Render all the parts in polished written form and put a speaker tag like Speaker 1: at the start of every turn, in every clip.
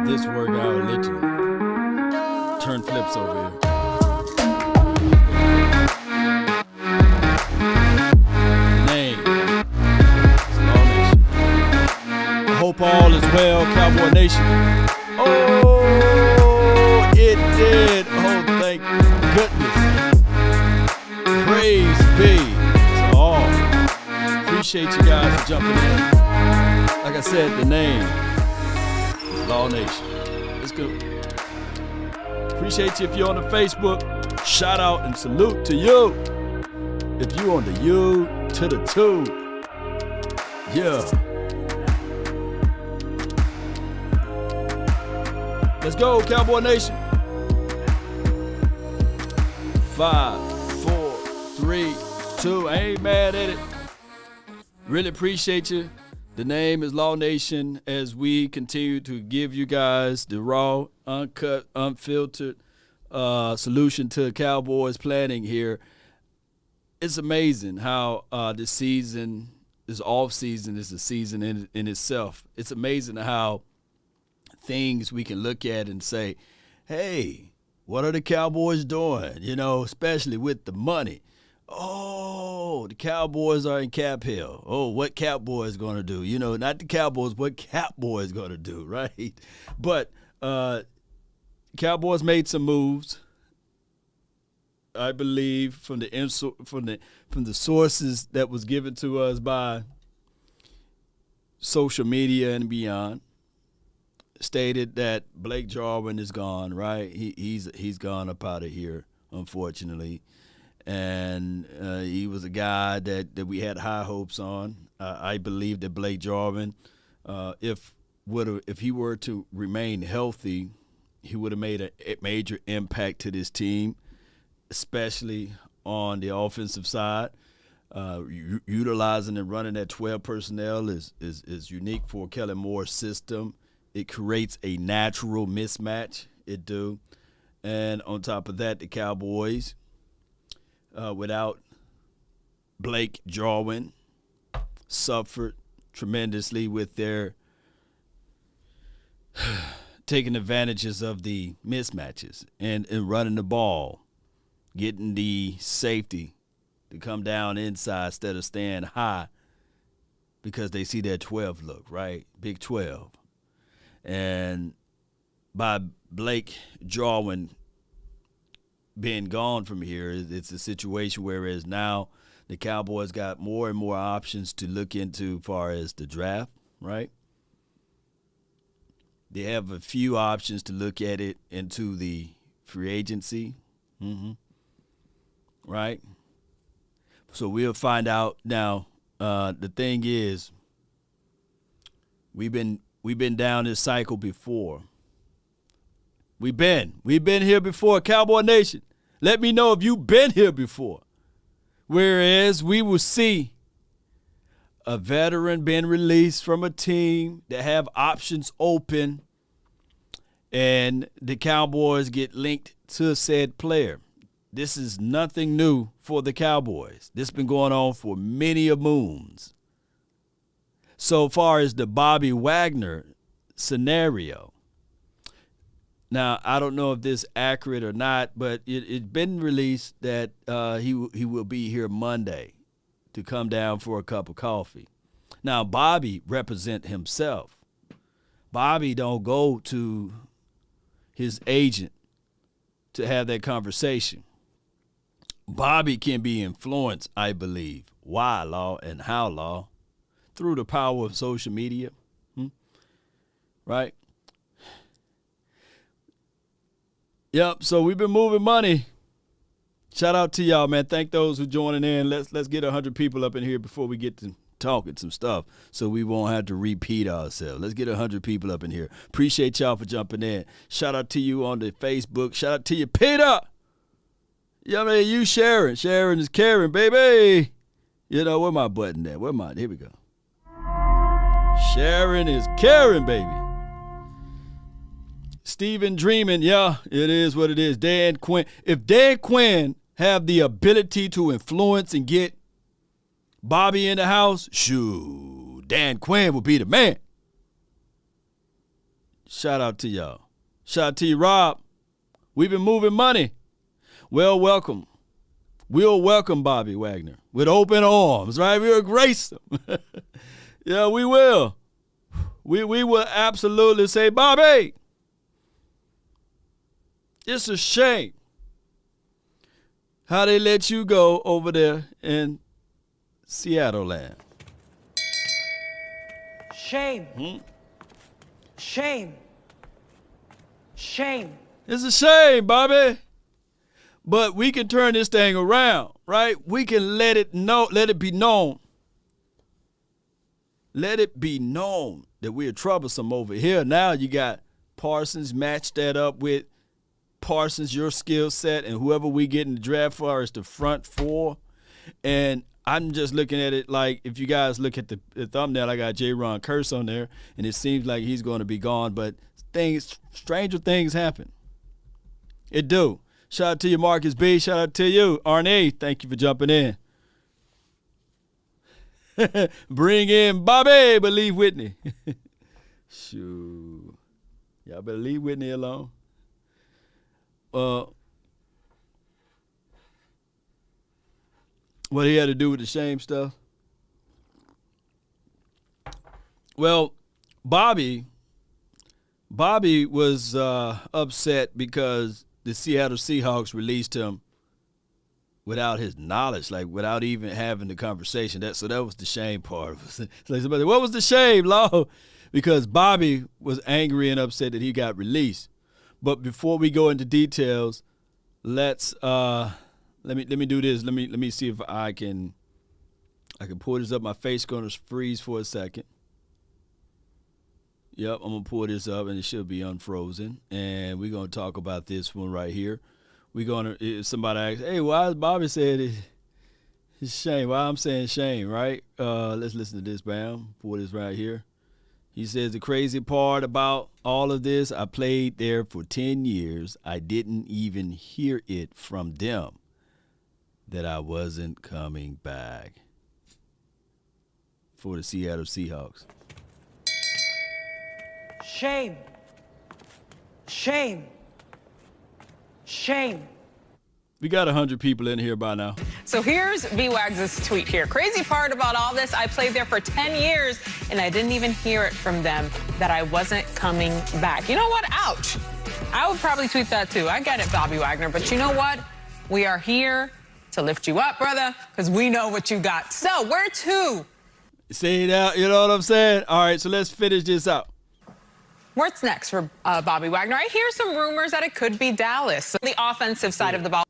Speaker 1: this workout literally turn flips over here. The name is Law Nation. I hope all is well, Cowboy Nation. Oh, it did. Oh, thank goodness. Praise be to all. Appreciate you guys for jumping in. Like I said, the name is Law Nation. Let's go. Appreciate you if you're on the Facebook. Shout out and salute to you. If you on the U to the 2. Yeah. Let's go, Cowboy Nation. 5, 4, 3, 2. I ain't mad at it. Really appreciate you. The name is Law Nation as we continue to give you guys the raw, uncut, unfiltered solution to Cowboys planning here. It's amazing how this season, this offseason is a season in itself. It's amazing how things we can look at and say, hey, what are the Cowboys doing? You know, especially with the money. Oh, the Cowboys are in cap hell. Oh, what Cowboys going to do? You know, not the Cowboys, what Cowboys going to do, right? But Cowboys made some moves, I believe, from the sources that was given to us by social media and beyond. Stated that Blake Jarwin is gone, right? He's gone up out of here, unfortunately. And he was a guy that we had high hopes on. I believe that Blake Jarwin, if he were to remain healthy, he would have made a major impact to this team, especially on the offensive side. Utilizing and running that 12 personnel is unique for Kellen Moore's system. It creates a natural mismatch. It do. And on top of that, the Cowboys, without Blake Jarwin, suffered tremendously with their taking advantages of the mismatches and running the ball, getting the safety to come down inside instead of staying high because they see that 12 look, right? Big 12. And by Blake Jarwin being gone from here, it's a situation whereas now the Cowboys got more and more options to look into as far as the draft, right? They have a few options to look at it into the free agency, right? So we'll find out now. The thing is, we've been down this cycle before. We've been here before, Cowboy Nation. Let me know if you've been here before. Whereas we will see a veteran being released from a team that have options open and the Cowboys get linked to said player. This is nothing new for the Cowboys. This has been going on for many a moons. So far as the Bobby Wagner scenario, now, I don't know if this is accurate or not, but it's been released that he will be here Monday to come down for a cup of coffee. Now, Bobby represent himself. Bobby don't go to his agent to have that conversation. Bobby can be influenced, I believe. Why, Law, and how, Law? Through the power of social media, right? Yep, so we've been moving money. Shout out to y'all, man. Thank those who joining in. Let's get 100 people up in here before we get to talking some stuff so we won't have to repeat ourselves. Let's get 100 people up in here. Appreciate y'all for jumping in. Shout out to you on the Facebook. Shout out to you, Peter. Yeah, man, you sharing. Sharing is caring, baby. You know, where my button at? Here we go. Sharing is caring, baby. Steven dreaming, yeah, it is what it is. Dan Quinn. If Dan Quinn have the ability to influence and get Bobby in the house, shoo, Dan Quinn will be the man. Shout out to y'all. Shout out to you, Rob. We've been moving money. Well, welcome. We'll welcome Bobby Wagner with open arms, right? We'll grace him. Yeah, we will. We will absolutely say, Bobby, it's a shame how they let you go over there in Seattle land.
Speaker 2: Shame. Shame. Shame.
Speaker 1: It's a shame, Bobby. But we can turn this thing around, right? We can let it be known. Let it be known that we're troublesome over here. Now you got Parsons, match that up with Parsons, your skill set, and whoever we get in the draft for is the front four. And I'm just looking at it like, if you guys look at the thumbnail, I got J-Ron Kearse on there, and it seems like he's going to be gone. But stranger things happen. It do. Shout out to you, Marcus B. Shout out to you, Arne. Thank you for jumping in. Bring in Bobby, but leave Whitney. Shoot. Y'all better leave Whitney alone. What he had to do with the shame stuff? Well, Bobby was upset because the Seattle Seahawks released him without his knowledge, like without even having the conversation. So that was the shame part. So somebody, what was the shame, Law? Because Bobby was angry and upset that he got released. But before we go into details, let's let me do this. Let me see if I can pull this up. My face gonna freeze for a second. Yep, I'm gonna pull this up and it should be unfrozen. And we're gonna talk about this one right here. Somebody asked, hey, why Bobby said it's shame? Why I'm saying shame, right? Let's listen to this, bam. Pull this right here. He says, the crazy part about all of this, I played there for 10 years. I didn't even hear it from them that I wasn't coming back for the Seattle Seahawks.
Speaker 2: Shame. Shame. Shame.
Speaker 1: We got 100 people in here by now.
Speaker 3: So here's B-Wags' tweet here. Crazy part about all this, I played there for 10 years, and I didn't even hear it from them that I wasn't coming back. You know what? Ouch. I would probably tweet that too. I get it, Bobby Wagner. But you know what? We are here to lift you up, brother, because we know what you got. So where to?
Speaker 1: See that? You know what I'm saying? All right, so let's finish this out.
Speaker 3: What's next for Bobby Wagner? I hear some rumors that it could be Dallas, the offensive side of the ball.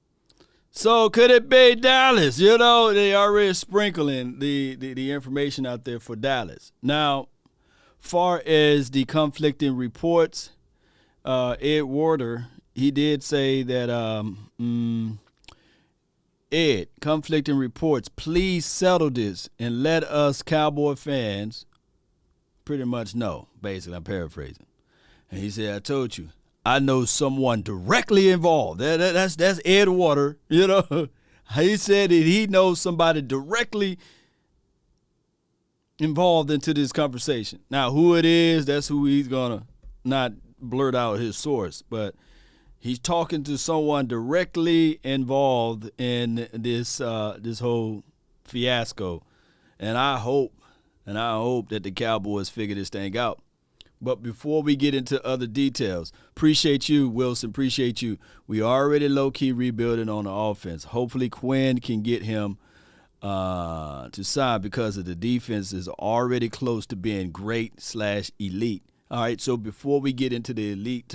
Speaker 1: So could it be Dallas? You know, they already sprinkling the information out there for Dallas. Now, far as the conflicting reports, Ed Warder, he did say that, Ed, conflicting reports, please settle this and let us Cowboy fans pretty much know. Basically, I'm paraphrasing. And he said, I told you, I know someone directly involved. That's Ed Warder, you know. He said that he knows somebody directly involved into this conversation. Now, who it is, that's who he's going to not blurt out his source. But he's talking to someone directly involved in this whole fiasco. And I hope that the Cowboys figure this thing out. But before we get into other details, appreciate you, Wilson, appreciate you. We already low-key rebuilding on the offense. Hopefully Quinn can get him to sign because of the defense is already close to being great/elite. All right, so before we get into the elite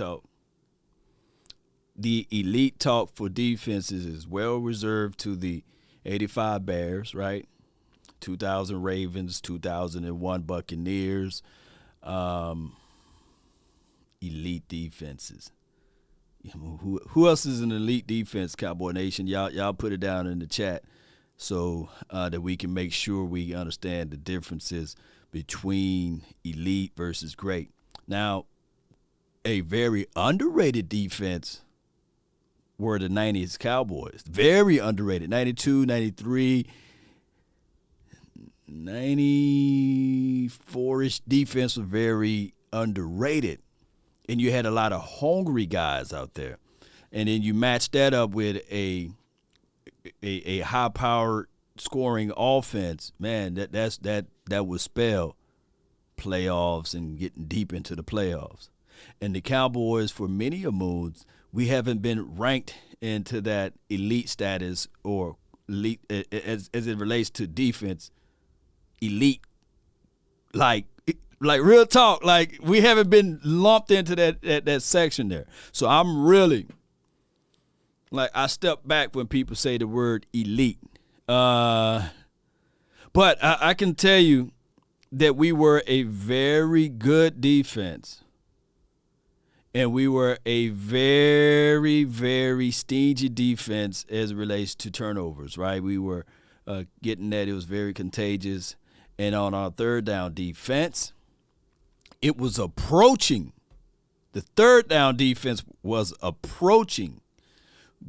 Speaker 1: talk for defenses is well reserved to the 85 Bears, right? 2000 Ravens, 2001 Buccaneers, elite defenses. Who else is an elite defense, Cowboy Nation? Y'all put it down in the chat so that we can make sure we understand the differences between elite versus great. Now, a very underrated defense were the 90s Cowboys. Very underrated. 92, 93, 94-ish defense was very underrated. and you had a lot of hungry guys out there. And then you match that up with a high-powered scoring offense, man, that would spell playoffs and getting deep into the playoffs. And the Cowboys, for many a moons, we haven't been ranked into that elite status or elite as it relates to defense, elite, like real talk, like we haven't been lumped into that section there. So I'm really, like, I step back when people say the word elite. But I can tell you that we were a very good defense. And we were a very, very stingy defense as it relates to turnovers, right? We were getting that. It was very contagious. And on our third down defense, it was approaching. The third down defense was approaching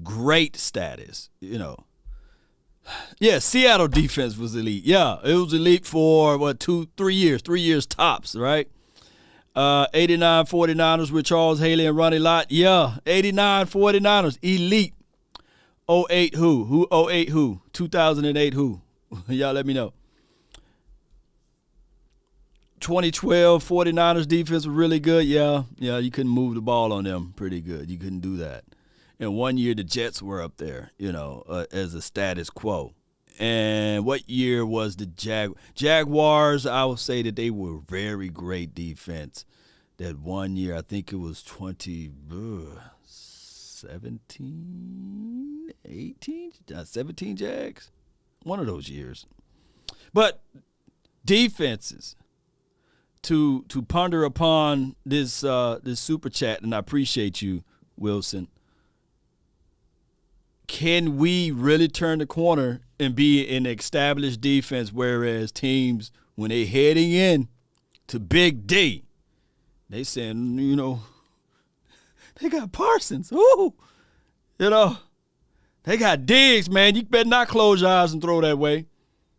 Speaker 1: great status, you know. Yeah, Seattle defense was elite. Yeah, it was elite for, 3 years? 3 years tops, right? 89 49ers with Charles Haley and Ronnie Lott. Yeah, 89 49ers, elite. 08 who? 08 who? 2008 who? Y'all let me know. 2012 49ers defense was really good. Yeah, you couldn't move the ball on them pretty good. You couldn't do that. And 1 year the Jets were up there, as a status quo. And what year was the Jaguars? I would say that they were very great defense. That 1 year, I think it was 2017, 18, 17 Jags. One of those years. But defenses, to ponder upon this super chat, and I appreciate you, Wilson. Can we really turn the corner and be an established defense, whereas teams, when they heading in to Big D, they saying, they got Parsons. Ooh, they got Diggs, man. You better not close your eyes and throw that way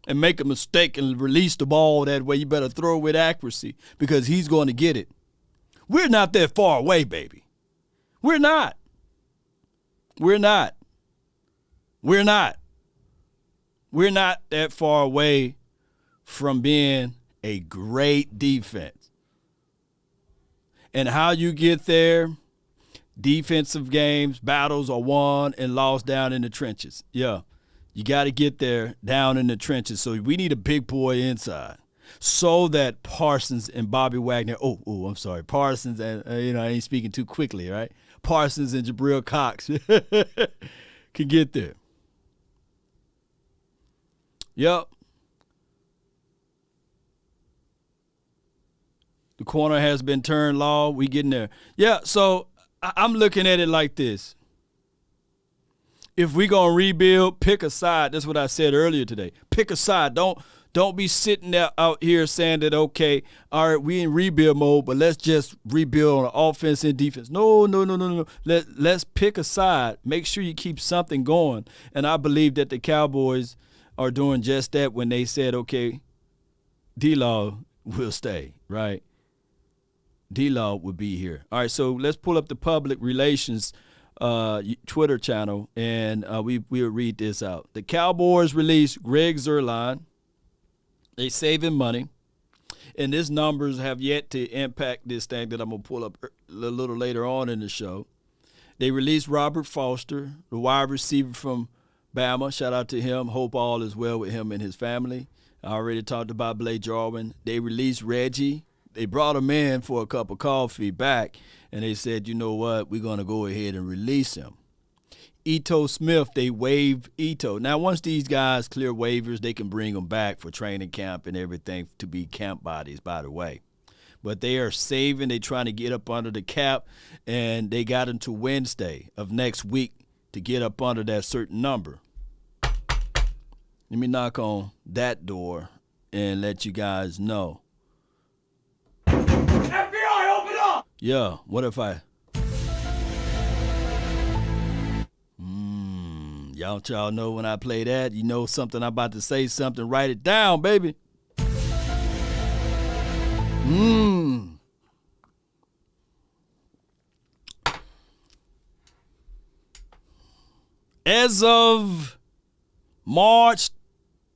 Speaker 1: and make a mistake and release the ball that way. You better throw it with accuracy because he's going to get it. We're not that far away, baby. We're not. We're not that far away from being a great defense. And how you get there, defensive games, battles are won and lost down in the trenches. Yeah, you got to get there down in the trenches. So we need a big boy inside so that Parsons and Bobby Wagner, I'm sorry, Parsons and, I ain't speaking too quickly, right? Parsons and Jabril Cox can get there. Yep. The corner has been turned law. We getting there. Yeah, so I'm looking at it like this. If we going to rebuild, pick a side. That's what I said earlier today. Pick a side. Don't be sitting there out here saying that, okay, all right, we in rebuild mode, but let's just rebuild on offense and defense. No. Let's pick a side. Make sure you keep something going. And I believe that the Cowboys are doing just that when they said, okay, D-Law will stay, right? D-Law will be here. All right, so let's pull up the public relations Twitter channel, and we'll read this out. The Cowboys released Greg Zuerlein. They saving money, and these numbers have yet to impact this thing that I'm going to pull up a little later on in the show. They released Robert Foster, the wide receiver from Bama. Shout out to him. Hope all is well with him and his family. I already talked about Blake Jarwin. They released Reggie. They brought him in for a cup of coffee back, and they said, you know what, we're going to go ahead and release him. Ito Smith, they waived Ito. Now, once these guys clear waivers, they can bring them back for training camp and everything to be camp bodies, by the way. But they are saving. They're trying to get up under the cap, and they got until Wednesday of next week to get up under that certain number. Let me knock on that door and let you guys know.
Speaker 4: FBI, open up!
Speaker 1: Yeah, what if I... Y'all know when I play that, you know something, I'm about to say something, write it down, baby. as of March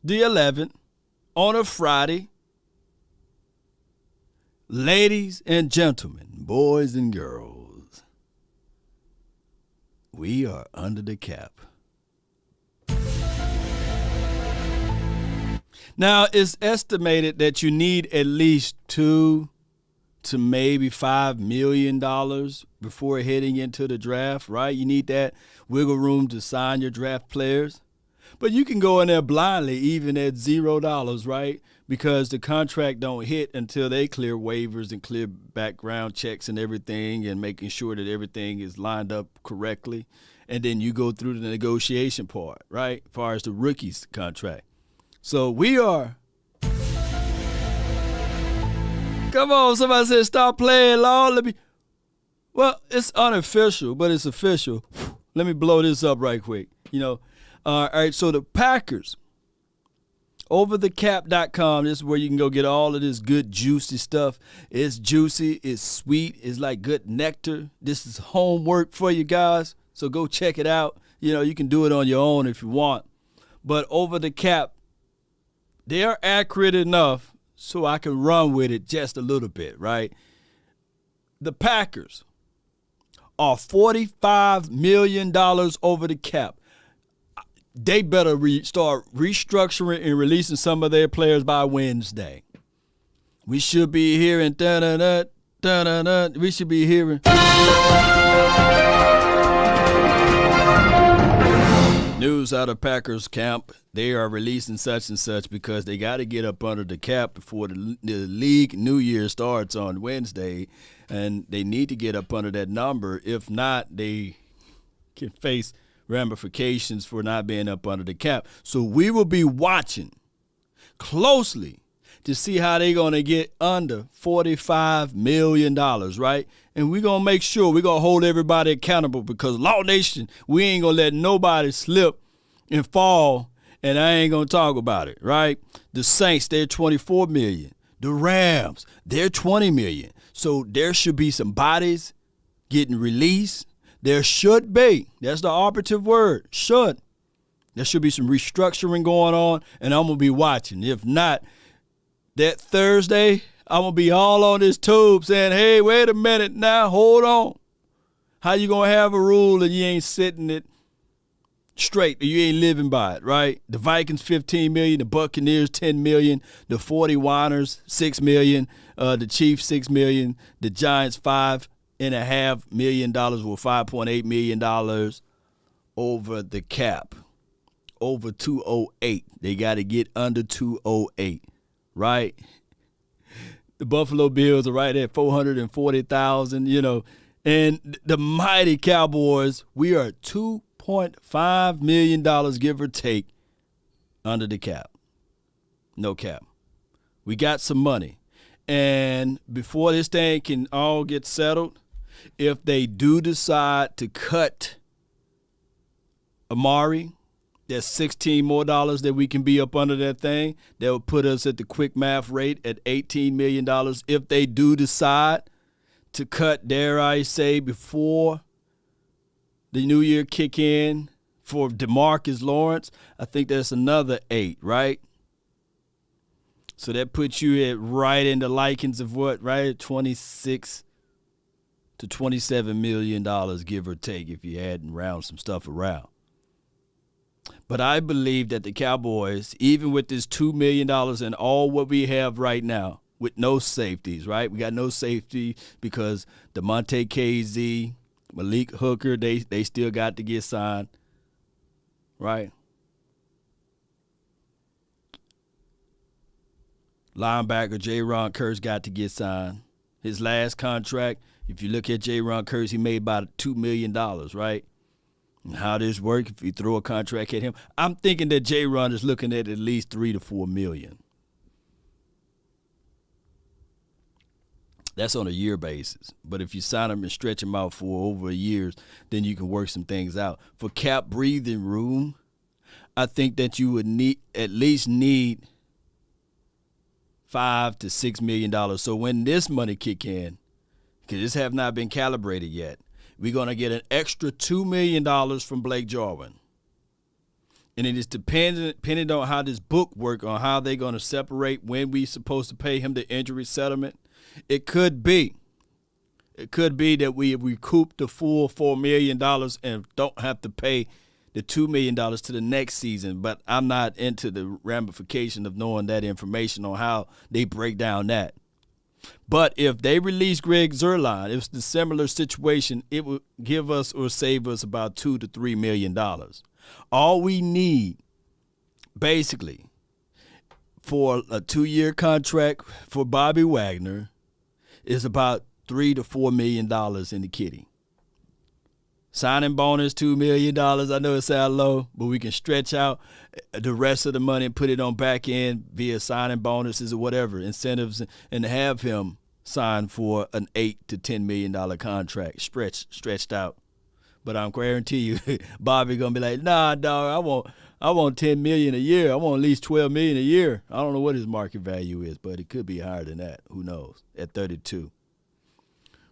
Speaker 1: the 11th, on a Friday, ladies and gentlemen, boys and girls, we are under the cap. Now, it's estimated that you need at least $2 to maybe $5 million before heading into the draft, right? You need that wiggle room to sign your draft players. But you can go in there blindly, even at $0, right? Because the contract don't hit until they clear waivers and clear background checks and everything and making sure that everything is lined up correctly. And then you go through the negotiation part, right? As far as the rookie's contract. So we are. Come on, somebody said stop playing, Lord. Well, it's unofficial, but it's official. Let me blow this up right quick. All right, so the Packers, overthecap.com, this is where you can go get all of this good, juicy stuff. It's juicy, it's sweet, it's like good nectar. This is homework for you guys, so go check it out. You can do it on your own if you want. But Over the Cap, they are accurate enough so I can run with it just a little bit, right? The Packers are $45 million over the cap. They better start restructuring and releasing some of their players by Wednesday. We should be hearing we should be hearing news out of Packers camp. They are releasing such and such because they got to get up under the cap before the league New Year starts on Wednesday, and they need to get up under that number. If not, they can face ramifications for not being up under the cap. So we will be watching closely to see how they're going to get under $45 million, right? And we're going to make sure we're going to hold everybody accountable because Law Nation, we ain't going to let nobody slip and fall, and I ain't going to talk about it, right? The Saints, they're $24 million. The Rams, they're $20 million. So there should be some bodies getting released. There should be. That's the operative word, should. There should be some restructuring going on, and I'm going to be watching. If not, that Thursday, I'm going to be all on this tube saying, hey, wait a minute now, hold on. How you going to have a rule and you ain't setting it straight, or you ain't living by it, right? The Vikings, $15 million. The Buccaneers, $10 million. The 49ers, $6 million. The Chiefs, $6 million. The Giants, $5.5 million with $5.8 million over the cap. Over 208. They got to get under 208, right? The Buffalo Bills are right at 440,000, And the mighty Cowboys, we are $2.5 million, give or take, under the cap. No cap. We got some money. And before this thing can all get settled, if they do decide to cut Amari, that's $16 more that we can be up under that thing. That would put us at the quick math rate at $18 million. If they do decide to cut, dare I say, before the new year kick in for DeMarcus Lawrence, I think that's another 8, right? So that puts you at right in the likings of what, right? $26 to $27 million, give or take, if you add and round some stuff around. But I believe that the Cowboys, even with this $2 million and all what we have right now, with no safeties, right? We got no safety because DeMonte KZ, Malik Hooker, they still got to get signed, right? Linebacker J-Ron Kearse got to get signed. His last contract, if you look at J-Ron Kearse, he made about $2 million, right? And how this work, if you throw a contract at him, I'm thinking that J-Ron is looking at least $3 to $4 million. That's on a year basis. But if you sign him and stretch him out for over a year, then you can work some things out. For cap breathing room, I think that you would at least need $5 to $6 million. So when this money kick in, because this have not been calibrated yet, we're going to get an extra $2 million from Blake Jarwin. And it is dependent on how this book work, on how they're going to separate when we supposed to pay him the injury settlement. It could be that we recoup the full $4 million and don't have to pay the $2 million to the next season. But I'm not into the ramification of knowing that information on how they break down that. But if they release Greg Zuerlein, if it's the similar situation, it would give us or save us about $2 to $3 million. All we need, basically, for a 2-year contract for Bobby Wagner is about $3 to $4 million in the kitty. Signing bonus, $2 million. I know it sounds low, but we can stretch out the rest of the money and put it on back end via signing bonuses or whatever, incentives, and have him sign for an $8 to $10 million contract stretched out. But I'm guarantee you, Bobby gonna be like, nah, dog, I want $10 million a year. I want at least $12 million a year. I don't know what his market value is, but it could be higher than that. Who knows? At 32.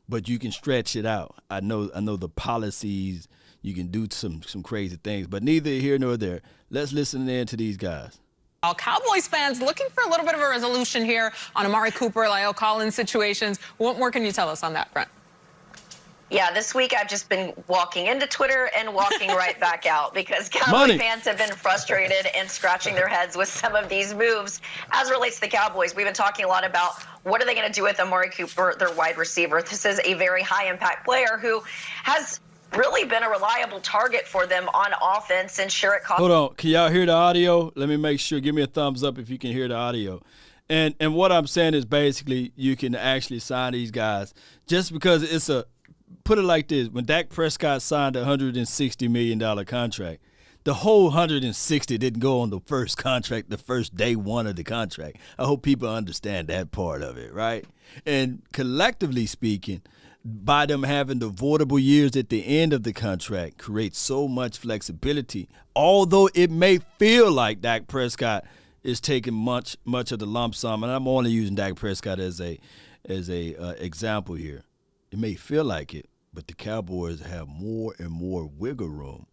Speaker 1: But you can stretch it out. I know the policies. You can do some crazy things, but neither here nor there. Let's listen in to these guys.
Speaker 3: All Cowboys fans looking for a little bit of a resolution here on Amari Cooper, La'el Collins situations. What more can you tell us on that front?
Speaker 4: Yeah, this week I've just been walking into Twitter and walking right back out because Cowboy fans have been frustrated and scratching their heads with some of these moves as it relates to the Cowboys. We've been talking a lot about what are they going to do with Amari Cooper, their wide receiver. This is a very high-impact player who has really been a reliable target for them on offense. And sure, it costs.
Speaker 1: Hold on. Can y'all hear the audio? Let me make sure. Give me a thumbs up if you can hear the audio. And what I'm saying is basically you can actually sign these guys just because it's a – put it like this. When Dak Prescott signed a $160 million contract, the whole 160 didn't go on the first contract, the first day one of the contract. I hope people understand that part of it, right? And collectively speaking, by them having the voidable years at the end of the contract creates so much flexibility. Although it may feel like Dak Prescott is taking much of the lump sum, and I'm only using Dak Prescott as a example here. It may feel like it, but the Cowboys have more and more wiggle room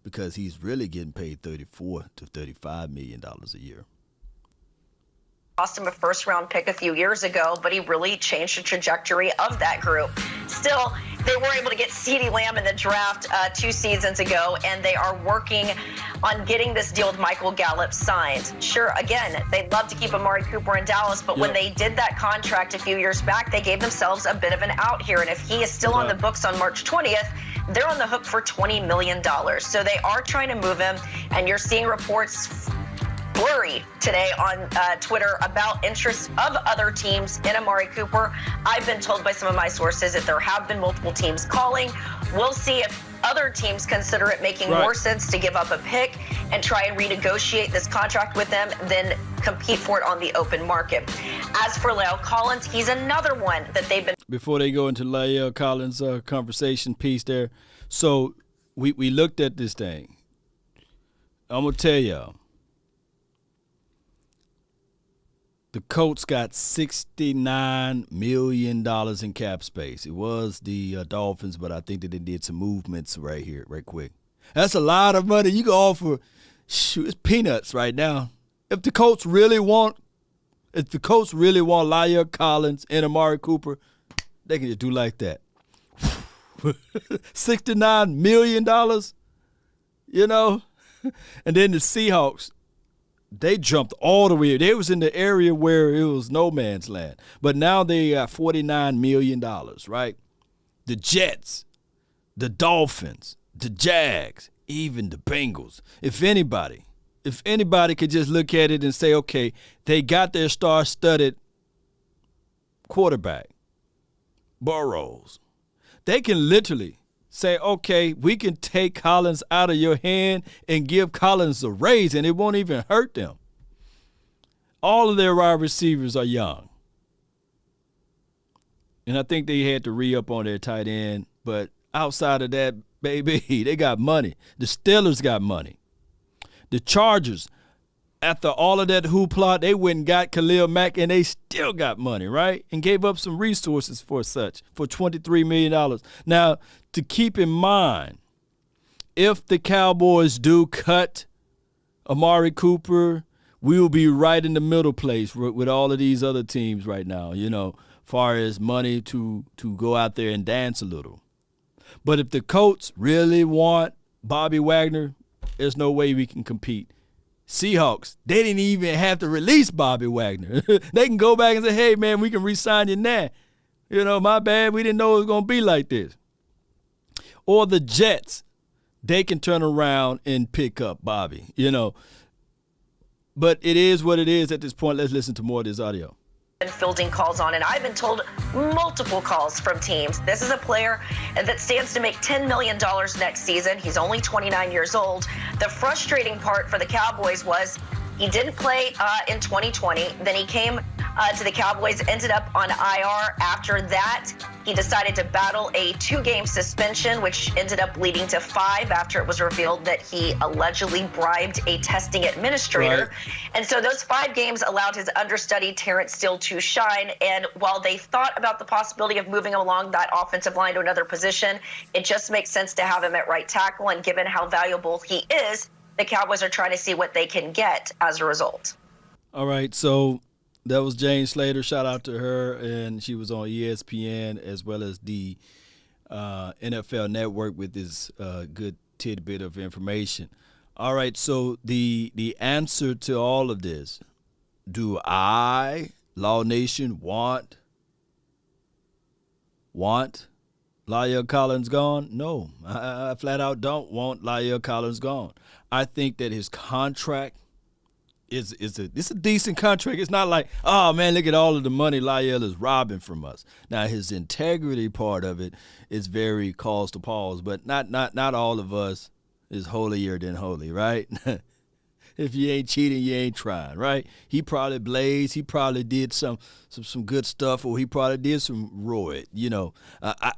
Speaker 1: because he's really getting paid $34 to $35 million a year.
Speaker 4: Cost him a first-round pick a few years ago, but he really changed the trajectory of that group. Still, they were able to get CeeDee Lamb in the draft 2 seasons ago, and they are working on getting this deal with Michael Gallup signed. Sure, again, they'd love to keep Amari Cooper in Dallas, but when they did that contract a few years back, they gave themselves a bit of an out here. And if he is still on the books on March 20th, they're on the hook for $20 million. So they are trying to move him, and you're seeing reports blurry today on Twitter about interests of other teams in Amari Cooper. I've been told by some of my sources that there have been multiple teams calling. We'll see if other teams consider it making more sense to give up a pick and try and renegotiate this contract with them than compete for it on the open market. As for La'el Collins, he's another one that they've been.
Speaker 1: Before they go into La'el Collins' conversation piece there, so we looked at this thing. I'm going to tell y'all. The Colts got $69 million in cap space. It was the Dolphins, but I think that they did some movements right here, right quick. That's a lot of money. You can offer, it's peanuts right now. If the Colts really want La'el Collins and Amari Cooper, they can just do like that. $69 million, you know? And then the Seahawks, they jumped all the way. They was in the area where it was no man's land. But now they got $49 million, right? The Jets, the Dolphins, the Jags, even the Bengals. If anybody could just look at it and say, okay, they got their star-studded quarterback, Burrows. They can literally say, okay, we can take Collins out of your hand and give Collins a raise, and it won't even hurt them. All of their wide receivers are young. And I think they had to re-up on their tight end. But outside of that, baby, they got money. The Steelers got money. The Chargers, after all of that hoopla, they went and got Khalil Mack, and they still got money, right? And gave up some resources for $23 million. Now, to keep in mind, if the Cowboys do cut Amari Cooper, we will be right in the middle place with all of these other teams right now, far as money to go out there and dance a little. But if the Colts really want Bobby Wagner, there's no way we can compete. Seahawks, they didn't even have to release Bobby Wagner. They can go back and say, hey, man, we can re-sign you now. My bad, we didn't know it was going to be like this. Or the Jets, they can turn around and pick up Bobby, But it is what it is at this point. Let's listen to more of this audio.
Speaker 4: And fielding calls on, and I've been told multiple calls from teams. This is a player that stands to make $10 million next season. He's only 29 years old. The frustrating part for the Cowboys was he didn't play in 2020. Then he came to the Cowboys, ended up on IR. After that, he decided to battle a 2-game suspension, which ended up leading to 5 after it was revealed that he allegedly bribed a testing administrator.
Speaker 1: Right.
Speaker 4: And so those 5 games allowed his understudy, Terrence Steele, to shine. And while they thought about the possibility of moving along that offensive line to another position, it just makes sense to have him at right tackle. And given how valuable he is, the Cowboys are trying to see what they can get as a result.
Speaker 1: All right, so that was Jane Slater. Shout out to her, and she was on ESPN as well as the NFL Network with this good tidbit of information. All right, so the answer to all of this, do I, Law Nation, want La'el Collins gone? No, I flat out don't want La'el Collins gone. I think that his contract it's a decent contract. It's not like, oh, man, look at all of the money La'el is robbing from us. Now, his integrity part of it is very cause to pause, but not all of us is holier than holy, right? If you ain't cheating, you ain't trying, right? He probably blazed. He probably did some good stuff, or he probably did some roid.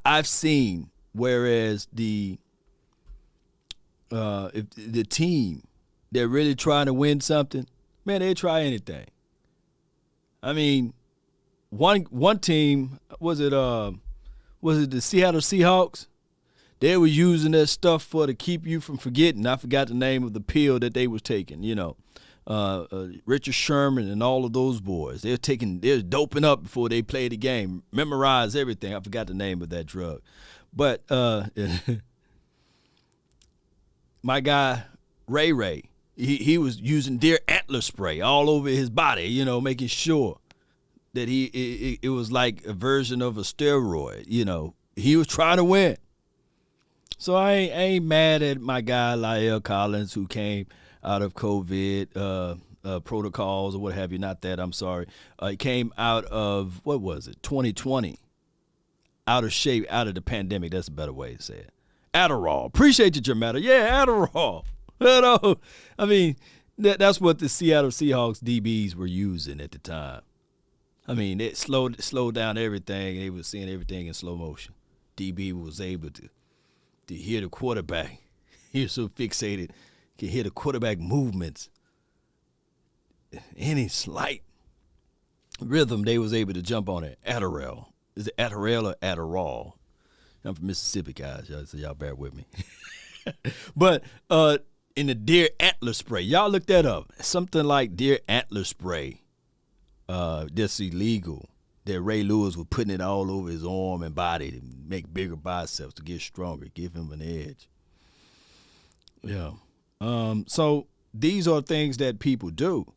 Speaker 1: I've seen, whereas if the team, they're really trying to win something, man, they try anything. I mean, one team, was it the Seattle Seahawks? They were using that stuff to keep you from forgetting. I forgot the name of the pill that they was taking, Richard Sherman and all of those boys. They're doping up before they play the game, memorize everything. I forgot the name of that drug. But my guy, Ray, he was using deer antler spray all over his body, making sure that it was like a version of a steroid. He was trying to win. So I ain't mad at my guy La'el Collins, who came out of COVID protocols or what have you. Not that, I'm sorry. He came out of, 2020, out of shape, out of the pandemic. That's a better way to say it. Adderall. Appreciate you, Jermetta. Yeah, Adderall. I mean, that's what the Seattle Seahawks DBs were using at the time. I mean, it slowed down everything. They were seeing everything in slow motion. DB was able to hear the quarterback. He was so fixated, could hear the quarterback movements. Any slight rhythm, they was able to jump on it. Adderall. Is it Adderall or Adderall? I'm from Mississippi, guys, so y'all bear with me. But in the deer antler spray, y'all look that up. Something like deer antler spray, that's illegal. That Ray Lewis was putting it all over his arm and body to make bigger biceps, to get stronger, give him an edge. Yeah. So these are things that people do.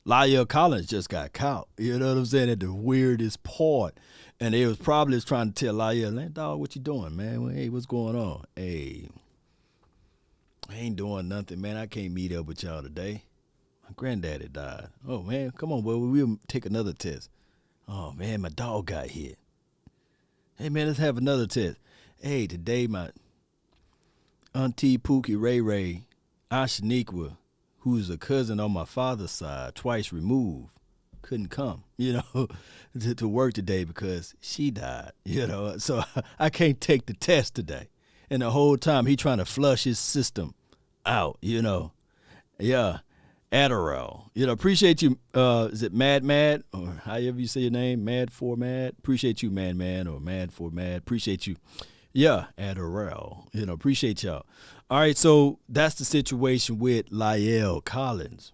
Speaker 1: La'el Collins just got caught. You know what I'm saying? At the weirdest part. And they was probably trying to tell La'el, dog, what you doing, man? Hey, what's going on? Hey, I ain't doing nothing, man. I can't meet up with y'all today. My granddaddy died. Oh, man, come on, boy. We'll take another test. Oh, man, my dog got hit. Hey, man, let's have another test. Hey, today my auntie Pookie Ray Ashaniqua, who's a cousin on my father's side, twice removed, couldn't come, to work today because she died, So I can't take the test today. And the whole time he trying to flush his system out, Yeah. Adderall. Appreciate you. Is it Mad, or however you say your name? Mad for Mad? Appreciate you, Man, or Mad for Mad. Appreciate you Yeah, Adderall. Appreciate y'all. All right, so that's the situation with La'el Collins.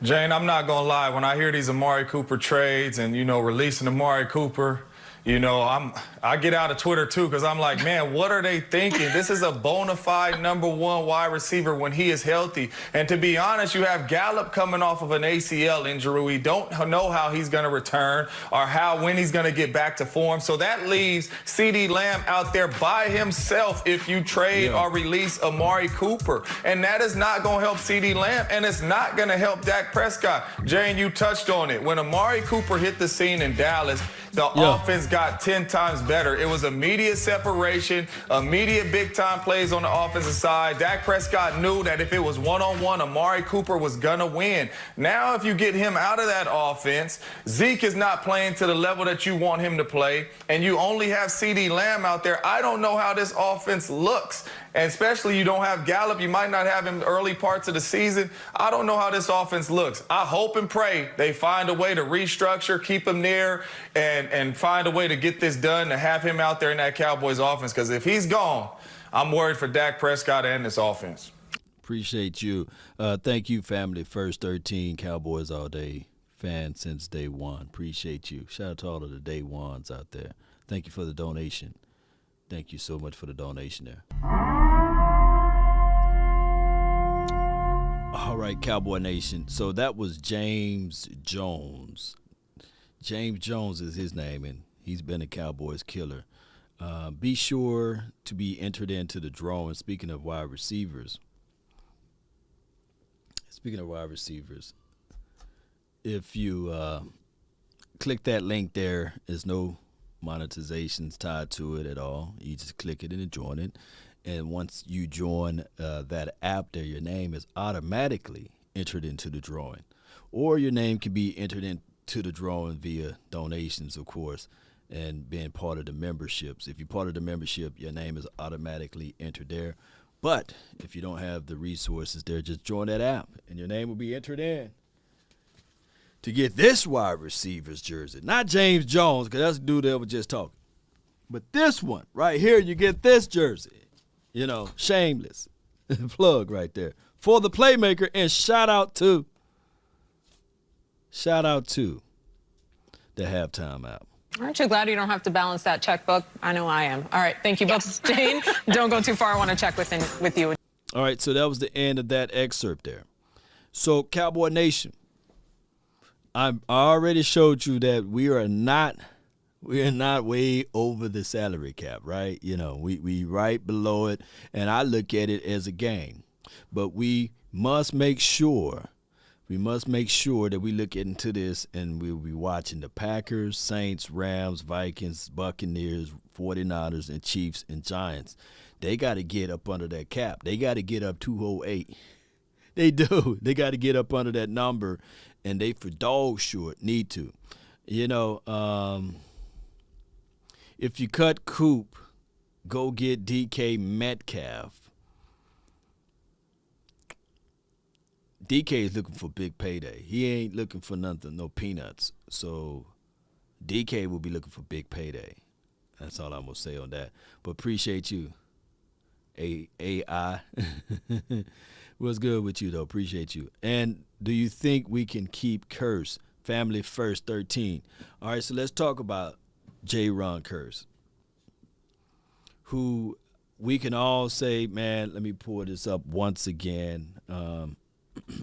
Speaker 5: Jane, I'm not going to lie. When I hear these Amari Cooper trades and, releasing Amari Cooper, I get out of Twitter, too, because I'm like, man, what are they thinking? This is a bona fide #1 wide receiver when he is healthy. And to be honest, you have Gallup coming off of an ACL injury. We don't know how he's going to return or when he's going to get back to form. So that leaves CeeDee Lamb out there by himself if you trade or release Amari Cooper. And that is not going to help CeeDee Lamb, and it's not going to help Dak Prescott. Jane, you touched on it. When Amari Cooper hit the scene in Dallas, the offense got 10 times better. It was immediate separation, immediate big-time plays on the offensive side. Dak Prescott knew that if it was one-on-one, Amari Cooper was going to win. Now, if you get him out of that offense, Zeke is not playing to the level that you want him to play, and you only have CeeDee Lamb out there. I don't know how this offense looks. And especially you don't have Gallup. You might not have him early parts of the season. I don't know how this offense looks. I hope and pray they find a way to restructure, keep him there, and find a way to get this done, to have him out there in that Cowboys offense. Because if he's gone, I'm worried for Dak Prescott and this offense.
Speaker 1: Appreciate you. Thank you, family. First 13 Cowboys all day fan since day one. Appreciate you. Shout out to all of the day ones out there. Thank you for the donation. Thank you so much for the donation there. All right, Cowboy Nation. So that was James Jones. James Jones is his name, and he's been a Cowboys killer. Be sure to be entered into the drawing. Speaking of wide receivers, if you click that link there, there's no monetizations tied to it at all. You just click it and join it. And once you join that app there, your name is automatically entered into the drawing. Or your name can be entered into the drawing via donations, of course, and being part of the memberships. If you're part of the membership, your name is automatically entered there. But if you don't have the resources there, just join that app and your name will be entered in to get this wide receiver's jersey. Not James Jones, because that's the dude that was just talking. But this one right here, you get this jersey. Shameless plug right there for the playmaker. And shout out to the halftime app.
Speaker 3: Aren't you glad you don't have to balance that checkbook? I know I am. All right. Thank you both. Jane, don't go too far. I want to check with you.
Speaker 1: All right. So that was the end of that excerpt there. So Cowboy Nation, I already showed you that we are not way over the salary cap, right? We right below it, and I look at it as a game. But we must make sure that we look into this, and we'll be watching the Packers, Saints, Rams, Vikings, Buccaneers, 49ers, and Chiefs and Giants. They got to get up under that cap. They got to get up 208. They do. They got to get up under that number, and they for dog sure need to. If you cut Coop, go get DK Metcalf. DK is looking for big payday. He ain't looking for nothing, no peanuts. So DK will be looking for big payday. That's all I'm going to say on that. But appreciate you, AI. What's good with you, though? Appreciate you. And do you think we can keep Kearse? Family First 13. All right, so let's talk about Ron Kearse, who we can all say, man, let me pull this up once again.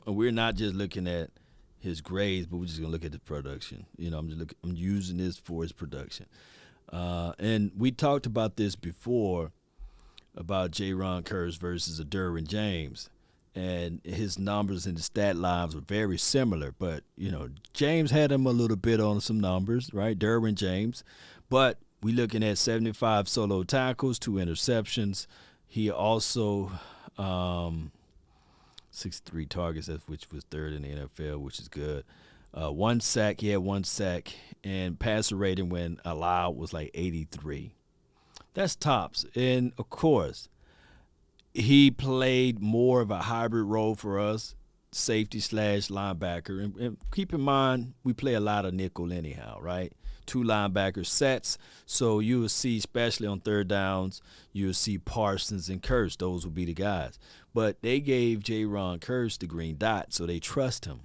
Speaker 1: We're not just looking at his grades, but we're just gonna look at the production. I'm using this for his production. And we talked about this before about Ron Kearse versus Derwin James, and his numbers and the stat lines were very similar. But James had him a little bit on some numbers, right? Derwin James, but we looking at 75 solo tackles, 2 interceptions. He also 63 targets, which was third in the NFL, which is good. 1 sack, he had 1 sack, and passer rating when allowed was like 83. That's tops. And, of course, he played more of a hybrid role for us safety / linebacker. And keep in mind, we play a lot of nickel anyhow, right? 2 linebacker sets. So you will see, especially on third downs, you will see Parsons and Kearse. Those will be the guys. But they gave J-Ron Kearse the green dot, so they trust him.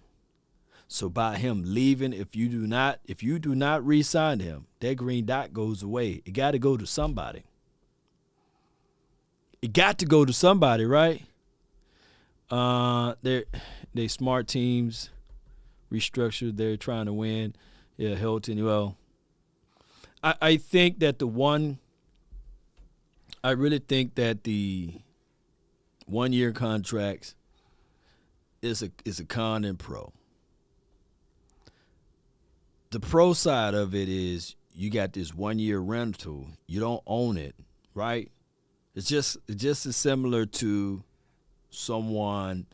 Speaker 1: So by him leaving, if you do not re-sign him, that green dot goes away. It got to go to somebody. It got to go to somebody, right? They smart teams, restructured. They're trying to win. Yeah, Hilton. Well, I think that I really think that the 1-year contracts is a con and pro. The pro side of it is you got this 1-year rental. You don't own it, right? It's just as similar to someone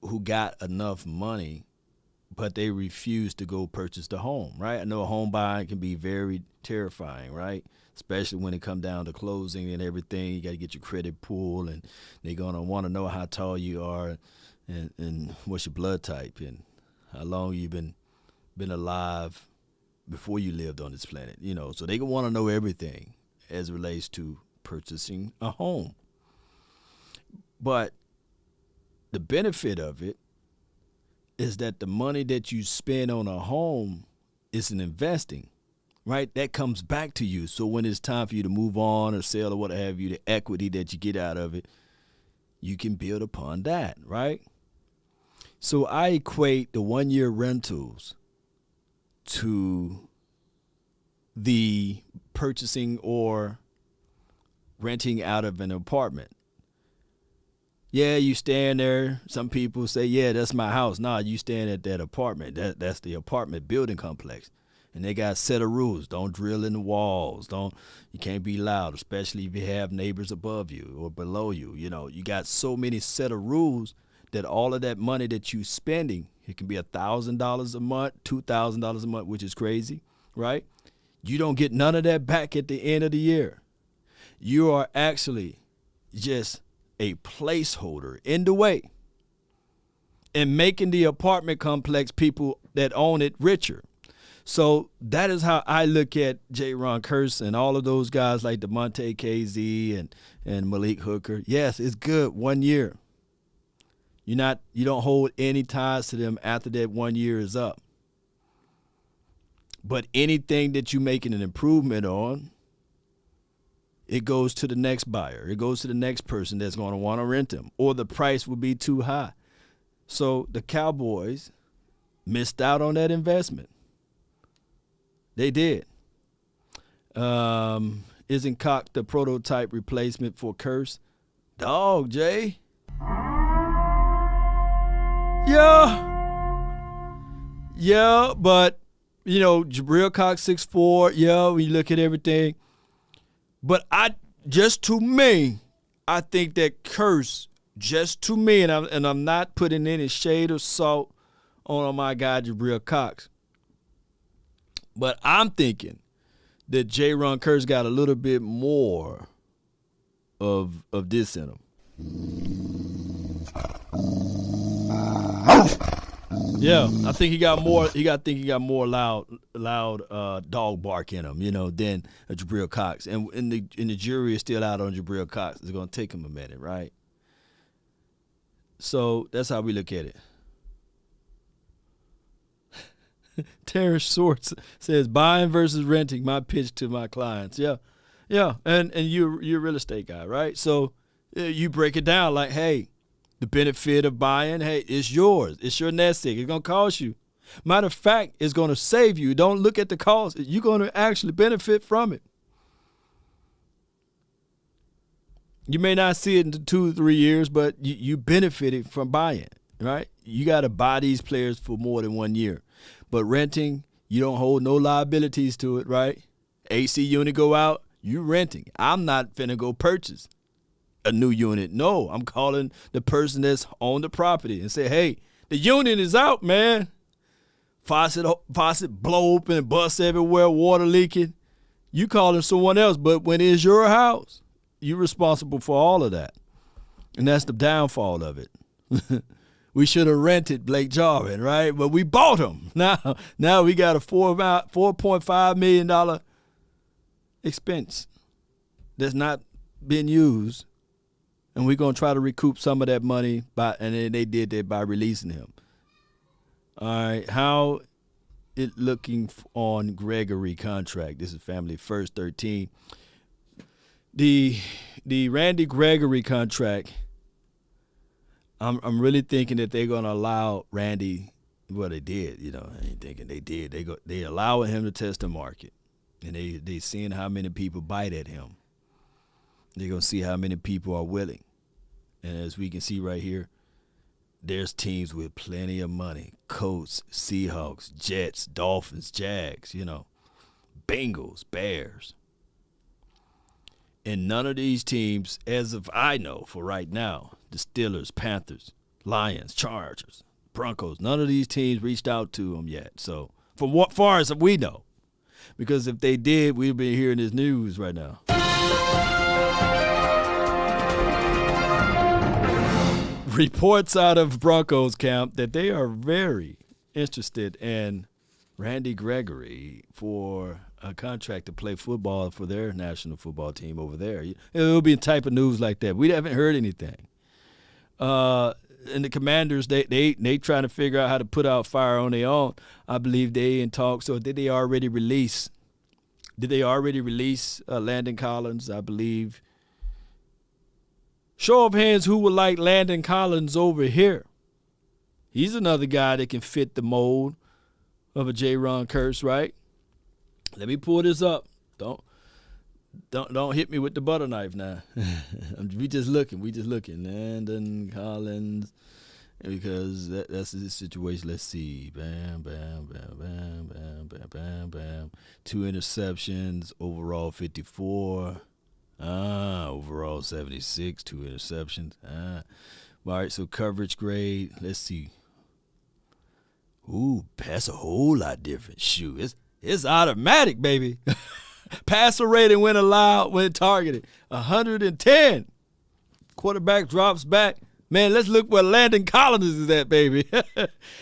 Speaker 1: who got enough money, but they refuse to go purchase the home, right? I know a home buying can be very terrifying, right? Especially when it come down to closing and everything. You got to get your credit pulled, and they're going to want to know how tall you are and what's your blood type and how long you've been alive before you lived on this planet, So they want to know everything as it relates to purchasing a home. But the benefit of it is that the money that you spend on a home is an investing, right? That comes back to you. So when it's time for you to move on or sell or what have you, the equity that you get out of it, you can build upon that, right? So I equate the 1-year rentals to the purchasing or renting out of an apartment. Yeah, you stand there. Some people say, yeah, that's my house. Nah, you stand at that apartment. That's the apartment building complex. And they got a set of rules. Don't drill in the walls. You can't be loud, especially if you have neighbors above you or below you. You got so many set of rules that all of that money that you spending, it can be $1,000 a month, $2,000 a month, which is crazy, right? You don't get none of that back at the end of the year. You are actually just a placeholder in the way and making the apartment complex people that own it richer. So that is how I look at J-Ron Kearse and all of those guys like DeMonte KZ and Malik Hooker. Yes, it's good 1 year. You don't hold any ties to them after that 1 year is up. But anything that you're making an improvement on, it goes to the next buyer. It goes to the next person that's going to want to rent them, or the price will be too high. So the Cowboys missed out on that investment. They did. Isn't Cock the prototype replacement for Kearse? Dog, Jay. Yeah, but, Jabril Cox 6'4", yeah, when you look at everything. But I think that Kearse, just to me, and I'm not putting any shade of salt on my guy Jabril Cox, but I'm thinking that J-Ron Kearse got a little bit more of this in him. Yeah, I think he got more. I think he got more loud dog bark in him, than a Jabril Cox. And the jury is still out on Jabril Cox. It's going to take him a minute, right? So that's how we look at it. Terrence Swartz says, buying versus renting, my pitch to my clients. Yeah, and you're a real estate guy, right? So you break it down like, hey, the benefit of buying, hey, it's yours. It's your nest egg. It's going to cost you. Matter of fact, it's going to save you. Don't look at the cost. You're going to actually benefit from it. You may not see it in 2 or 3 years, but you benefited from buying, right? You got to buy these players for more than 1 year. But renting, you don't hold no liabilities to it, right? AC unit go out, you renting. I'm not finna go purchase a new unit. No, I'm calling the person that's on the property and say, hey, the unit is out, man. Faucet blow open and bust everywhere, water leaking. You calling someone else, but when it's your house, you're responsible for all of that. And that's the downfall of it. we should have rented Blake Jarwin, right? But we bought him. Now we got a $4.5 million expense that's not been used, and we're gonna try to recoup some of that money and then they did that by releasing him. All right, how it looking on Gregory contract? This is Family First 13. The Randy Gregory contract, I'm really thinking that they're gonna allow Randy. Well, they did, I ain't thinking they did. They allowing him to test the market, and they seeing how many people bite at him. They're gonna see how many people are willing, and as we can see right here, there's teams with plenty of money: Colts, Seahawks, Jets, Dolphins, Jags, Bengals, Bears. And none of these teams, as of I know for right now, the Steelers, Panthers, Lions, Chargers, Broncos, none of these teams reached out to him yet. So, from what far as we know, because if they did, we'd be hearing this news right now. Reports out of Broncos camp that they are very interested in Randy Gregory for a contract to play football for their national football team over there. It'll be a type of news like that. We haven't heard anything. And the Commanders, they trying to figure out how to put out fire on their own. I believe they in talks. So did they already release Landon Collins? I believe. Show of hands, who would like Landon Collins over here? He's another guy that can fit the mold of a J-Ron Kearse, right? Let me pull this up. Don't hit me with the butter knife now. we just looking. Landon Collins, because that's the situation. Let's see. Bam, bam, bam, bam, bam, bam, bam, bam. 2 interceptions. Overall 54. Overall 76. 2 interceptions. All right. So coverage grade. Let's see. Ooh, that's a whole lot different. Shoot, it's automatic, baby. Passer rating when allowed, when targeted, 110. Quarterback drops back. Man, let's look where Landon Collins is at, baby.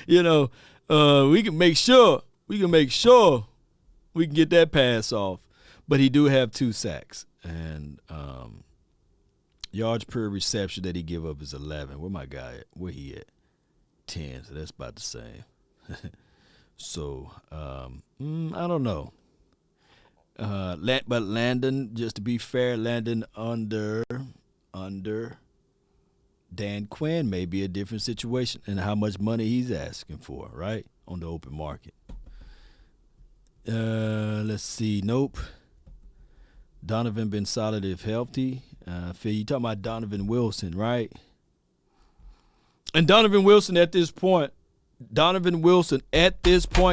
Speaker 1: We can make sure we can get that pass off. But he do have 2 sacks. And yards per reception that he give up is 11. Where my guy at? Where he at? 10. So that's about the same. So, I don't know. But Landon, just to be fair, Landon under Dan Quinn may be a different situation and how much money he's asking for, right, on the open market. Let's see. Nope. Donovan been solid if healthy. Phil, you talking about Donovan Wilson, right? And Donovan Wilson at this point,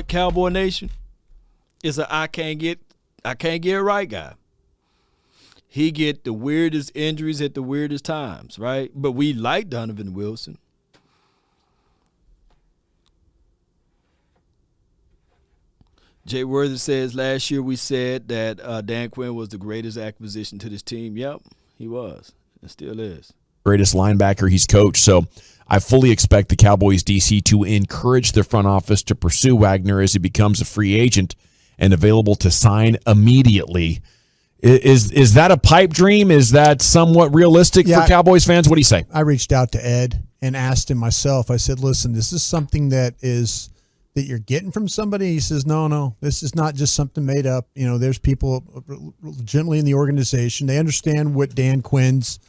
Speaker 1: Cowboy Nation, is a I can't get it right guy. He get the weirdest injuries at the weirdest times, right? But we like Donovan Wilson. Jay Worthy says, last year we said that Dan Quinn was the greatest acquisition to this team. Yep, he was. And still is.
Speaker 6: Greatest linebacker he's coached. So I fully expect the Cowboys DC to encourage their front office to pursue Wagner as he becomes a free agent and available to sign immediately. Is that a pipe dream? Is that somewhat realistic for Cowboys fans? What do you say?
Speaker 7: I reached out to Ed and asked him myself. I said, listen, this is something that you're getting from somebody? He says, no, this is not just something made up. There's people legitimately in the organization. They understand what Dan Quinn's,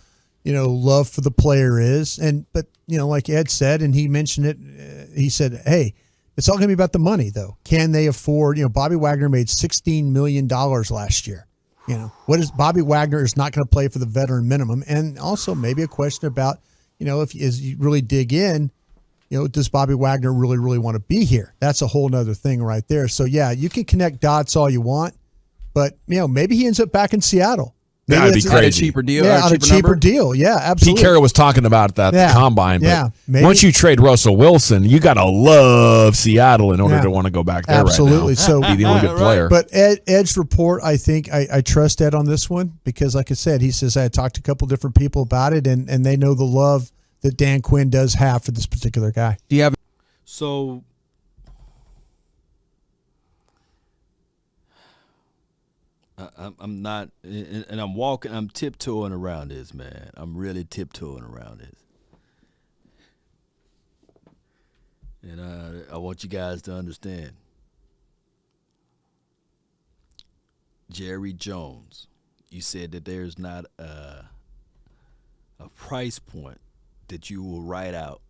Speaker 7: love for the player is. But like Ed said, and he mentioned it, he said, hey, it's all going to be about the money, though. Can they afford, Bobby Wagner made $16 million last year. What is Bobby Wagner is not going to play for the veteran minimum. And also maybe a question about, if as you really dig in, does Bobby Wagner really, really want to be here? That's a whole nother thing right there. So, you can connect dots all you want, but, maybe he ends up back in Seattle.
Speaker 6: That would be crazy.
Speaker 8: On a cheaper deal.
Speaker 7: Yeah, on a cheaper deal. Yeah, absolutely.
Speaker 6: Pete Carroll was talking about that at the Combine. But
Speaker 7: maybe.
Speaker 6: Once you trade Russell Wilson, you got to love Seattle in order to want to go back there
Speaker 7: absolutely.
Speaker 6: right now.
Speaker 7: So
Speaker 6: be the only good player.
Speaker 7: But Ed's report, I think I trust Ed on this one because, like I said, he says I had talked to a couple different people about it, and they know the love that Dan Quinn does have for this particular guy.
Speaker 8: Do you have?
Speaker 1: So I'm not, and I'm tiptoeing around this, man. I'm really tiptoeing around this. And I want you guys to understand. Jerry Jones, you said that there's not a price point that you will write out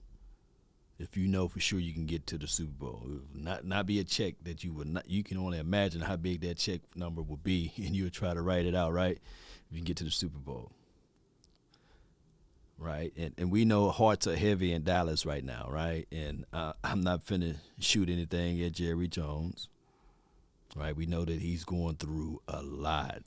Speaker 1: if you know for sure you can get to the Super Bowl. It will not be a check that you would not. You can only imagine how big that check number would be, and you would try to write it out, right? If you can get to the Super Bowl, right? And we know hearts are heavy in Dallas right now, right? And I'm not finna shoot anything at Jerry Jones, right? We know that he's going through a lot,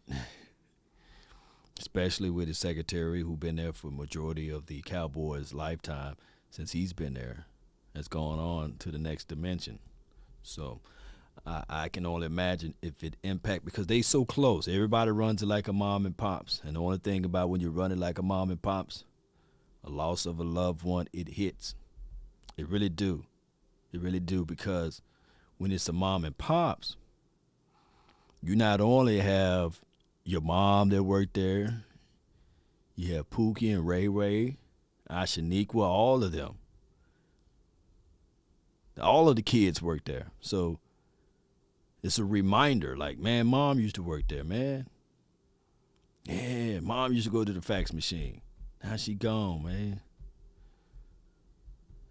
Speaker 1: especially with his secretary, who's been there for the majority of the Cowboys' lifetime since he's been there. Has gone on to the next dimension. So I can only imagine if it impact, because they so close. Everybody runs it like a mom and pops. And the only thing about when you run it like a mom and pops, a loss of a loved one, it hits. It really do. It really do, because when it's a mom and pops, you not only have your mom that worked there, you have Pookie and Ray Ray, Ashaniqua, all of them. All of the kids work there. So it's a reminder, like, man, mom used to work there, man. Yeah, mom used to go to the fax machine. Now she gone, man.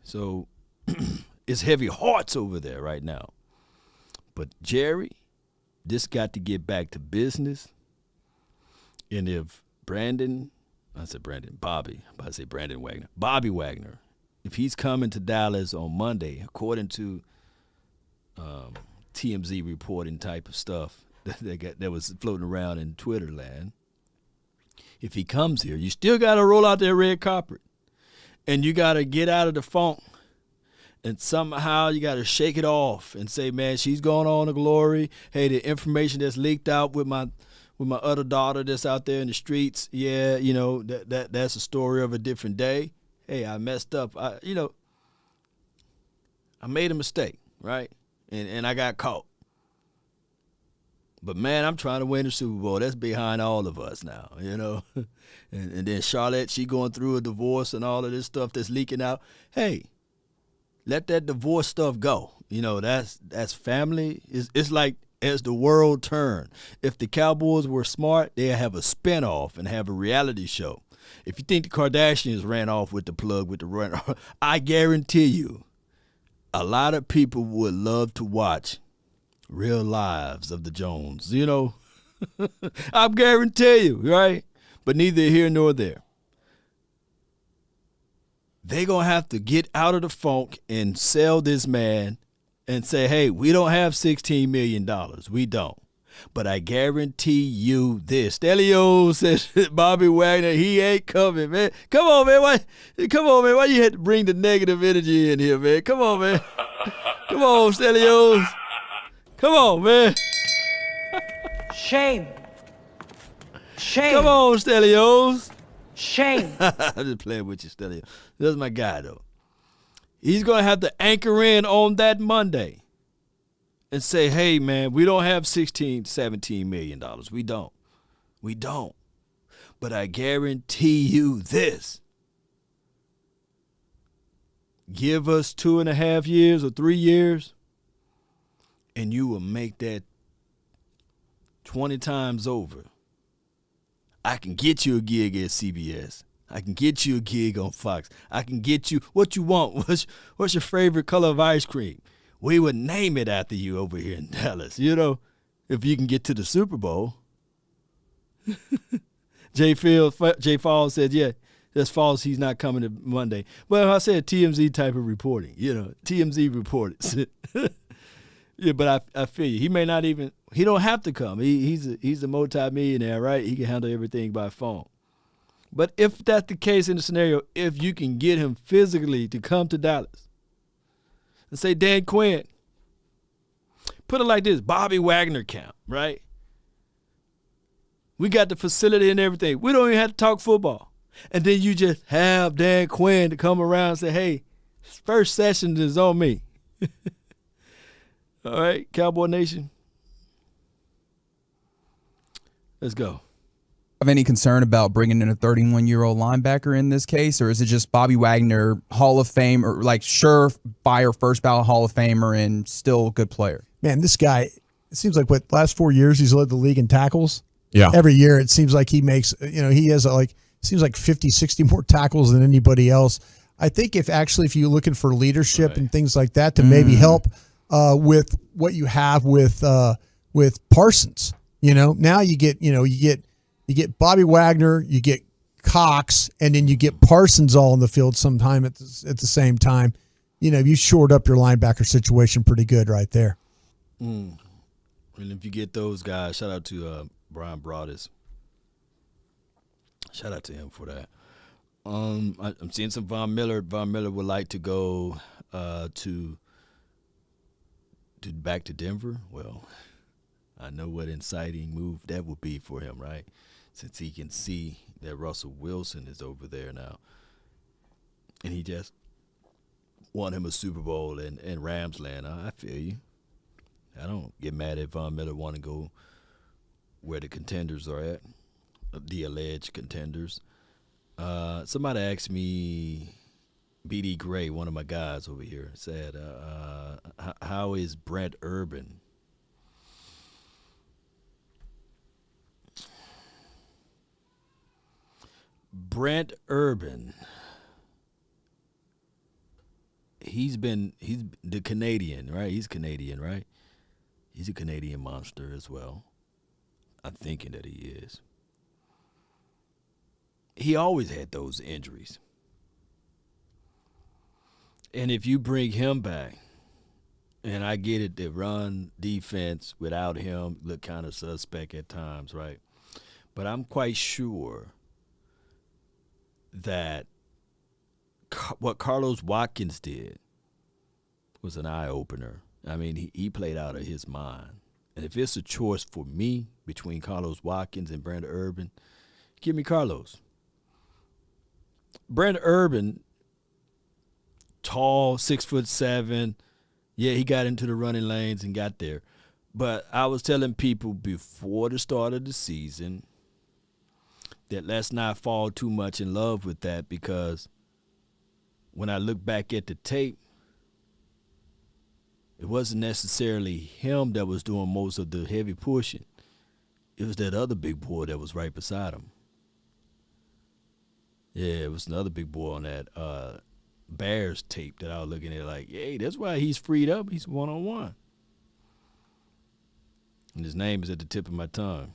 Speaker 1: So it's heavy hearts over there right now. But Jerry, this got to get back to business. And if Bobby Wagner, if he's coming to Dallas on Monday, according to TMZ reporting type of stuff that was floating around in Twitter land, if he comes here, you still got to roll out that red carpet. And you got to get out of the funk. And somehow you got to shake it off and say, man, she's going on to glory. Hey, the information that's leaked out with my other daughter that's out there in the streets, yeah, you know, that's a story of a different day. Hey, I messed up. I made a mistake, right? And I got caught. But, man, I'm trying to win the Super Bowl. That's behind all of us now, you know. and then Charlotte, she going through a divorce and all of this stuff that's leaking out. Hey, let that divorce stuff go. You know, that's family. It's like as the world turned. If the Cowboys were smart, they'd have a spinoff and have a reality show. If you think the Kardashians ran off with the plug with the run, I guarantee you a lot of people would love to watch Real Lives of the Jones, you know. I guarantee you, right? But neither here nor there. They're going to have to get out of the funk and sell this man and say, hey, we don't have $16 million. We don't. But I guarantee you this. Stelio says Bobby Wagner, he ain't coming, man. Come on, man. Why you had to bring the negative energy in here, man? Come on, man. Come on, Stelios. Come on, man.
Speaker 2: Shame. Shame.
Speaker 1: Come on, Stelios.
Speaker 2: Shame.
Speaker 1: I'm just playing with you, Stelio. That's my guy, though. He's going to have to anchor in on that Monday and say, hey, man, we don't have $16, $17 million. We don't. But I guarantee you this. Give us 2.5 years or 3 years, and you will make that 20 times over. I can get you a gig at CBS. I can get you a gig on Fox. I can get you what you want. What's your favorite color of ice cream? We would name it after you over here in Dallas, you know, if you can get to the Super Bowl. Jay Falls said, yeah, that's false. He's not coming to Monday. Well, I said TMZ type of reporting, you know, TMZ reported. Yeah, but I feel you. He may not even, he don't have to come. He's a multi-millionaire, right? He can handle everything by phone. But if that's the case in the scenario, if you can get him physically to come to Dallas and say, Dan Quinn, put it like this, Bobby Wagner camp, right? We got the facility and everything. We don't even have to talk football. And then you just have Dan Quinn to come around and say, hey, first session is on me. All right, Cowboy Nation. Let's go.
Speaker 8: Have any concern about bringing in a 31-year-old linebacker in this case, or is it just Bobby Wagner, Hall of Fame, or like surefire first ballot Hall of Famer and still a good player?
Speaker 7: Man, this guy, it seems like last 4 years he's led the league in tackles.
Speaker 6: Yeah.
Speaker 7: Every year it seems like he makes, he has seems like 50, 60 more tackles than anybody else. I think if you're looking for leadership and things like that to maybe help with what you have with Parsons, now you get Bobby Wagner, you get Cox, and then you get Parsons all in the field sometime at the same time. You shored up your linebacker situation pretty good right there.
Speaker 1: And if you get those guys, shout out to Brian Broadus. Shout out to him for that. I'm seeing some Von Miller. Von Miller would like to go to back to Denver. Well, I know what inciting move that would be for him, right? Since he can see that Russell Wilson is over there now. And he just won him a Super Bowl in Rams land. I feel you. I don't get mad if Von Miller want to go where the contenders are at, the alleged contenders. Somebody asked me, BD Gray, one of my guys over here, said, how is Brent Urban? Brent Urban, he's the Canadian, right? He's Canadian, right? He's a Canadian monster as well. I'm thinking that he is. He always had those injuries. And if you bring him back, and I get it, the run defense without him look kind of suspect at times, right? But I'm quite sure that what Carlos Watkins did was an eye-opener. I mean, he played out of his mind. And if it's a choice for me between Carlos Watkins and Brent Urban, give me Carlos. Brent Urban, tall, 6'7". Yeah, he got into the running lanes and got there. But I was telling people before the start of the season that let's not fall too much in love with that, because when I look back at the tape, it wasn't necessarily him that was doing most of the heavy pushing. It was that other big boy that was right beside him. Yeah, it was another big boy on that Bears tape that I was looking at like, hey, that's why he's freed up. He's one-on-one. And his name is at the tip of my tongue.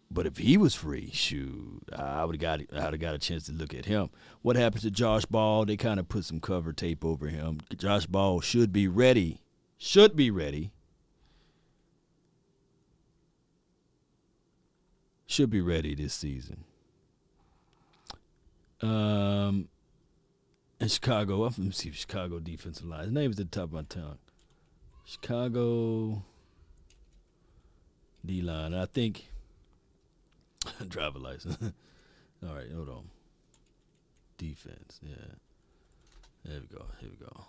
Speaker 1: But if he was free, shoot, I would have got a chance to look at him. What happens to Josh Ball? They kind of put some cover tape over him. Josh Ball should be ready. Should be ready this season. In Chicago, let me see, Chicago defensive line. His name is at the top of my tongue. Chicago D-line. I think driver license. All right, hold on. Defense, yeah. Here we go.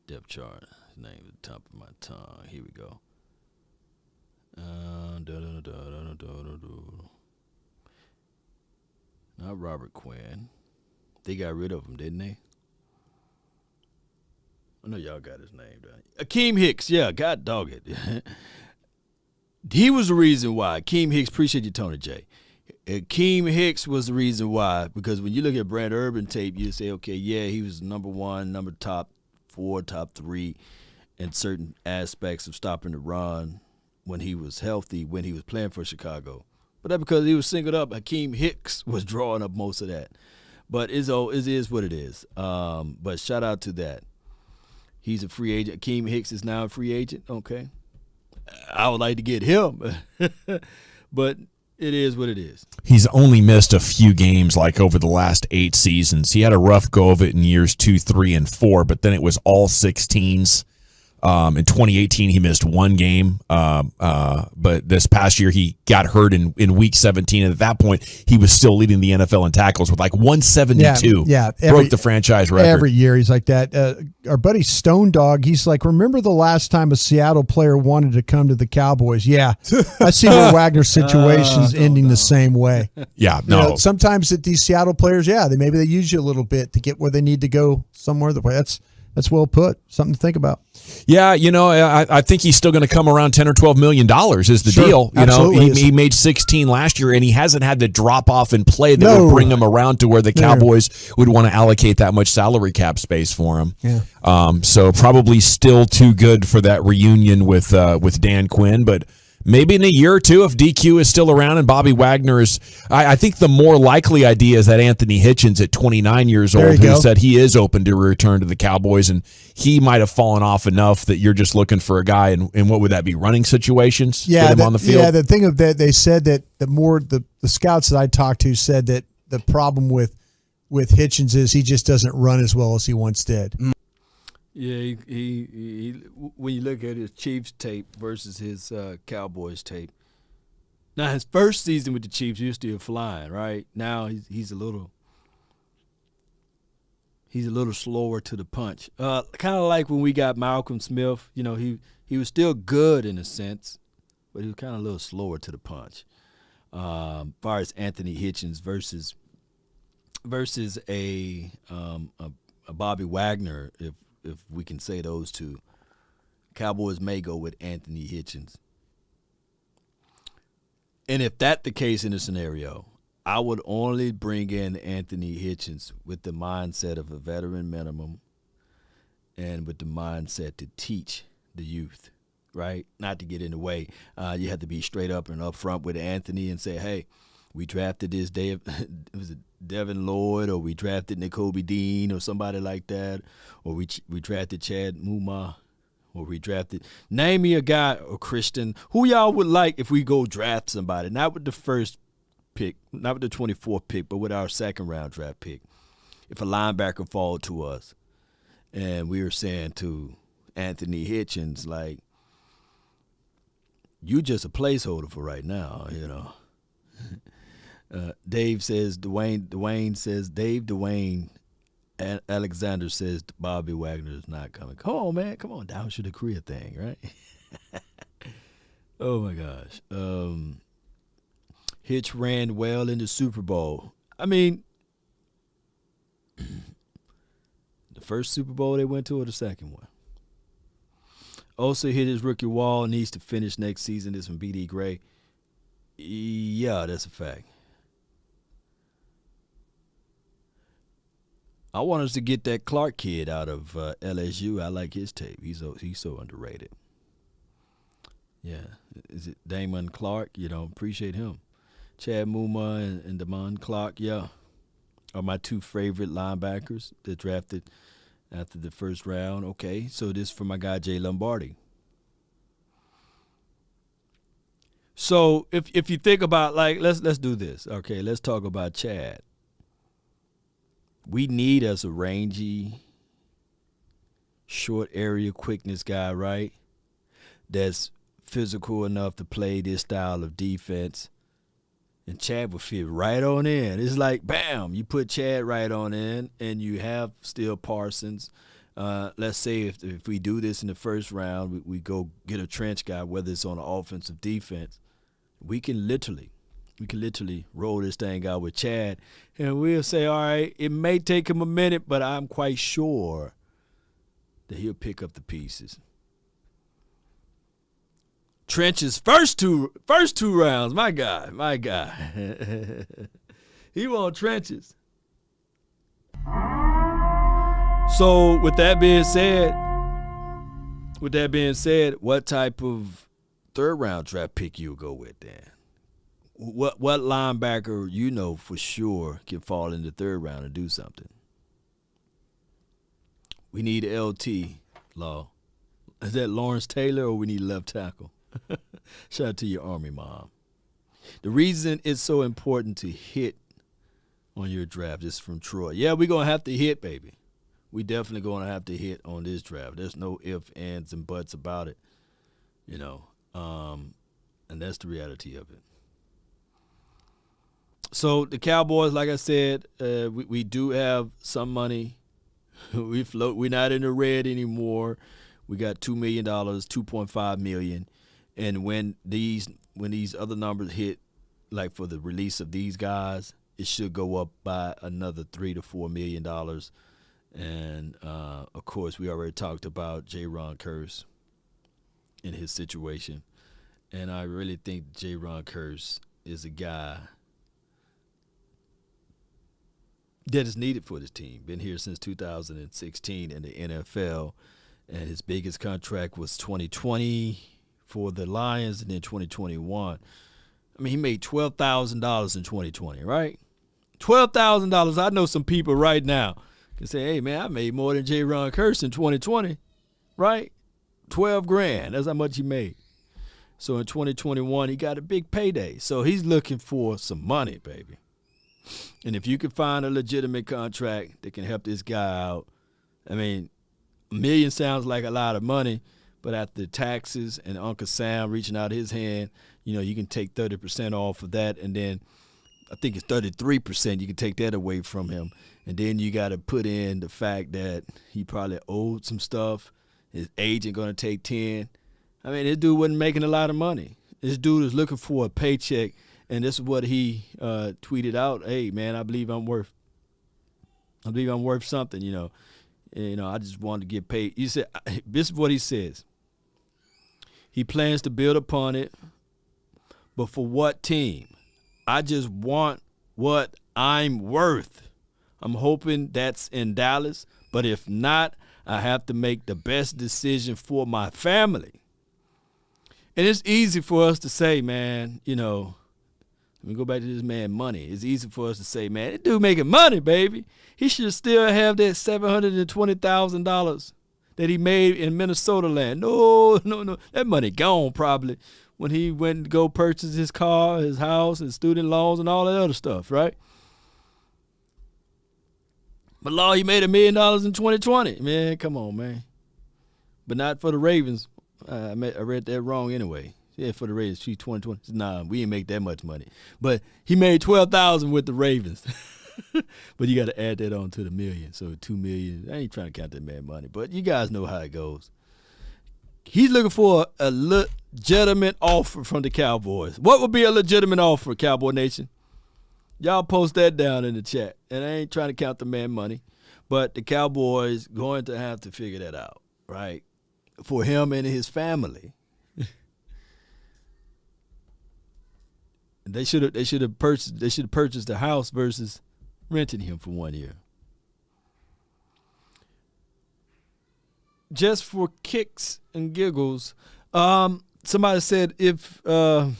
Speaker 1: Depth chart. His name is at the top of my tongue. Here we go. Not Robert Quinn. They got rid of him, didn't they? I know y'all got his name down. Akeem Hicks, yeah, God dog it. He was the reason why. Akeem Hicks, appreciate you, Tony J. Akeem Hicks was the reason why, because when you look at Brent Urban tape, you say, okay, yeah, he was number one, top 4, top 3 in certain aspects of stopping the run when he was healthy, when he was playing for Chicago. But that's because he was singled up. Akeem Hicks was drawing up most of that. But it is what it is. But shout out to that. He's a free agent. Akeem Hicks is now a free agent. Okay. I would like to get him. But it is what it is.
Speaker 6: He's only missed a few games like over the last 8 seasons. He had a rough go of it in years 2, 3, and 4, but then it was all 16s In 2018, he missed one game, but this past year he got hurt in week 17. And at that point, he was still leading the NFL in tackles with like 172.
Speaker 7: Yeah,
Speaker 6: broke the franchise record.
Speaker 7: Every year he's like that. Our buddy Stone Dog, he's like, remember the last time a Seattle player wanted to come to the Cowboys? Yeah, I see where Wagner's situation's ending the same way.
Speaker 6: Yeah,
Speaker 7: You know, sometimes that these Seattle players, maybe they use you a little bit to get where they need to go somewhere. That's well put. Something to think about.
Speaker 6: Yeah, I think he's still going to come around $10 or $12 million is the deal. He made 16 last year, and he hasn't had to drop off and play that would bring him around to where the Cowboys would want to allocate that much salary cap space for him.
Speaker 7: Yeah.
Speaker 6: So probably still too good for that reunion with Dan Quinn, but maybe in a year or two, if DQ is still around and Bobby Wagner is, I think the more likely idea is that Anthony Hitchens at 29 years old, who said he is open to return to the Cowboys, and he might have fallen off enough that you're just looking for a guy, and what would that be, running situations?
Speaker 7: Yeah,
Speaker 6: Get him on the field?
Speaker 7: Yeah, the thing of that, they said that the scouts that I talked to said that the problem with Hitchens is he just doesn't run as well as he once did.
Speaker 1: Yeah, he when you look at his Chiefs tape versus his Cowboys tape. Now, his first season with the Chiefs, he was still flying, right? Now he's a little slower to the punch. Kind of like when we got Malcolm Smith. He was still good in a sense, but he was kind of a little slower to the punch. As far as Anthony Hitchens versus a Bobby Wagner, if we can say those two, Cowboys may go with Anthony Hitchens. And if that's the case in the scenario, I would only bring in Anthony Hitchens with the mindset of a veteran minimum and with the mindset to teach the youth, right? Not to get in the way. You have to be straight up and upfront with Anthony and say, hey, we drafted this was it Devin Lloyd, or we drafted N'Kobe Dean or somebody like that, or we drafted Chad Muma, or we drafted, name me a guy, or Christian, who y'all would like if we go draft somebody, not with the first pick, not with the 24th pick, but with our second round draft pick. If a linebacker fall to us and we were saying to Anthony Hitchens, like, you just a placeholder for right now, Dave says, Dwayne says, Dwayne Alexander says Bobby Wagner is not coming. Come on, man. Come on. Down to the career thing, right? Oh, my gosh. Hitch ran well in the Super Bowl. I mean, the first Super Bowl they went to or the second one? Also hit his rookie wall, needs to finish next season. This from B.D. Gray. Yeah, that's a fact. I want us to get that Clark kid out of LSU. I like his tape. He's so underrated. Yeah. Is it Damon Clark? Appreciate him. Chad Muma and Damon Clark, yeah, are my two favorite linebackers that drafted after the first round. Okay, so this for my guy Jay Lombardi. So if you think about, like, let's do this. Okay, let's talk about Chad. We need us a rangy, short area quickness guy, right? That's physical enough to play this style of defense. And Chad would fit right on in. It's like, bam, you put Chad right on in, and you have still Parsons. Let's say if we do this in the first round, we go get a trench guy, whether it's on the offensive defense, we can literally roll this thing out with Chad, and we'll say, all right, it may take him a minute, but I'm quite sure that he'll pick up the pieces. Trench's first two rounds, my guy. He want trenches. So with that being said, what type of third round draft pick you go with then? What linebacker for sure can fall in the third round and do something? We need LT, Law. Is that Lawrence Taylor, or we need left tackle? Shout out to your Army mom. The reason it's so important to hit on your draft is from Troy. Yeah, we're going to have to hit, baby. we definitely going to have to hit on this draft. There's no ifs, ands, and buts about it, and that's the reality of it. So the Cowboys, like I said, we do have some money. We float. We're not in the red anymore. We got $2 million, $2.5 million, and when these other numbers hit, like for the release of these guys, it should go up by another $3 to $4 million. And of course, we already talked about Ron Kearse and his situation, and I really think Ron Kearse is a guy that is needed for this team. Been here since 2016 in the NFL, and his biggest contract was 2020 for the Lions, and then 2021. I mean, he made $12,000 in 2020, right? $12,000. I know some people right now can say, "Hey, man, I made more than Ron Kearse in 2020, right? $12,000. That's how much he made." So in 2021, he got a big payday. So he's looking for some money, baby. And if you can find a legitimate contract that can help this guy out, I mean, $1 million sounds like a lot of money, but after taxes and Uncle Sam reaching out his hand, you can take 30% off of that, and then I think it's 33%. You can take that away from him, and then you got to put in the fact that he probably owed some stuff. His agent going to take 10. I mean, this dude wasn't making a lot of money. This dude is looking for a paycheck. And this is what he tweeted out. "Hey, man, I believe I'm worth something, I just wanted to get paid." He said, this is what he says. He plans to build upon it, but for what team? I just want what I'm worth. I'm hoping that's in Dallas, but if not, I have to make the best decision for my family. And it's easy for us to say, man, let me go back to this man money. It's easy for us to say, man, this dude making money, baby. He should still have that $720,000 that he made in Minnesota land. No. That money gone probably when he went to go purchase his car, his house, his student loans, and all that other stuff, right? But Law, he made $1 million in 2020. Man, come on, man. But not for the Ravens. I read that wrong anyway. Yeah, for the Ravens, 2020. Nah, we didn't make that much money. But he made $12,000 with the Ravens. But you got to add that on to the million. So $2 million. I ain't trying to count that man money, but you guys know how it goes. He's looking for a legitimate offer from the Cowboys. What would be a legitimate offer, Cowboy Nation? Y'all post that down in the chat. And I ain't trying to count the man money, but the Cowboys going to have to figure that out, right? For him and his family. They should have purchased the house versus renting him for 1 year. Just for kicks and giggles, somebody said if you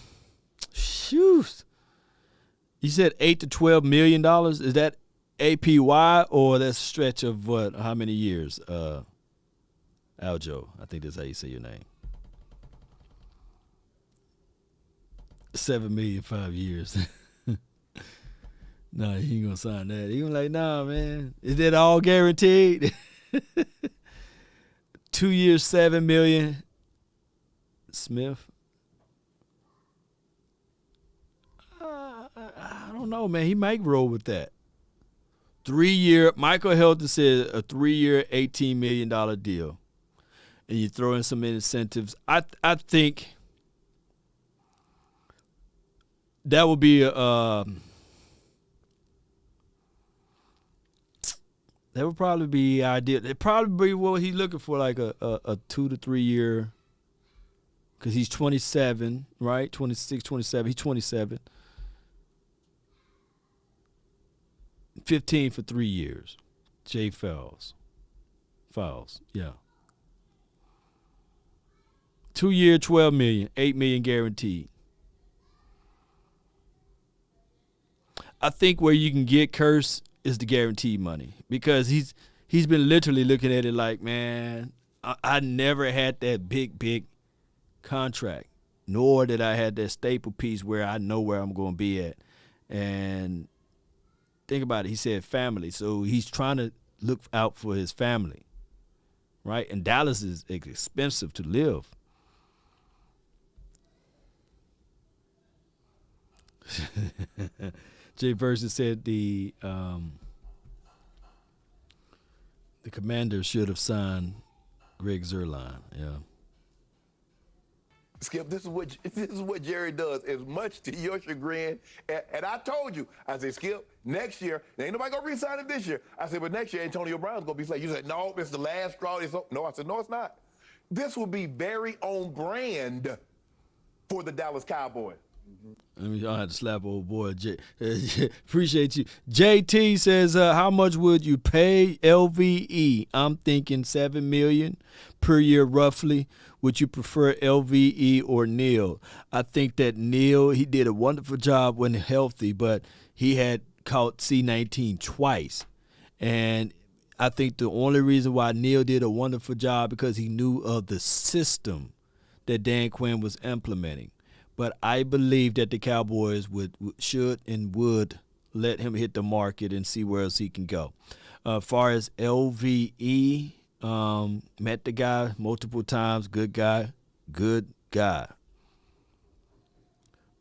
Speaker 1: said $8 to $12 million. Is that APY or that's a stretch of what? How many years? Aljo, I think that's how you say your name. 7 million, 5 years. No, he ain't gonna sign that. He gonna like, nah, man. Is that all guaranteed? 2 years, 7 million. Smith. I don't know, man. He might roll with that. 3 year. Michael Helton said a 3 year, $18 million deal, and you throw in some incentives. I think that would be that would probably be ideal. It probably be what he's looking for, like a 2 to 3 year, because he's 27, right? 26, 27. He's 27. 15 for 3 years. Jay Fowles, yeah. 2 year, $12 million, $8 million guaranteed. I think where you can get Kearse is the guaranteed money, because he's been literally looking at it like, man, I never had that big contract, nor did I have that staple piece where I know where I'm going to be at. And think about it. He said family, so he's trying to look out for his family, right? And Dallas is expensive to live. Jay Versus said the Commanders should have signed Greg Zuerlein. Yeah.
Speaker 9: Skip, this is what Jerry does. As much to your chagrin, and I told you, I said, Skip, next year, ain't nobody gonna re-sign him this year. I said, but next year Antonio Brown's gonna be like, you said, no, it's the last straw. No, I said, no, it's not. This will be very on brand for the Dallas Cowboys.
Speaker 1: I mean, I had to slap old boy. Appreciate you. JT says, how much would you pay LVE? I'm thinking $7 million per year, roughly. Would you prefer LVE or Neal? I think that Neal, he did a wonderful job when healthy, but he had caught C-19 twice. And I think the only reason why Neal did a wonderful job because he knew of the system that Dan Quinn was implementing. But I believe that the Cowboys should and would let him hit the market and see where else he can go. As far as LVE, met the guy multiple times, good guy.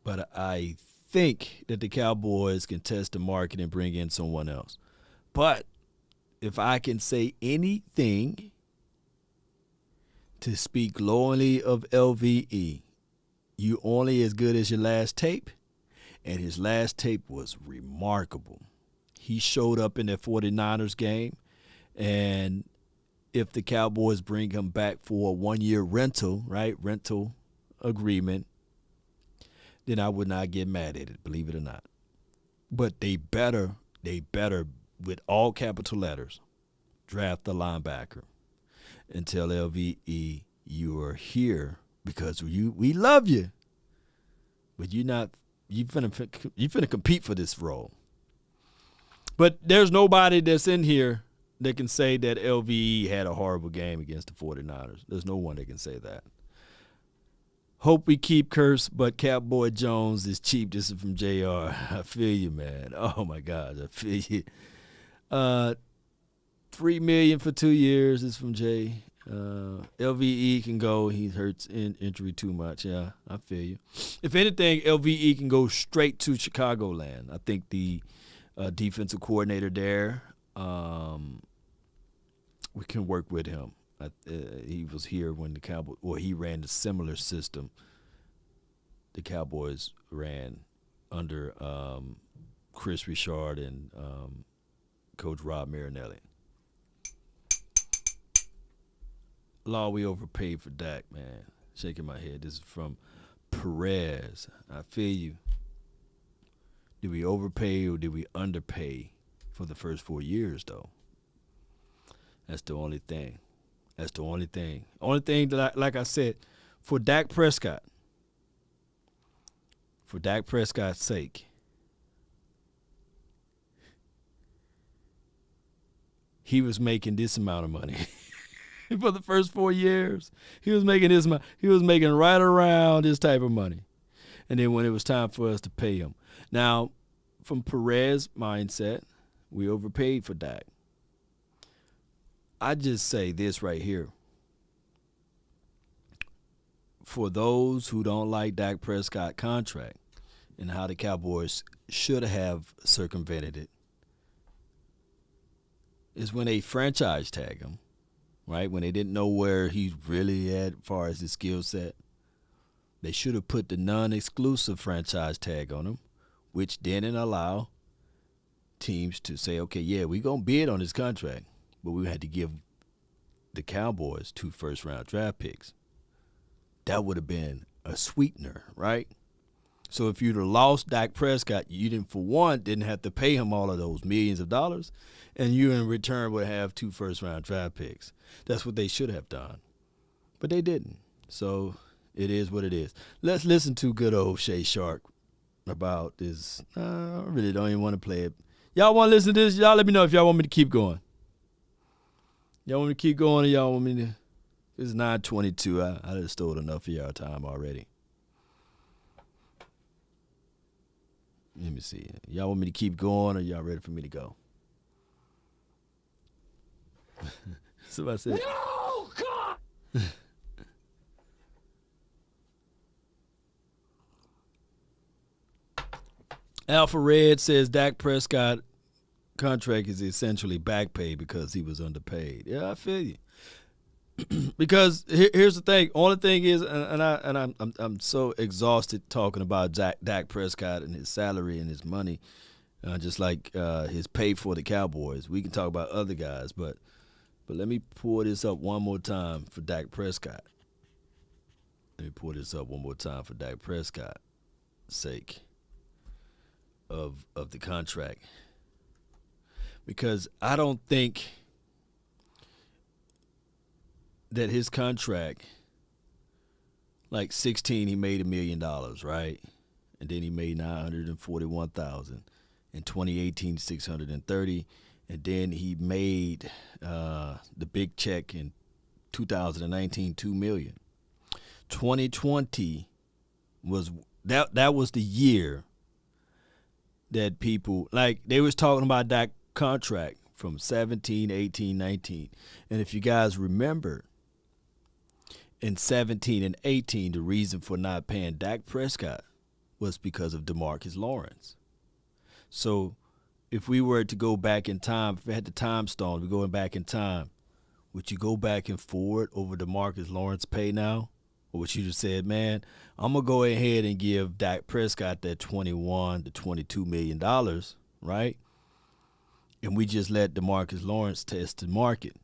Speaker 1: But I think that the Cowboys can test the market and bring in someone else. But if I can say anything to speak glowingly of LVE, you only as good as your last tape, and his last tape was remarkable. He showed up in that 49ers game, and if the Cowboys bring him back for a one-year rental agreement, then I would not get mad at it, believe it or not. But they better, with all capital letters, draft the linebacker and tell LVE you are here because we love you, but you finna compete for this role. But there's nobody that's in here that can say that LVE had a horrible game against the 49ers. There's no one that can say that. Hope we keep Kearse, but Catboy Jones is cheap. This is from JR. I feel you, man. Oh, my God. I feel you. $3 million for 2 years is from Jay. LVE can go. He hurts in injury too much. Yeah, I feel you. If anything, LVE can go straight to Chicagoland. I think the defensive coordinator there, we can work with him. He was here when the Cowboys, he ran a similar system the Cowboys ran under Chris Richard and Coach Rob Marinelli. Law, we overpaid for Dak, man. Shaking my head. This is from Perez. I feel you. Did we overpay or did we underpay for the first 4 years, though? That's the only thing. Only thing that, like I said, for Dak Prescott's sake, he was making this amount of money. For the first 4 years, he was making this amount. He was making right around this type of money. And then when it was time for us to pay him. Now, from Perez's mindset, we overpaid for Dak. I just say this right here. For those who don't like Dak Prescott contract and how the Cowboys should have circumvented it, is when they franchise tag him, right? When they didn't know where he's really at as far as his skill set. They should have put the non-exclusive franchise tag on him, which didn't allow teams to say, okay, yeah, we're going to bid on his contract, but we had to give the Cowboys 2 first-round draft picks. That would have been a sweetener, right? So if you'd have lost Dak Prescott, you didn't have to pay him all of those millions of dollars, and you in return would have 2 first-round draft picks. That's what they should have done. But they didn't. So it is what it is. Let's listen to good old Shay Shark about this. I really don't even want to play it. Y'all want to listen to this? Y'all let me know if y'all want me to keep going. Y'all want me to keep going or y'all want me to? It's 9:22. I just stole enough of y'all time already. Let me see. Y'all want me to keep going or y'all ready for me to go? Somebody said.
Speaker 9: No, God.
Speaker 1: Alpha Red says Dak Prescott contract is essentially back pay because he was underpaid. Yeah, I feel you. Because here's the thing. Only thing is, I'm so exhausted talking about Dak Prescott and his salary and his money, just like his pay for the Cowboys. We can talk about other guys, but let me pull this up one more time for Dak Prescott. Let me pull this up one more time for Dak Prescott's sake of the contract, because I don't think that his contract, like 16, he made $1 million, right? And then he made 941,000. In 2018, 630, and then he made the big check in 2019, $2 million. 2020 was that was the year that people, like, they was talking about that contract from 17, 18, 19. And if you guys remember, in 17 and 18, the reason for not paying Dak Prescott was because of DeMarcus Lawrence. So if we were to go back in time, if we had the time stone, we're going back in time, would you go back and forward over DeMarcus Lawrence pay now? Or would you just said, man, I'm going to go ahead and give Dak Prescott that $21 to $22 million, right? And we just let DeMarcus Lawrence test the market.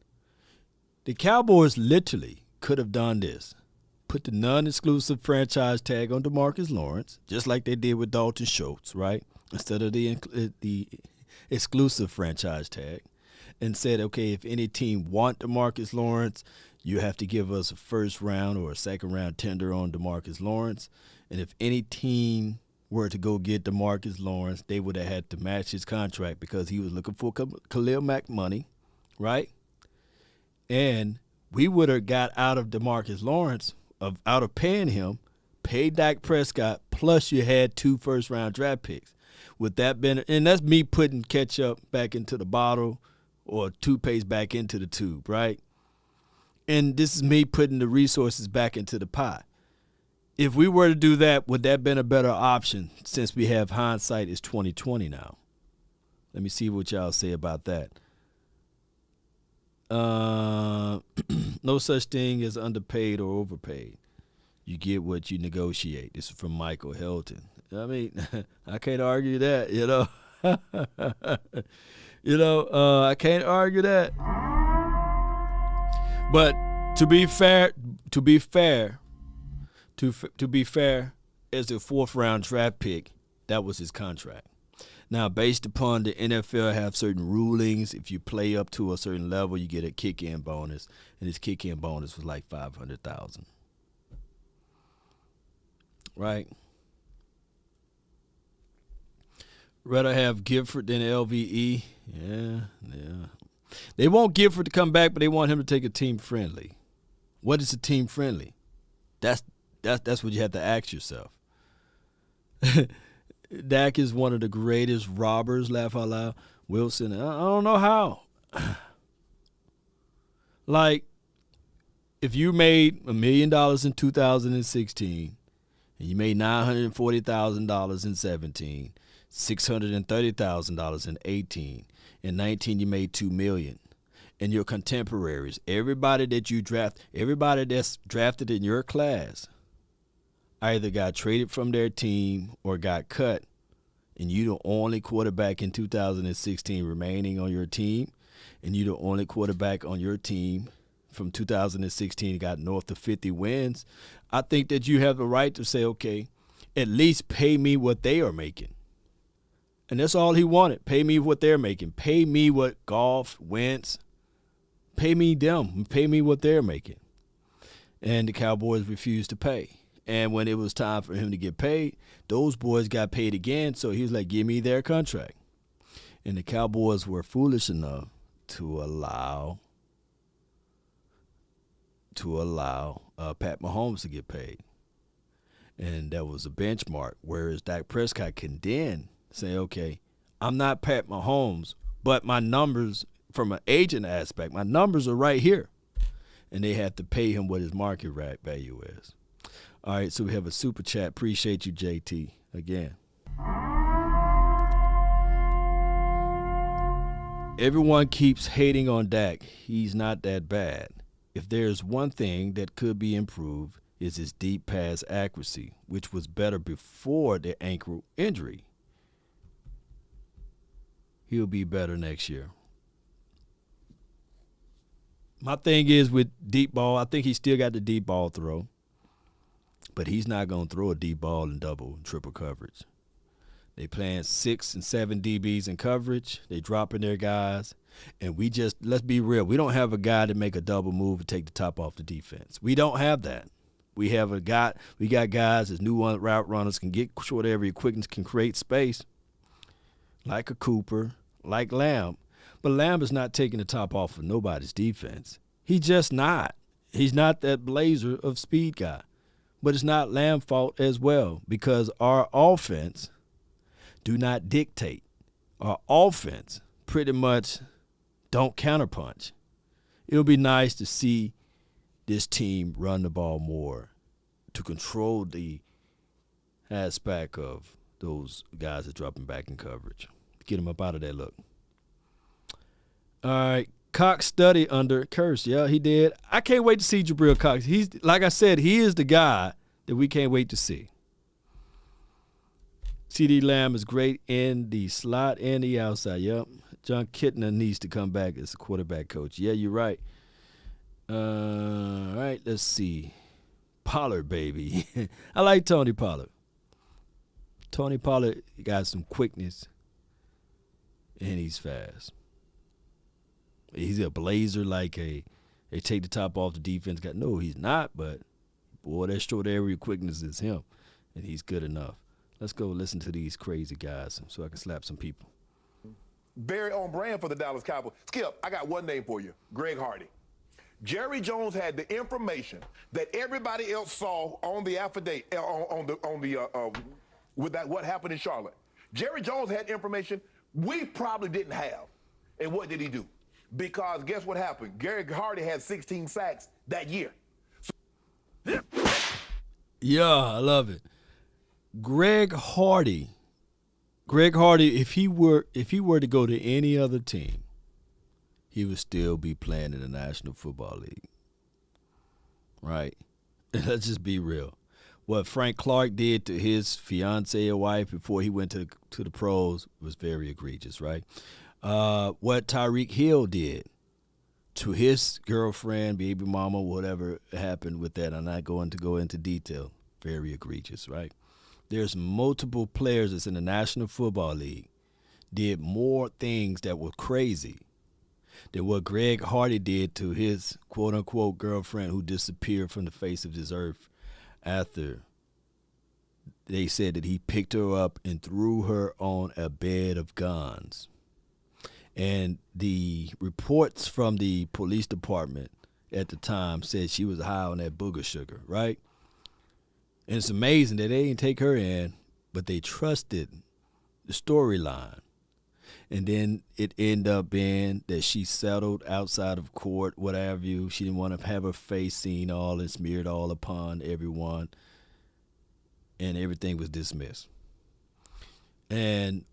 Speaker 1: The Cowboys literally could have done this. Put the non-exclusive franchise tag on DeMarcus Lawrence, just like they did with Dalton Schultz, right? Instead of the exclusive franchise tag, and said, okay, if any team want DeMarcus Lawrence, you have to give us a first round or a second round tender on DeMarcus Lawrence. And if any team were to go get DeMarcus Lawrence, they would have had to match his contract because he was looking for Khalil Mack money, right? And we would have got out of DeMarcus Lawrence, out of paying him, paid Dak Prescott, plus you had 2 first-round draft picks. With that been, and that's me putting ketchup back into the bottle or toothpaste back into the tube, right? And this is me putting the resources back into the pot. If we were to do that, would that have been a better option, since we have hindsight is 2020 now? Let me see what y'all say about that. No such thing as underpaid or overpaid. You get what you negotiate. This is from Michael Helton. I mean, I can't argue that, you know. I can't argue that. But to be fair, as a 4th round draft pick, that was his contract. Now, based upon the NFL have certain rulings, if you play up to a certain level, you get a kick-in bonus, and his kick-in bonus was like $500,000. Right? Rather have Gifford than LVE. Yeah. They want Gifford to come back, but they want him to take a team friendly. What is a team friendly? That's what you have to ask yourself. Dak is one of the greatest robbers, laugh out loud. Wilson, I don't know how. Like, if you made $1 million in 2016, and you made $940,000 in 17, $630,000 in 18, in 19 you made $2 million, and your contemporaries, everybody that's drafted in your class, either got traded from their team or got cut, and you the only quarterback in 2016 remaining on your team, and you the only quarterback on your team from 2016 got north of 50 wins, I think that you have the right to say, okay, at least pay me what they are making. And that's all he wanted. Pay me what they're making. Pay me what Goff, Wentz, pay me them. Pay me what they're making. And the Cowboys refused to pay. And when it was time for him to get paid, those boys got paid again. So he was like, give me their contract. And the Cowboys were foolish enough to allow Pat Mahomes to get paid. And that was a benchmark. Whereas Dak Prescott can then say, okay, I'm not Pat Mahomes, but my numbers from an agent aspect, my numbers are right here. And they have to pay him what his market value is. All right, so we have a super chat. Appreciate you, JT, again. Everyone keeps hating on Dak. He's not that bad. If there's one thing that could be improved, is his deep pass accuracy, which was better before the ankle injury. He'll be better next year. My thing is with deep ball, I think he still got the deep ball throw, but he's not going to throw a deep ball in double and triple coverage. They playing 6 and 7 DBs in coverage. They dropping their guys. And let's be real, we don't have a guy to make a double move and take the top off the defense. We don't have that. We got guys as new route runners can get short area quickness, can create space, like a Cooper, like Lamb. But Lamb is not taking the top off of nobody's defense. He's just not. He's not that blazer of speed guy. But it's not Lamb's fault as well, because our offense do not dictate. Our offense pretty much don't counterpunch. It'll be nice to see this team run the ball more to control the aspect of those guys that are dropping back in coverage. Get them up out of that look. All right, Cox studied under Kearse. Yeah, he did. I can't wait to see Jabril Cox. He's, like I said, he is the guy that we can't wait to see. CD Lamb is great in the slot and the outside. Yep. John Kitna needs to come back as a quarterback coach. Yeah, you're right. All right, let's see. Pollard, baby. I like Tony Pollard. Tony Pollard got some quickness, and he's fast. He's a blazer like they take the top off the defense. No, he's not, but, boy, that short area quickness is him, and he's good enough. Let's go listen to these crazy guys so I can slap some people.
Speaker 9: Very on brand for the Dallas Cowboys. Skip, I got one name for you, Greg Hardy. Jerry Jones had the information that everybody else saw on the affidavit, with that what happened in Charlotte. Jerry Jones had information we probably didn't have. And what did he do? Because guess what happened? Greg Hardy had 16 sacks that year.
Speaker 1: Yeah, I love it. Greg Hardy, if he were to go to any other team, he would still be playing in the National Football League. Right? Let's just be real. What Frank Clark did to his fiancée or wife before he went to the pros was very egregious, right? What Tyreek Hill did to his girlfriend, baby mama, whatever happened with that, I'm not going to go into detail. Very egregious, right? There's multiple players that's in the National Football League did more things that were crazy than what Greg Hardy did to his quote-unquote girlfriend who disappeared from the face of this earth after they said that he picked her up and threw her on a bed of guns. And the reports from the police department at the time said she was high on that booger sugar, right? And it's amazing that they didn't take her in, but they trusted the storyline. And then it ended up being that she settled outside of court, what have you. She didn't want to have her face seen all and smeared all upon everyone. And everything was dismissed. And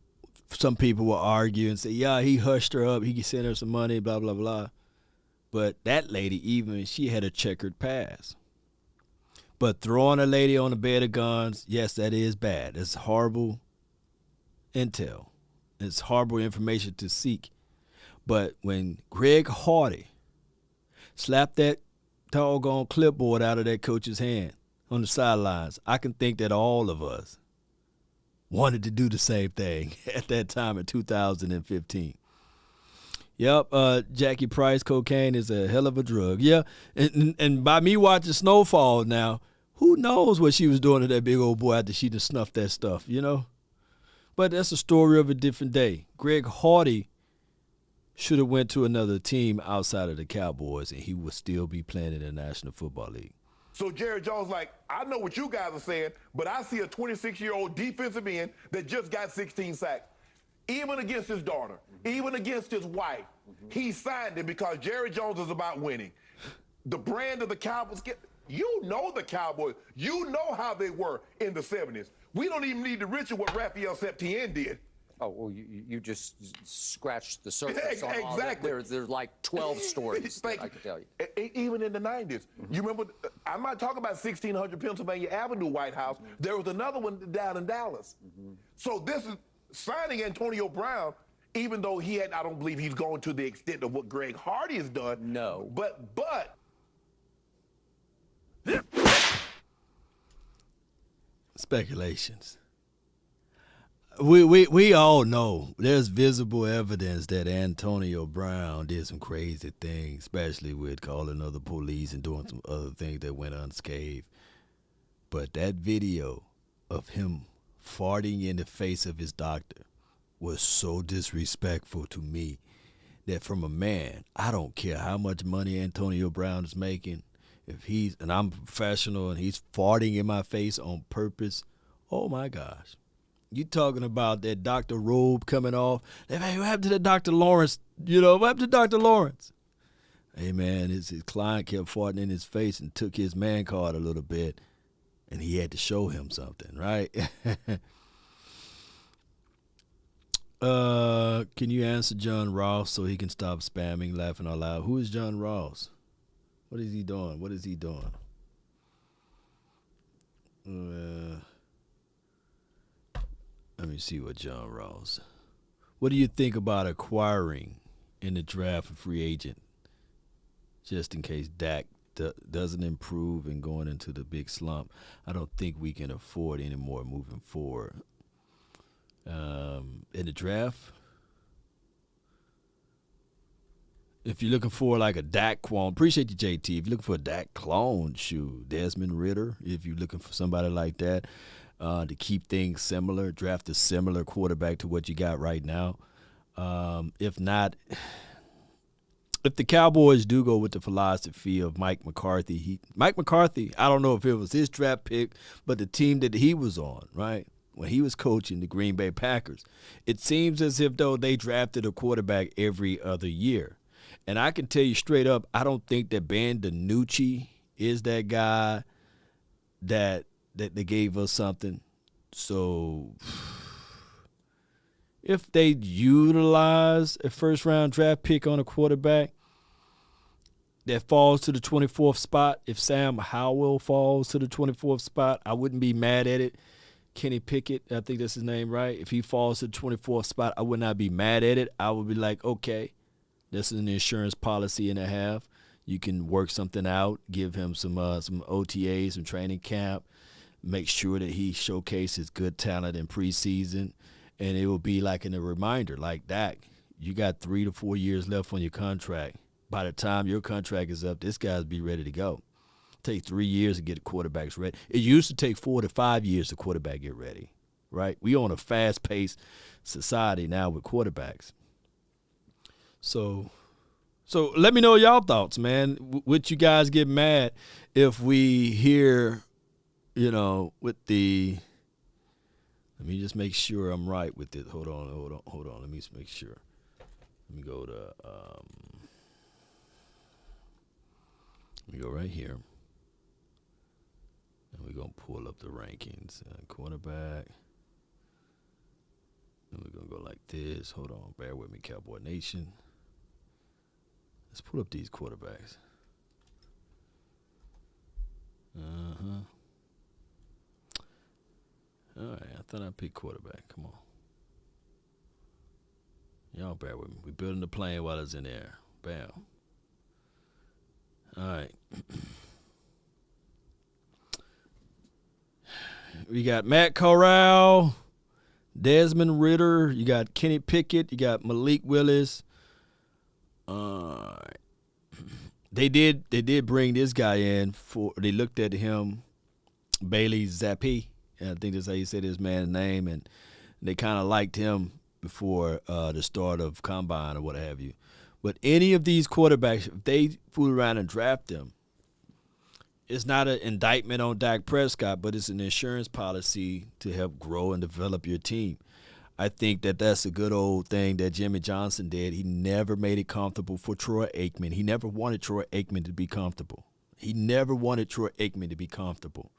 Speaker 1: some people will argue and say, yeah, he hushed her up. He could send her some money, blah, blah, blah. But that lady, she had a checkered past. But throwing a lady on a bed of guns, yes, that is bad. It's horrible intel. It's horrible information to seek. But when Greg Hardy slapped that doggone clipboard out of that coach's hand on the sidelines, I can think that all of us wanted to do the same thing at that time in 2015. Yep, Jackie Price, cocaine is a hell of a drug. Yeah, and by me watching Snowfall now, who knows what she was doing to that big old boy after she just snuffed that stuff, you know? But that's a story of a different day. Greg Hardy should have went to another team outside of the Cowboys, and he would still be playing in the National Football League.
Speaker 9: So Jerry Jones like, I know what you guys are saying, but I see a 26-year-old defensive end that just got 16 sacks. Even against his daughter, even against his wife, He signed him because Jerry Jones is about winning. The brand of the Cowboys, you know the Cowboys. You know how they were in the 70s. We don't even need to mention what Raphael Septien did.
Speaker 10: Oh, well, you just scratched the surface. On all that.
Speaker 9: Exactly.
Speaker 10: There's like 12 stories that I can tell you.
Speaker 9: Even in the 90s. You remember, I'm not talking about 1600 Pennsylvania Avenue White House. There was another one down in Dallas. So this is signing Antonio Brown, even though I don't believe he's going to the extent of what Greg Hardy has done.
Speaker 10: No.
Speaker 9: But
Speaker 1: speculations. We all know there's visible evidence that Antonio Brown did some crazy things, especially with calling other police and doing some other things that went unscathed. But that video of him farting in the face of his doctor was so disrespectful to me that from a man, I don't care how much money Antonio Brown is making, and I'm professional and he's farting in my face on purpose, oh my gosh. You talking about that Dr. robe coming off. Hey, man, what happened to that Dr. Lawrence? What happened to Dr. Lawrence? Hey, man, his client kept farting in his face and took his man card a little bit, and he had to show him something, right? Can you answer John Ross so he can stop spamming, laughing out loud? Who is John Ross? What is he doing? Let me see what John Ross. What do you think about acquiring in the draft a free agent just in case Dak doesn't improve and going into the big slump? I don't think we can afford any more moving forward. In the draft, if you're looking for like a Dak clone, appreciate you, JT. If you're looking for a Dak clone, Desmond Ridder. If you're looking for somebody like that, to keep things similar, draft a similar quarterback to what you got right now. If not, if the Cowboys do go with the philosophy of Mike McCarthy, I don't know if it was his draft pick, but the team that he was on, right, when he was coaching the Green Bay Packers, it seems as if though they drafted a quarterback every other year. And I can tell you straight up, I don't think that Ben DiNucci is that guy that they gave us something. So if they utilize a first-round draft pick on a quarterback that falls to the 24th spot, if Sam Howell falls to the 24th spot, I wouldn't be mad at it. Kenny Pickett, I think that's his name, right? If he falls to the 24th spot, I would not be mad at it. I would be like, okay, this is an insurance policy and a half. You can work something out, give him some OTAs, some training camp, make sure that he showcases good talent in preseason, and it will be like in a reminder, like Dak, you got 3 to 4 years left on your contract. By the time your contract is up, this guy's be ready to go. It takes 3 years to get a quarterback ready. It used to take 4 to 5 years to quarterback get ready, right? We on a fast-paced society now with quarterbacks. So let me know y'all thoughts, man. Would you guys get mad if we hear, with the – let me just make sure I'm right with it. Hold on. Let me just make sure. Let me go to let me go right here. And we're going to pull up the rankings. Quarterback. And we're going to go like this. Hold on. Bear with me, Cowboy Nation. Let's pull up these quarterbacks. All right, I thought I picked quarterback. Come on. Y'all bear with me. We're building the plane while it's in the air. Bam. All right. We got Matt Corral, Desmond Ridder. You got Kenny Pickett. You got Malik Willis. They did bring this guy in they looked at him, Bailey Zappi, and I think that's how you said his man's name, and they kind of liked him before the start of Combine or what have you. But any of these quarterbacks, if they fool around and draft them, it's not an indictment on Dak Prescott, but it's an insurance policy to help grow and develop your team. I think that that's a good old thing that Jimmy Johnson did. He never made it comfortable for Troy Aikman. He never wanted Troy Aikman to be comfortable. He never wanted Troy Aikman to be comfortable.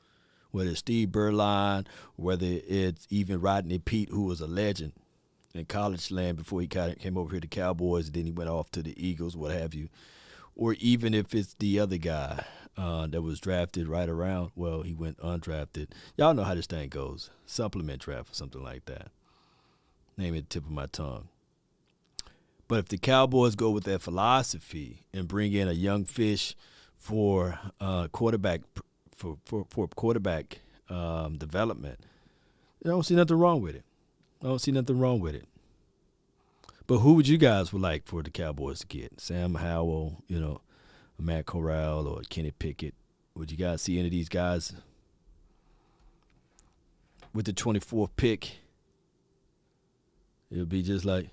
Speaker 1: Whether it's Steve Berline, whether it's even Rodney Peete, who was a legend in college land before he came over here to Cowboys, and then he went off to the Eagles, what have you. Or even if it's the other guy that was drafted right around, well, he went undrafted. Y'all know how this thing goes. Supplement draft or something like that. Name at the tip of my tongue. But if the Cowboys go with that philosophy and bring in a young fish for quarterback for quarterback development, I don't see nothing wrong with it. But who would you guys would like for the Cowboys to get? Sam Howell, Matt Corral, or Kenny Pickett? Would you guys see any of these guys with the 24th pick? It would be just like,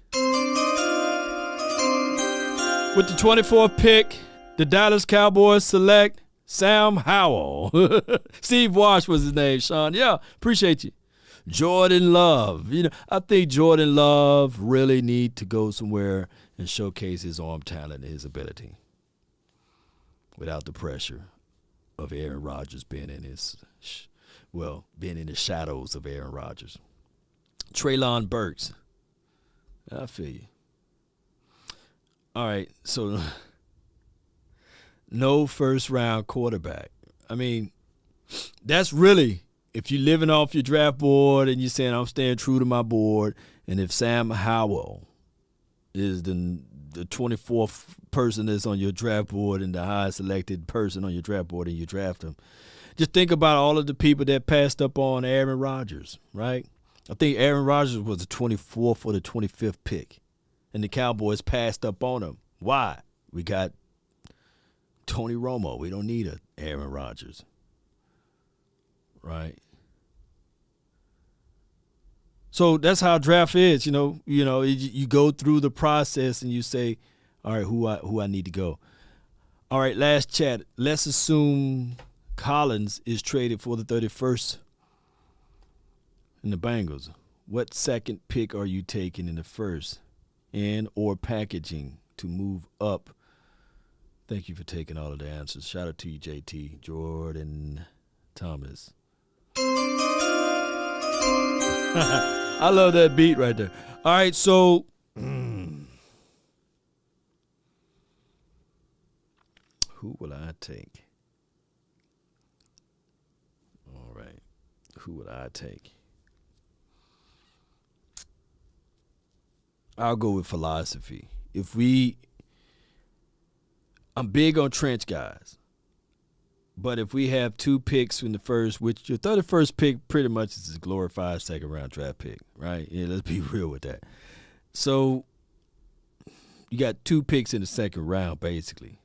Speaker 1: with the 24th pick, the Dallas Cowboys select Sam Howell. Steve Wash was his name, Sean. Yeah, appreciate you. Jordan Love. I think Jordan Love really need to go somewhere and showcase his arm talent and his ability without the pressure of Aaron Rodgers being in the shadows of Aaron Rodgers. Treylon Burks. I feel you. All right, so no first-round quarterback. I mean, that's really, if you're living off your draft board and you're saying, I'm staying true to my board, and if Sam Howell is the 24th person that's on your draft board and the highest selected person on your draft board and you draft him, just think about all of the people that passed up on Aaron Rodgers, right? I think Aaron Rodgers was the 24th or the 25th pick, and the Cowboys passed up on him. Why? We got Tony Romo. We don't need a Aaron Rodgers, right? So that's how draft is. You go through the process and you say, all right, who I need to go. All right, last chat. Let's assume Collins is traded for the 31st in the Bengals. What second pick are you taking in the first and or packaging to move up? Thank you for taking all of the answers. Shout out to you, JT. Jordan Thomas. I love that beat right there. All right, so who will I take? All right, who would I take? I'll go with philosophy. I'm big on trench guys. But if we have two picks in the first, which your 31st pick pretty much is a glorified second-round draft pick, right? Yeah, let's be real with that. So you got two picks in the second round, basically.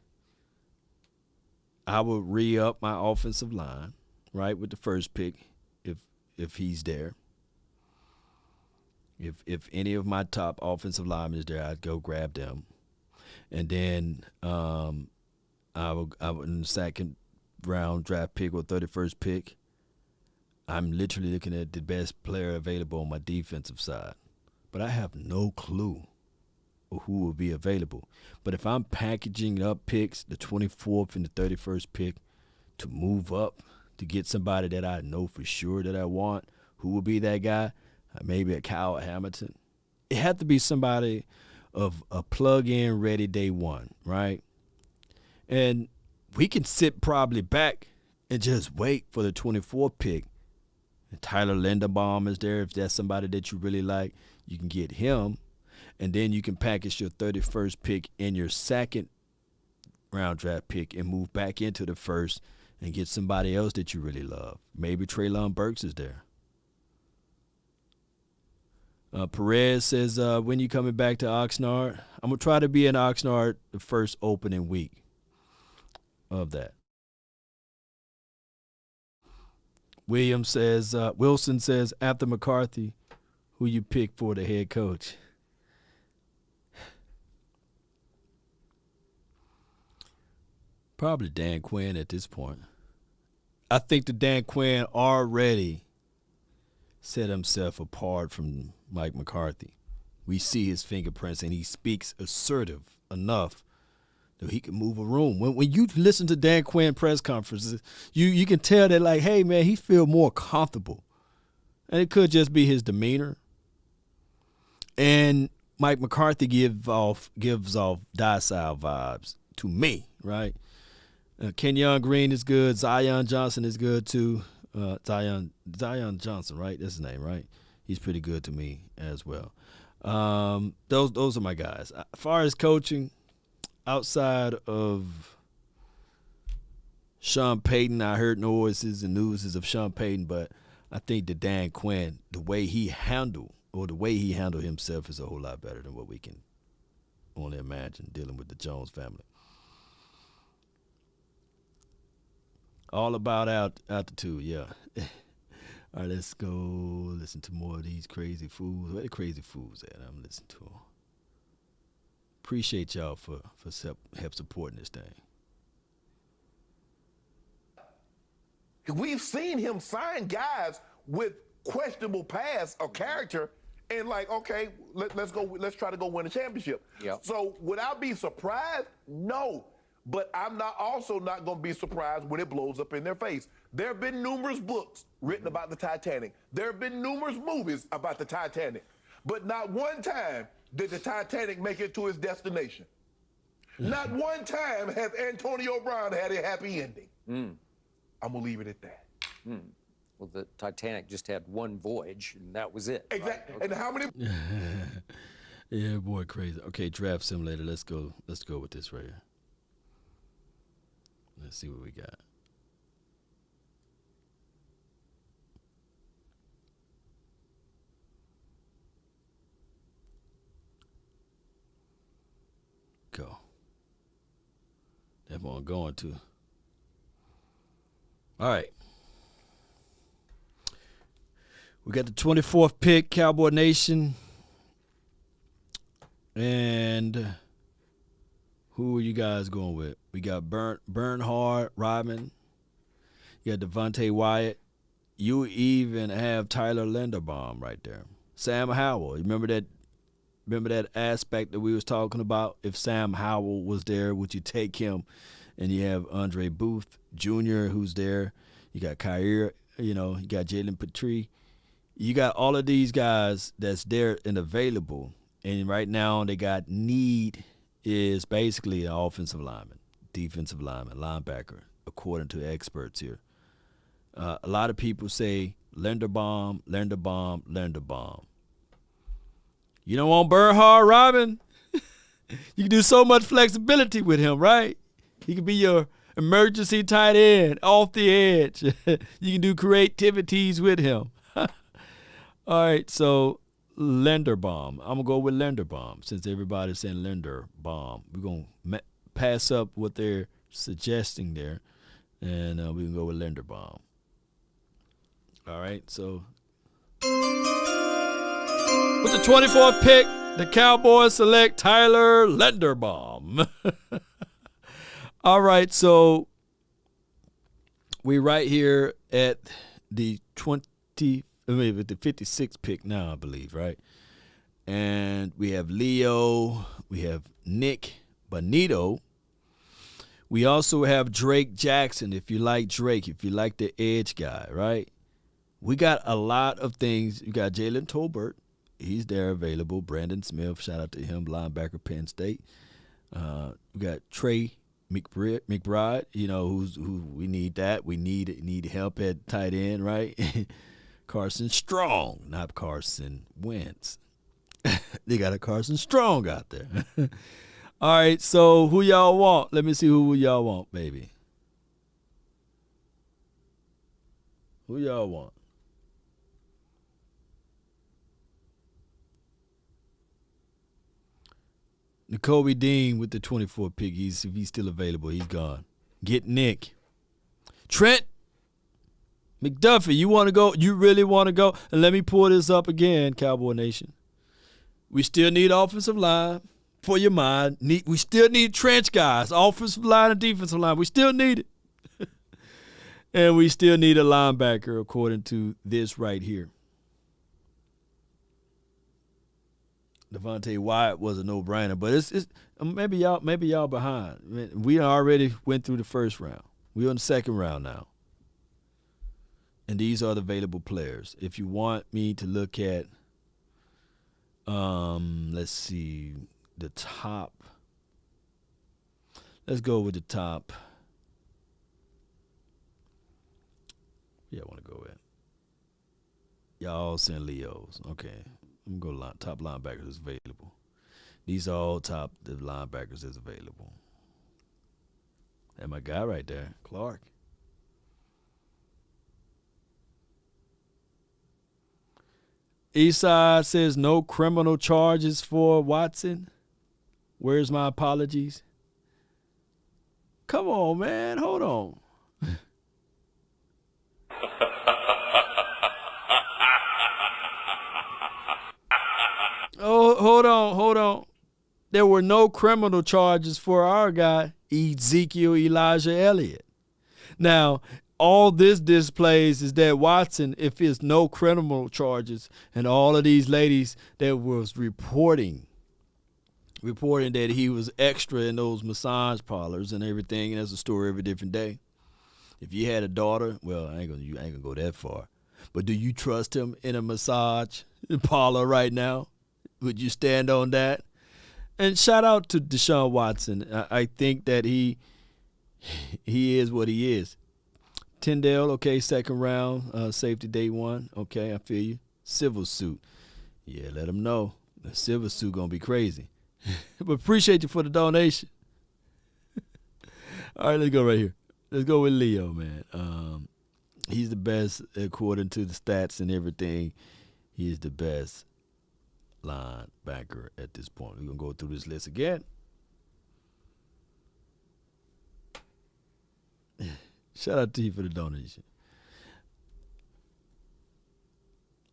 Speaker 1: I would re-up my offensive line, right, with the first pick if he's there. If any of my top offensive linemen is there, I'd go grab them. And then I would in the second round draft pick or 31st pick, I'm literally looking at the best player available on my defensive side. But I have no clue who will be available. But if I'm packaging up picks, the 24th and the 31st pick, to move up to get somebody that I know for sure that I want, who will be that guy? Maybe a Kyle Hamilton. It had to be somebody of a plug-in ready day one, right? And we can sit probably back and just wait for the 24th pick. And Tyler Linderbaum is there. If that's somebody that you really like, you can get him. And then you can package your 31st pick in your second round draft pick and move back into the first and get somebody else that you really love. Maybe Treylon Burks is there. Perez says, when you coming back to Oxnard? I'm going to try to be in Oxnard the first opening week of that. Wilson says, after McCarthy, who you pick for the head coach? Probably Dan Quinn at this point. I think the Dan Quinn already set himself apart from Mike McCarthy. We see his fingerprints, and he speaks assertive enough that he can move a room. When you listen to Dan Quinn press conferences, you can tell that, like, hey, man, he feel more comfortable. And it could just be his demeanor. And Mike McCarthy gives off docile vibes to me, right? Kenyon Green is good. Zion Johnson is good too. Zion Johnson, right? That's his name, right? He's pretty good to me as well. Those are my guys. As far as coaching, outside of Sean Payton, I heard noises and news of Sean Payton, but I think that Dan Quinn, the way he handled himself is a whole lot better than what we can only imagine dealing with the Jones family. All about altitude, yeah. All right, let's go listen to more of these crazy fools. Where the crazy fools at? I'm listening to them. Appreciate y'all for help supporting this thing.
Speaker 9: We've seen him sign guys with questionable past or character, and like, okay, let's go. Let's try to go win a championship.
Speaker 10: Yep.
Speaker 9: So would I be surprised? No. But I'm not going to be surprised when it blows up in their face. There have been numerous books written about the Titanic. There have been numerous movies about the Titanic. But not one time did the Titanic make it to its destination. Not one time has Antonio Brown had a happy ending. I'm going to leave it at that.
Speaker 10: Well, the Titanic just had one voyage, and that was it.
Speaker 9: Exactly.
Speaker 10: Right? Okay.
Speaker 9: And how many?
Speaker 1: Yeah, boy, crazy. Okay, Draft Simulator. Let's go with this right here. Let's see what we got. Go. That's what I'm going to. All right. We got the 24th pick, Cowboy Nation. And who are you guys going with? We got Bernhard, Rodman. You got Devontae Wyatt. You even have Tyler Linderbaum right there. Sam Howell. You remember that aspect that we was talking about? If Sam Howell was there, would you take him? And you have Andre Booth Jr. who's there. You got Kyer, you got Jalen Petrie. You got all of these guys that's there and available. And right now they got need is basically an offensive lineman, defensive lineman, linebacker, according to experts here. A lot of people say Linderbaum. You don't want Bernhard, Robin? You can do so much flexibility with him, right? He can be your emergency tight end off the edge. You can do creativities with him. All right, so Linderbaum. I'm going to go with Linderbaum since everybody's saying Linderbaum. We're going to pass up what they're suggesting there, and we can go with Linderbaum. All right, so with the 24th pick, the Cowboys select Tyler Linderbaum. All right, so we right here at the 56th pick now, I believe, right? And we have Leo, we have Nick Bonito. We also have Drake Jackson, if you like Drake, if you like the edge guy, right? We got a lot of things. You got Jalen Tolbert. He's there available. Brandon Smith, shout out to him, linebacker, Penn State. We got Trey McBride, who we need that. We need help at tight end, right? Carson Strong, not Carson Wentz. They got a Carson Strong out there. All right, so who y'all want? Let me see who y'all want, baby. Who y'all want? N'Kobe Dean with the 24th pick. If he's still available, he's gone. Get Nick. Trent McDuffie, you want to go? You really want to go? And let me pull this up again, Cowboy Nation. We still need offensive line for your mind. We still need trench guys, offensive line and defensive line. We still need it. And we still need a linebacker, according to this right here. Devontae Wyatt was a no-brainer, but it's maybe y'all behind. I mean, we already went through the first round. We're in the second round now, and these are the available players. If you want me to look at, let's see, the top. Let's go with the top. Yeah, I want to go with. Y'all send Leos. Okay. I'm going to go top linebackers is available. These are all top the linebackers is available. And my guy right there, Clark. Eastside says no criminal charges for Watson. Where's my apologies? Come on, man. Hold on. Oh, hold on. There were no criminal charges for our guy, Ezekiel Elijah Elliott. Now, all this displays is that Watson, if there's no criminal charges, and all of these ladies that was reporting that he was extra in those massage parlors and everything, and that's a story every different day. If you had a daughter, well, you ain't gonna go that far. But do you trust him in a massage parlor right now? Would you stand on that? And shout out to Deshaun Watson. I think that he is what he is. Tyndale, okay, second round, safety day one. Okay, I feel you. Civil suit. Yeah, let him know. The civil suit going to be crazy. But appreciate you for the donation. All right, let's go right here. Let's go with Leo, man. He's the best according to the stats and everything. He is the best linebacker at this point. We're going to go through this list again. Shout out to you for the donation.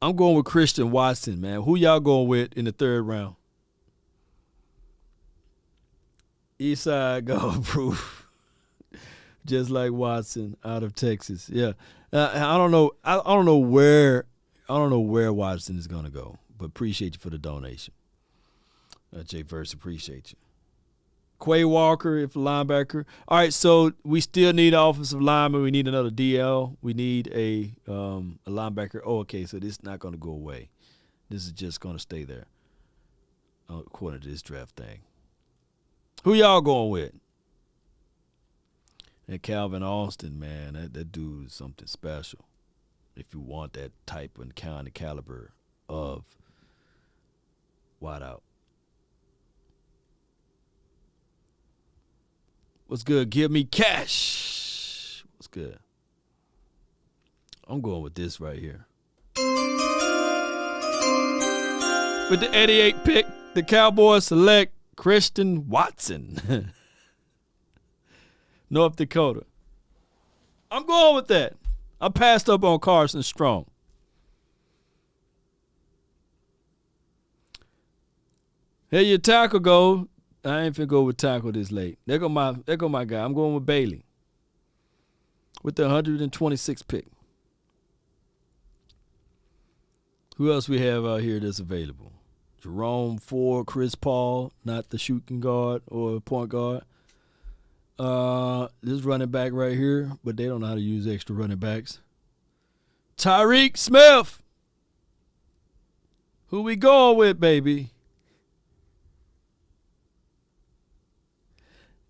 Speaker 1: I'm going with Christian Watson, man. Who y'all going with in the third round? Eastside go proof. Just like Watson out of Texas. Yeah. I don't know. I don't know where Watson is going to go. But appreciate you for the donation. Jay Verse, appreciate you. Quay Walker, if a linebacker. All right, so we still need an offensive lineman. We need another DL. We need a linebacker. Oh, okay, so this is not going to go away. This is just going to stay there, according to this draft thing. Who y'all going with? And Calvin Austin, man, that dude is something special. If you want that type and kind of caliber of wideout. What's good? Give me cash. What's good? I'm going with this right here. With the 88 pick, the Cowboys select Christian Watson. North Dakota. I'm going with that. I passed up on Carson Strong. Here your tackle go. I ain't finna go with tackle this late. There go my guy. I'm going with Bailey. With the 126th pick. Who else we have out here that's available? Jerome Ford, Chris Paul, not the shooting guard or point guard. This running back right here, but they don't know how to use extra running backs. Tyreek Smith. Who we going with, baby?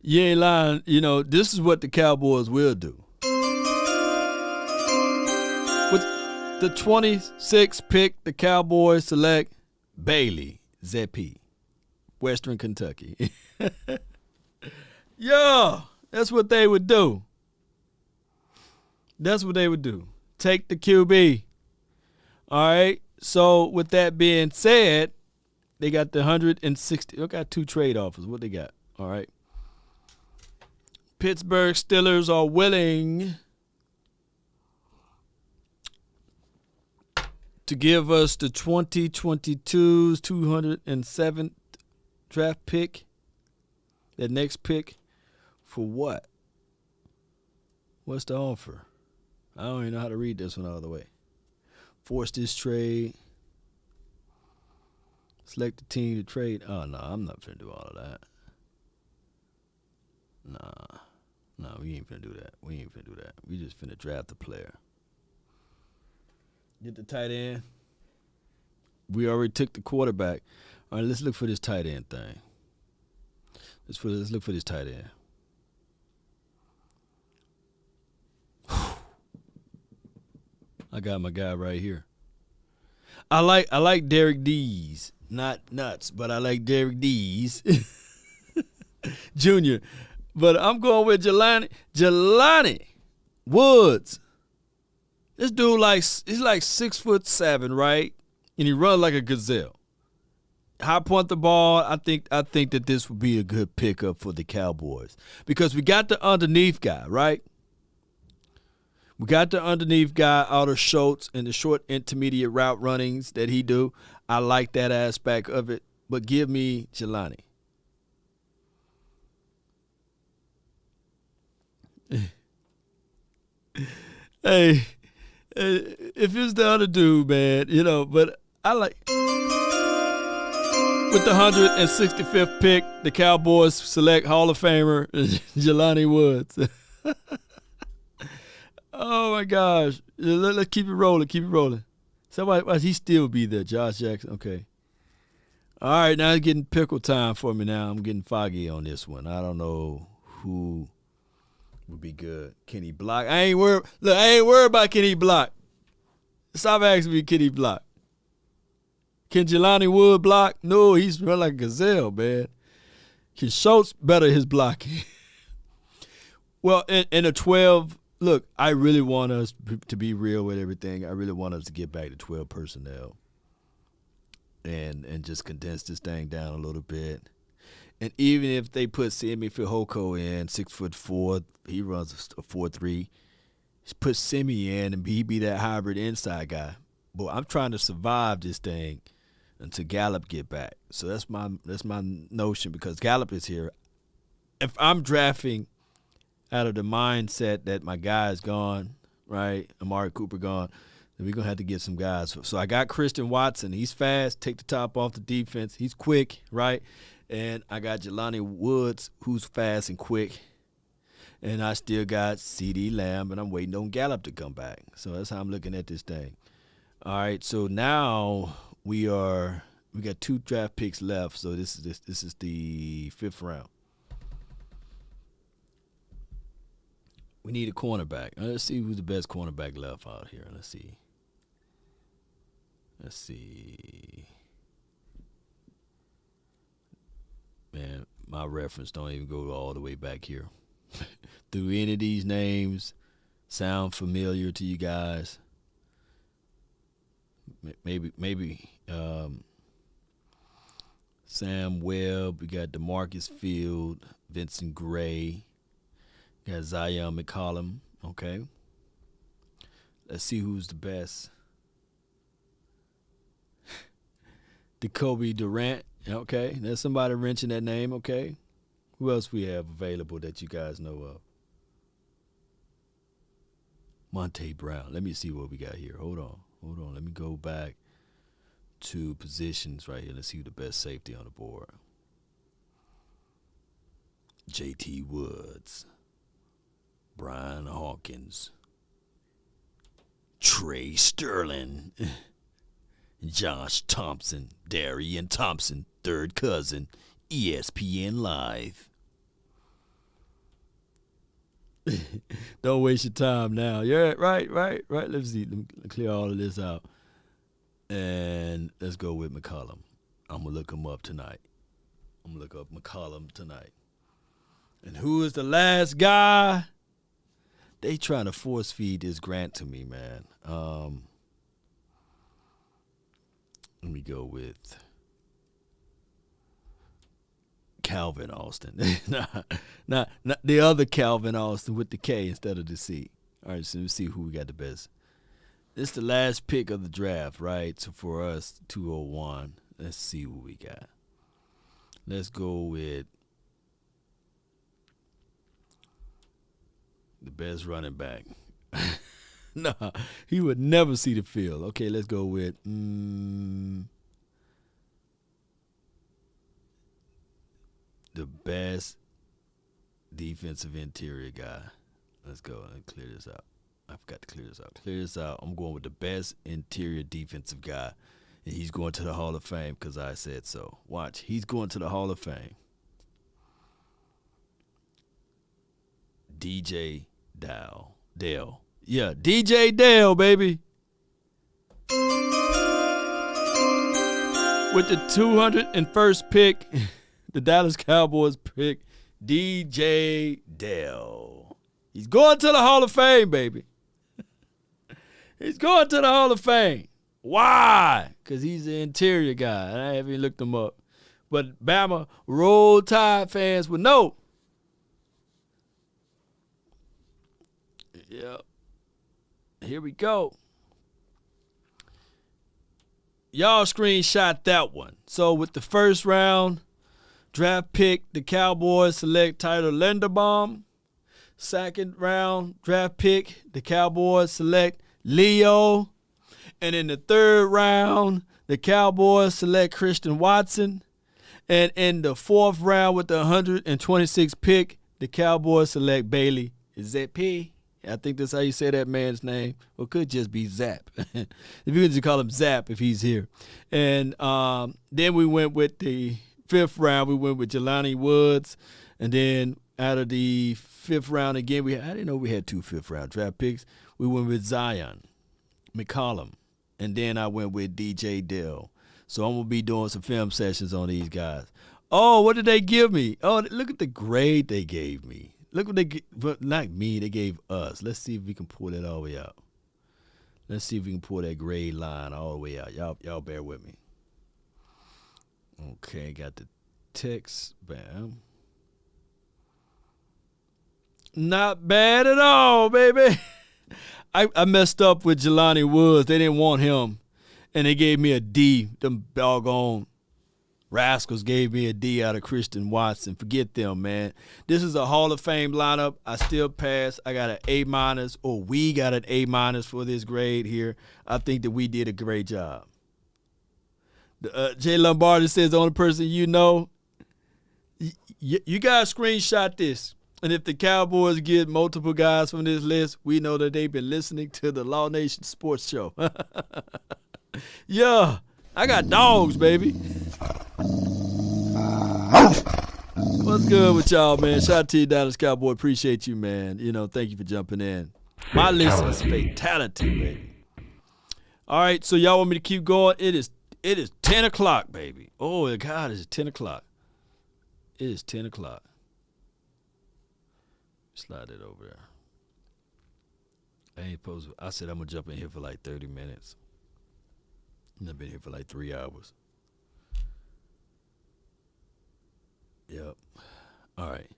Speaker 1: You ain't lying. You know, this is what the Cowboys will do. With the 26th pick, the Cowboys select Bailey Zappi, Western Kentucky. Yeah, that's what they would do. That's what they would do. Take the QB. All right. So with that being said, they got the 160. They got two trade offers. What they got? All right. Pittsburgh Steelers are willing to give us the 2022's 207th draft pick. That next pick for what? What's the offer? I don't even know how to read this one all the way. Force this trade. Select the team to trade. Oh, no, I'm not finna do all of that. Nah, we ain't finna do that. We just finna draft a player. Get the tight end. We already took the quarterback. All right, let's look for this tight end thing. Let's look for this tight end. I got my guy right here. I like Derek Dees. Not nuts, but I like Derek Dees Jr. But I'm going with Jelani Woods. This dude he's like 6'7", right? And he runs like a gazelle. High point the ball. I think that this would be a good pickup for the Cowboys because we got the underneath guy, right? We got the underneath guy out of Schultz and the short intermediate route runnings that he do. I like that aspect of it, but give me Jelani. Hey, if it's the other dude, man, but I like with the 165th pick, the Cowboys select Hall of Famer Jelani Woods. Oh my gosh! Let's keep it rolling. Somebody, why he still be there? Josh Jackson. Okay. All right, now it's getting pickle time for me. Now I'm getting foggy on this one. I don't know who would be good. Can he block? I ain't worried about can he block. Stop asking me, can he block? Can Jelani Wood block? No, he's run like a gazelle, man. Can Schultz better his blocking? Well, in a 12, look, I really want us to be real with everything. I really want us to get back to 12 personnel and just condense this thing down a little bit. And even if they put Simi Fihoko in, 6'4", he runs a 4.3. Put Simi in and he be that hybrid inside guy. But I'm trying to survive this thing until Gallup get back. So that's my notion because Gallup is here. If I'm drafting out of the mindset that my guy is gone, right, Amari Cooper gone, then we're going to have to get some guys. So I got Christian Watson. He's fast. Take the top off the defense. He's quick, right? And I got Jelani Woods, who's fast and quick. And I still got CeeDee Lamb, and I'm waiting on Gallup to come back. So that's how I'm looking at this thing. All right, so now we got 2 draft picks left. So this is the 5th round. We need a cornerback. Let's see who's the best cornerback left out here. Let's see. Man, my reference don't even go all the way back here. Do any of these names sound familiar to you guys? Maybe Sam Webb. We got DeMarcus Field, Vincent Gray. We got Zion McCollum. Okay. Let's see who's the best. Jacoby Durant. Okay. There's somebody wrenching that name. Okay. Who else we have available that you guys know of? Monte Brown. Let me see what we got here. Hold on. Let me go back to positions right here. Let's see who the best safety on the board. J.T. Woods. Brian Hawkins. Trey Sterling. Josh Thompson. Darian Thompson. Third cousin. ESPN Live. Don't waste your time now. Yeah, right. Let's see. Let me clear all of this out. And let's go with McCollum. I'm going to look him up tonight. I'm going to look up McCollum tonight. And who is the last guy? They trying to force feed this Grant to me, man. Let me go with Calvin Austin. not the other Calvin Austin with the K instead of the C. All right, so let's see who we got the best. This is the last pick of the draft, right? So for us, 201. Let's see what we got. Let's go with the best running back. Nah, he would never see the field. Okay, let's go with the best defensive interior guy. Let's go and clear this out. I forgot to clear this out. Clear this out. I'm going with the best interior defensive guy, and he's going to the Hall of Fame because I said so. Watch. He's going to the Hall of Fame. DJ Dale. Yeah, DJ Dale, baby. With the 201st pick, the Dallas Cowboys pick DJ Dale. He's going to the Hall of Fame, baby. He's going to the Hall of Fame. Why? Because he's the interior guy. I haven't even looked him up. But Bama Roll Tide fans would know. Yep. Here we go. Y'all screenshot that one. So with the first round draft pick, the Cowboys select Tyler Linderbaum. Second round draft pick, the Cowboys select Leo. And in the third round, the Cowboys select Christian Watson. And in the fourth round with the 126th pick, the Cowboys select Bailey Zappi. I think that's how you say that man's name. Or it could just be Zap. If you could just call him Zap if he's here. And then we went with the fifth round. We went with Jelani Woods. And then out of the fifth round again, I didn't know we had 2 fifth-round draft picks. We went with Zion McCollum. And then I went with DJ Dale. So I'm going to be doing some film sessions on these guys. Oh, what did they give me? Oh, look at the grade they gave me. Look what but not me, they gave us. Let's see if we can pull that all the way out. Let's see if we can pull that grade line all the way out. Y'all bear with me. Okay, got the text. Bam. Not bad at all, baby. I messed up with Jelani Woods. They didn't want him. And they gave me a D. Them doggone rascals gave me a D out of Christian Watson. Forget them, man. This is a Hall of Fame lineup. I still pass. I got an A-, or we got an A- for this grade here. I think that we did a great job. Jay Lombardi says the only person you know. You guys screenshot this. And if the Cowboys get multiple guys from this list, we know that they've been listening to the Law Nation Sports Show. Yeah, I got dogs, baby. What's good with y'all, man? Shout out to you, Dallas Cowboy. Appreciate you, man. Thank you for jumping in. My list is fatality, baby. All right, so y'all want me to keep going? It is 10 o'clock, baby. Oh, God, it's 10 o'clock. It is 10 o'clock. Slide it over there. I said I'm going to jump in here for like 30 minutes. I've been here for like 3 hours. Yep. All right.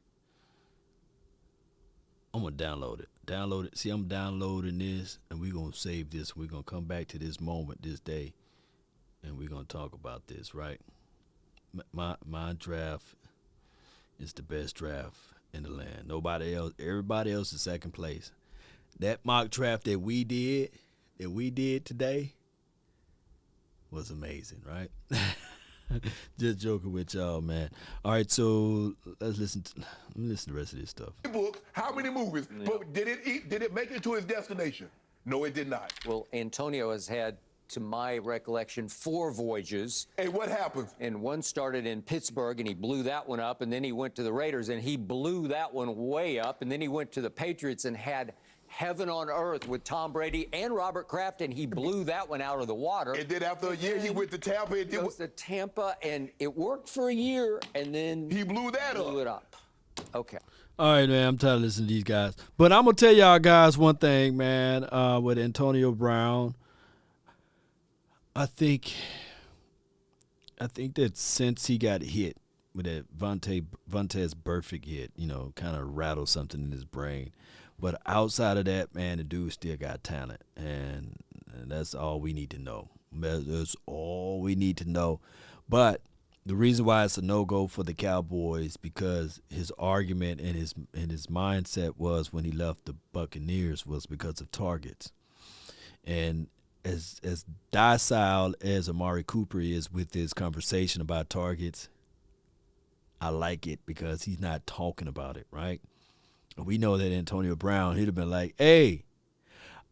Speaker 1: I'm going to download it. See, I'm downloading this, and we're going to save this. We're going to come back to this moment, this day, and we're going to talk about this, right? My draft is the best draft in the land. Nobody else. Everybody else is second place. That mock draft that we did today was amazing, right? Just joking with y'all, man. All right, so let's listen to the rest of this stuff.
Speaker 9: Books, how many movies? Yeah. But did it make it to his destination? No, it did not.
Speaker 10: Well, Antonio has had, to my recollection, 4 voyages.
Speaker 9: And what happens?
Speaker 10: And one started in Pittsburgh, and he blew that one up, and then he went to the Raiders, and he blew that one way up, and then he went to the Patriots and had heaven on earth with Tom Brady and Robert Kraft, and he blew that one out of the water.
Speaker 9: And then after a year, he went to Tampa.
Speaker 10: He goes to Tampa, and it worked for a year, and then
Speaker 9: he blew it up.
Speaker 10: Okay.
Speaker 1: All right, man, I'm tired of listening to these guys. But I'm going to tell y'all guys one thing, man, with Antonio Brown. I think that since he got hit with that Vontaze Burfict hit, kind of rattled something in his brain. But outside of that, man, the dude still got talent, and that's all we need to know. That's all we need to know. But the reason why it's a no-go for the Cowboys, because his argument and his mindset was when he left the Buccaneers was because of targets. And as docile as Amari Cooper is with his conversation about targets, I like it because he's not talking about it, right? We know that Antonio Brown, he'd have been like, hey,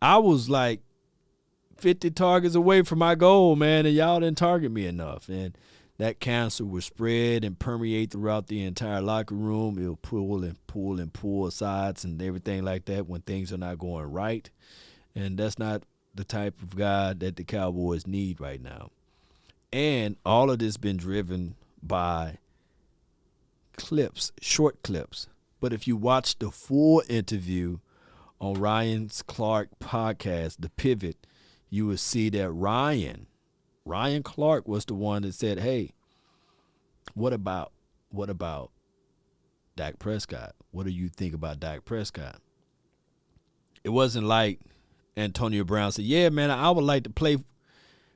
Speaker 1: I was like 50 targets away from my goal, man, and y'all didn't target me enough. And that cancer will spread and permeate throughout the entire locker room. It'll pull sides and everything like that when things are not going right. And that's not the type of guy that the Cowboys need right now. And all of this been driven by clips, short clips. But if you watch the full interview on Ryan's Clark podcast, The Pivot, you will see that Ryan Clark was the one that said, hey, what about Dak Prescott? What do you think about Dak Prescott? It wasn't like Antonio Brown said, yeah, man, I would like to play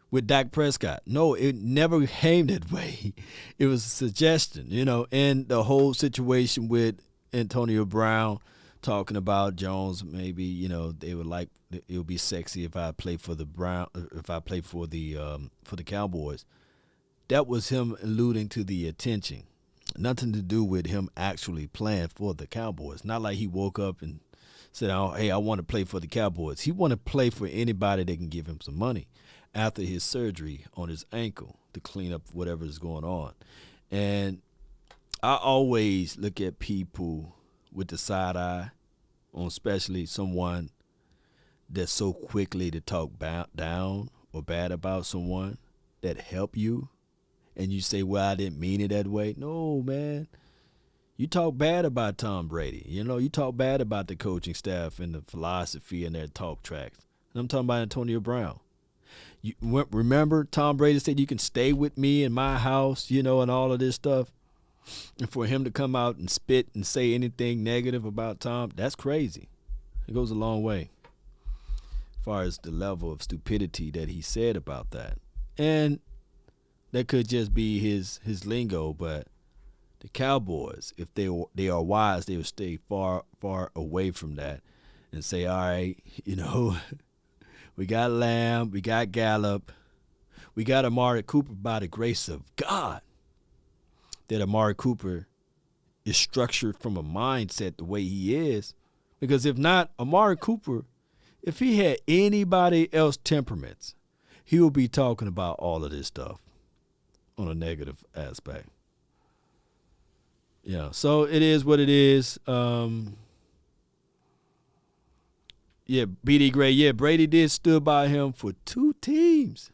Speaker 1: with Dak Prescott. No, it never came that way. It was a suggestion, and the whole situation with Antonio Brown talking about Jones, maybe, they would like, it would be sexy if I play for the Cowboys. That was him alluding to the attention. Nothing to do with him actually playing for the Cowboys. Not like he woke up and said, oh, hey, I want to play for the Cowboys. He want to play for anybody that can give him some money after his surgery on his ankle to clean up whatever is going on. And I always look at people with the side eye, on especially someone that's so quickly to talk down or bad about someone that help you. And you say, well, I didn't mean it that way. No, man. You talk bad about Tom Brady. You talk bad about the coaching staff and the philosophy and their talk tracks. And I'm talking about Antonio Brown. You remember Tom Brady said, you can stay with me in my house, and all of this stuff. And for him to come out and spit and say anything negative about Tom, that's crazy. It goes a long way as far as the level of stupidity that he said about that. And that could just be his lingo, but the Cowboys, if they are wise, they will stay far away from that and say, all right, we got Lamb, we got Gallup, we got Amari Cooper by the grace of God. That Amari Cooper is structured from a mindset the way he is. Because if not, Amari Cooper, if he had anybody else temperaments, he would be talking about all of this stuff on a negative aspect. So it is what it is. BD Gray, Brady did stood by him for 2 teams.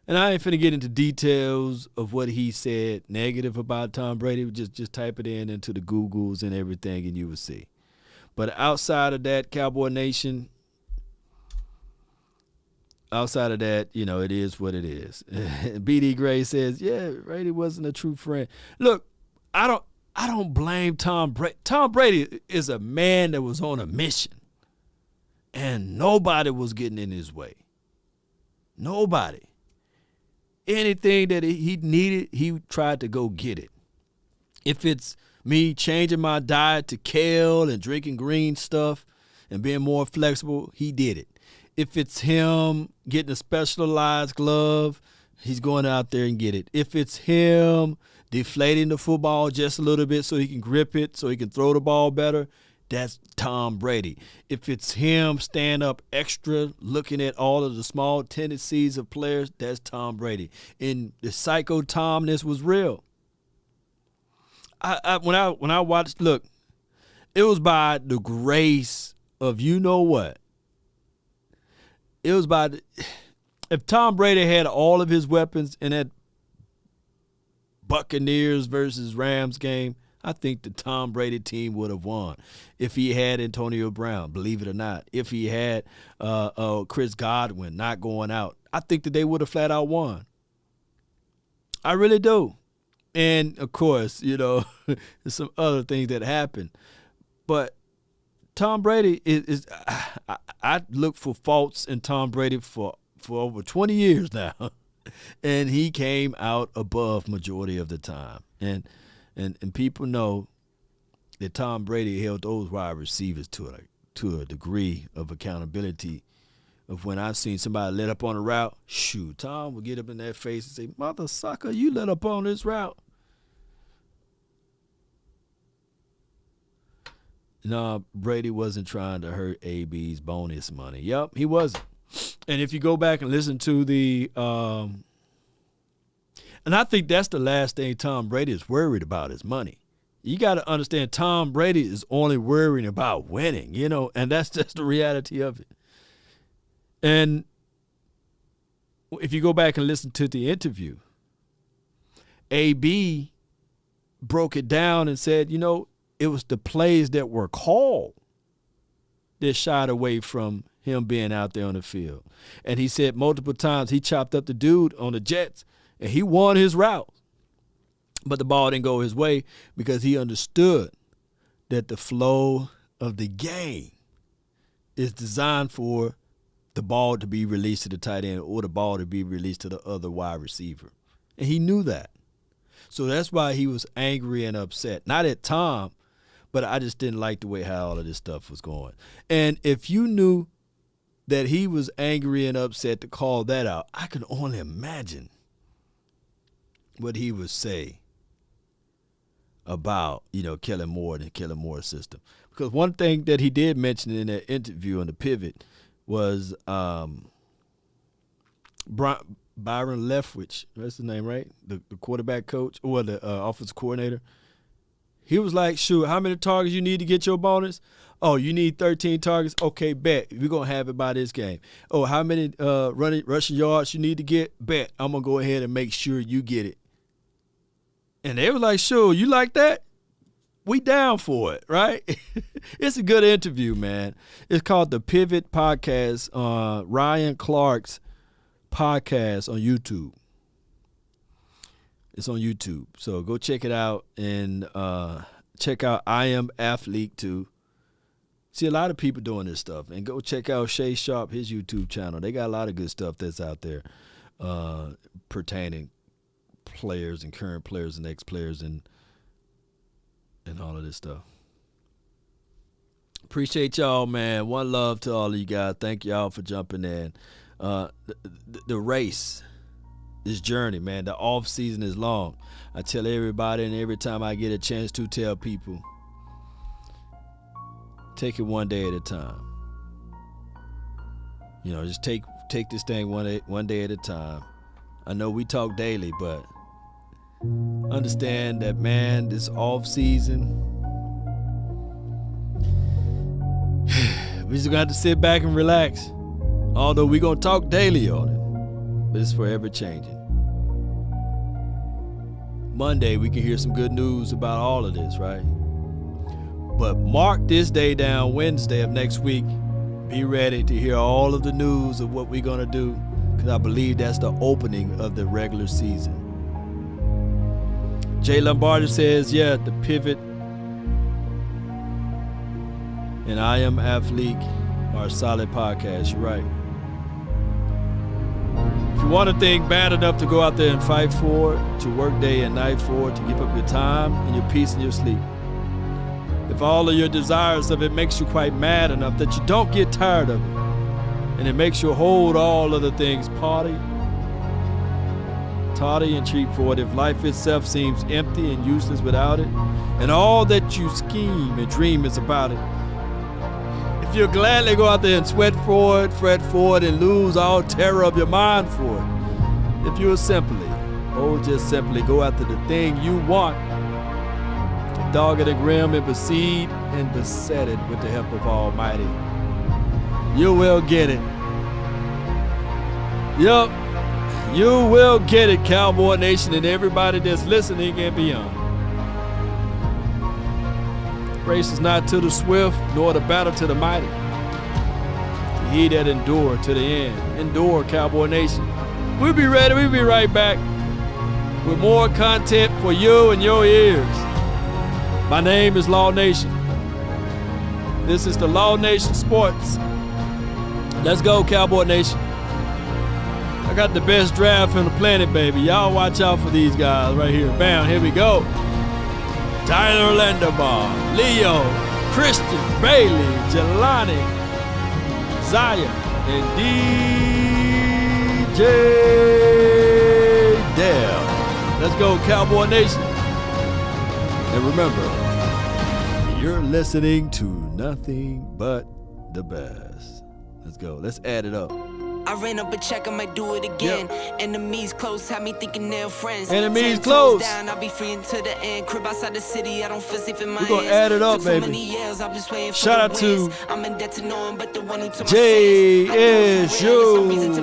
Speaker 1: And I ain't finna get into details of what he said negative about Tom Brady. Just type it into the Googles and everything, and you will see. But outside of that, Cowboy Nation, it is what it is. BD Gray says, Brady wasn't a true friend. Look, I don't blame Tom Brady. Tom Brady is a man that was on a mission, and nobody was getting in his way. Nobody. Anything that he needed, he tried to go get it. If it's me changing my diet to kale and drinking green stuff and being more flexible, he did it. If it's him getting a specialized glove, he's going out there and get it. If it's him deflating the football just a little bit so he can grip it, so he can throw the ball better, that's Tom Brady. If it's him stand up extra, looking at all of the small tendencies of players, that's Tom Brady. And the psycho Tomness was real. When I watched, look, it was by the grace of what. It was by if Tom Brady had all of his weapons in that Buccaneers versus Rams game, I think the Tom Brady team would have won if he had Antonio Brown, believe it or not. If he had Chris Godwin not going out, I think that they would have flat out won. I really do. And, of course, there's some other things that happened. But Tom Brady is I look for faults in Tom Brady for over 20 years now. And he came out above majority of the time. And people know that Tom Brady held those wide receivers to a degree of accountability. Of when I've seen somebody let up on a route, shoot, Tom would get up in their face and say, "Mother sucker, you let up on this route." No, Brady wasn't trying to hurt AB's bonus money. Yep, he wasn't. And if you go back and listen to the and I think that's the last thing Tom Brady is worried about is money. You got to understand Tom Brady is only worrying about winning, and that's just the reality of it. And if you go back and listen to the interview, AB broke it down and said, it was the plays that were called that shied away from him being out there on the field. And he said multiple times he chopped up the dude on the Jets, and he won his route. But the ball didn't go his way because he understood that the flow of the game is designed for the ball to be released to the tight end or the ball to be released to the other wide receiver. And he knew that. So that's why he was angry and upset. Not at Tom, but I just didn't like the way how all of this stuff was going. And if you knew that he was angry and upset to call that out, I can only imagine what he would say about, Kellen Moore and Kellen Moore's system. Because one thing that he did mention in that interview on the pivot was Byron Leftwich, that's his name, right? The quarterback coach or the offensive coordinator. He was like, shoot, how many targets you need to get your bonus? Oh, you need 13 targets? Okay, bet. We're going to have it by this game. Oh, how many rushing yards you need to get? Bet. I'm going to go ahead and make sure you get it. And they were like, sure, you like that? We down for it, right? It's a good interview, man. It's called The Pivot Podcast, Ryan Clark's podcast on YouTube. It's on YouTube. So go check it out and check out I Am Athlete too. See a lot of people doing this stuff. And go check out Shay Sharp, his YouTube channel. They got a lot of good stuff that's out there pertaining players and current players and ex-players and all of this stuff. Appreciate y'all, man. One love to all of you guys. Thank y'all for jumping in. The race, this journey, man, the off season is long. I tell everybody, and every time I get a chance to tell people, take it one day at a time. Just take this thing one day at a time. I know we talk daily, but understand that, man, this off season, we just gonna have to sit back and relax. Although we're gonna talk daily on it, but it's forever changing. Monday, we can hear some good news about all of this, right? But mark this day down, Wednesday of next week. Be ready to hear all of the news of what we're gonna do, because I believe that's the opening of the regular season. Jay Lombardi says, yeah, The Pivot and I Am Athlete are a solid podcast. You're right. If you want a thing bad enough to go out there and fight for, to work day and night for, to give up your time and your peace and your sleep. If all of your desires of it makes you quite mad enough that you don't get tired of it, and it makes you hold all of the things toddy and cheap for it, if life itself seems empty and useless without it, and all that you scheme and dream is about it, if you'll gladly go out there and sweat for it, fret for it, and lose all terror of your mind for it, if you'll just simply go after the thing you want, dogged and grim and besieged and beset it with the help of Almighty, you will get it. Yup, you will get it, Cowboy Nation, and everybody that's listening and beyond. Race is not to the swift, nor the battle to the mighty. To he that endure to the end. Endure, Cowboy Nation. We'll be ready. We'll be right back with more content for you and your ears. My name is Law Nation. This is the Law Nation Sports. Let's go, Cowboy Nation. I got the best draft on the planet, baby. Y'all watch out for these guys right here. Bam, here we go. Tyler Linderbaum, Leo, Christian, Bailey, Jelani, Zaya, and DJ Dell. Let's go, Cowboy Nation. And remember, You're listening to nothing but the best. Let's go. Let's add it up.
Speaker 11: I ran up a check, I might do it again. Enemies close, had me thinking they're friends.
Speaker 1: Enemies close.
Speaker 11: Down, I'll be free until the end. Crib outside the city, I don't feel safe in my
Speaker 1: We're gonna add it up, baby.
Speaker 11: Years, I'm just waiting for
Speaker 1: shout out to
Speaker 11: I'm in debt to know him, but the one who took
Speaker 1: JSU.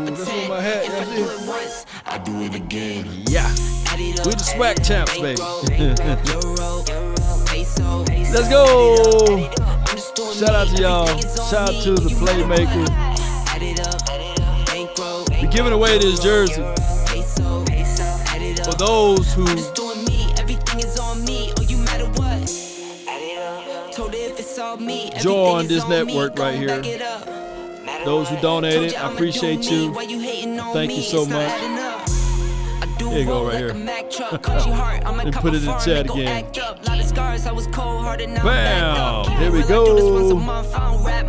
Speaker 11: That's on my hat. If I do it once, I do it again.
Speaker 1: Yeah. We the swag champs, baby. Let's go. Shout out to y'all. Shout out to the playmaker. We're giving away this jersey for those who join this network right here. Those who donated, I appreciate you. Thank you so much. Here you go, right here. And put it in the chat again. Bam! Here we go.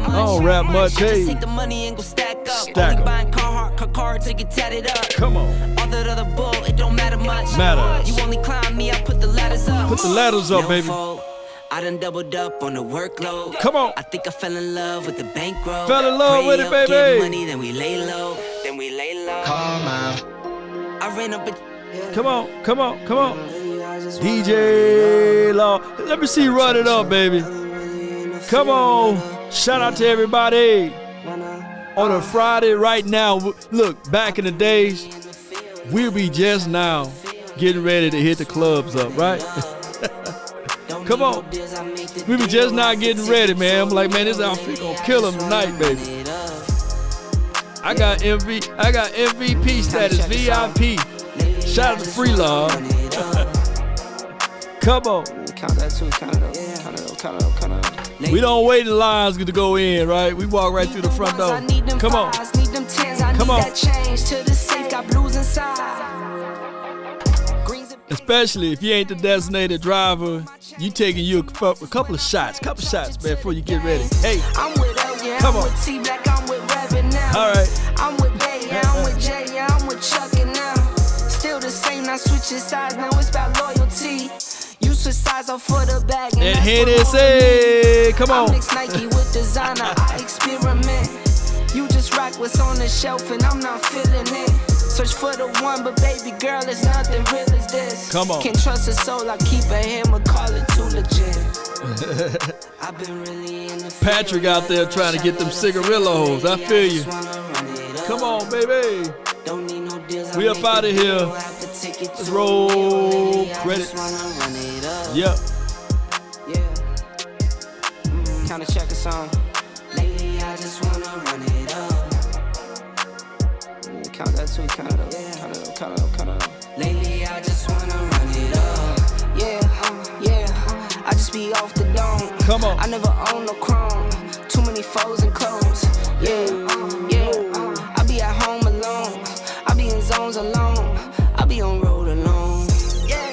Speaker 1: I don't rap much. Hey, stack 'em. Come on. Matters.
Speaker 11: You only climb me, I put the ladders up.
Speaker 1: Put the ladders up, baby.
Speaker 11: I done doubled up on the workload.
Speaker 1: Come on.
Speaker 11: I think I fell in love with the bankroll.
Speaker 1: Fell in love with it, baby.
Speaker 11: Get money, then we lay low. Calm out. I ran up a...
Speaker 1: Come on. DJ Law. Let me see you run it up, baby. Come on. Shout out to everybody. On a Friday right now. Look, back in the days, we'll be just now getting ready to hit the clubs up, right? Come on. We were just now getting ready, man. I'm like, man, this outfit gonna kill him tonight, baby. I got MVP status, VIP. Shout out to Freelaw. Come on. We don't wait in lines to go in, right? We walk right through the front door. Come on. Come on. Especially if you ain't the designated driver, you taking you a couple of shots, man, before you get ready. Hey, come on. All right.
Speaker 11: I'm with Bay, yeah, I'm with Jay, yeah, I'm with Chuck, and now still the same, not switching sides, now it's about loyalty. You switch sides off for the bag,
Speaker 1: and here they say, come on.
Speaker 11: I mix Nike with designer, I experiment. You just rock what's on the shelf, and I'm not feeling it. Search for the one, but baby girl, it's nothing real as this.
Speaker 1: Come on.
Speaker 11: Can't trust a soul, I keep a hammer, call it too legit. I've been really in the
Speaker 1: Patrick out there trying to get them cigarillos. I feel you. Come on, baby. We up out of here. Let's roll credits. Yep.
Speaker 11: Kind of check a song. Lately, I just wanna run it up. Count that too, count it up. Lately, I just wanna run it up. Yeah. I just be off the dome.
Speaker 1: Come on.
Speaker 11: I never own no chrome. Too many foes and clones. Yeah. I be at home alone. I be in zones alone. I be on road alone. Yeah.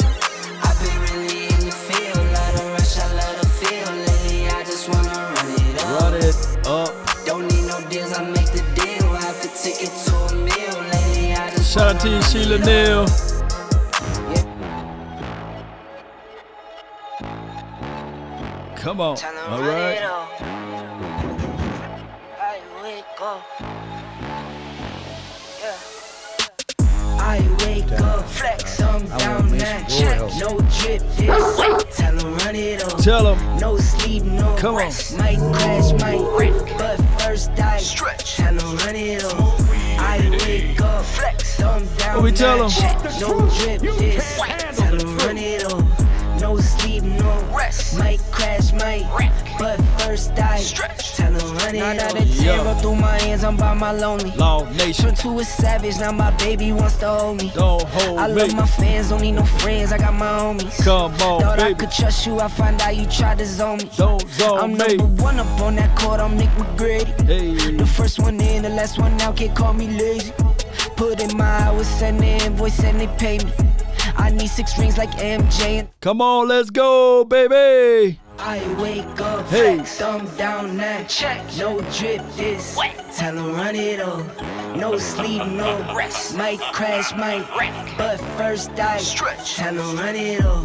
Speaker 11: I've been really in the field. Let her rush, I let her feel. Lately, I just wanna run it up.
Speaker 1: Run it up.
Speaker 11: Don't need no deals, I make the deal. I have to take it to a meal. Lately, I just
Speaker 1: shout out to you, Sheila Neal. Come on. All right.
Speaker 11: I wake up, flex, I'm down that check, no drip this. Tell him run it up.
Speaker 1: Tell him.
Speaker 11: No sleep, no
Speaker 1: Come on.
Speaker 11: Might crash, might wreck, but first I stretch. Tell him run it up. I wake up, flex, I'm down
Speaker 1: What we tell
Speaker 11: that check, no drip this. Tell him run it up. No sleep, no rest. Might crash, might wreck, but first I stretch. Tell him run it up. Now that a tear up through my hands, I'm by my lonely.
Speaker 1: Law Nation.
Speaker 11: Turn to a savage, now my baby wants to hold me.
Speaker 1: Don't hold
Speaker 11: I
Speaker 1: me.
Speaker 11: love my fans, don't need no friends, I got my homies.
Speaker 1: Come on,
Speaker 11: Thought
Speaker 1: baby.
Speaker 11: I could trust you, I find out you tried to zone me.
Speaker 1: Don't zone
Speaker 11: I'm
Speaker 1: me.
Speaker 11: number one up on that court, I'm Nick McGrady.
Speaker 1: Hey.
Speaker 11: The first one in, the last one out, can't call me lazy. Put in my hours, send the invoice, and they pay me. I need 6 rings like MJ.
Speaker 1: Come on, let's go, baby.
Speaker 11: I wake up,
Speaker 1: Hey.
Speaker 11: thumb down that check, no drip this, tell 'em run it up, no sleep, no rest, might crash, might wreck, but first I stretch, tell 'em run it up.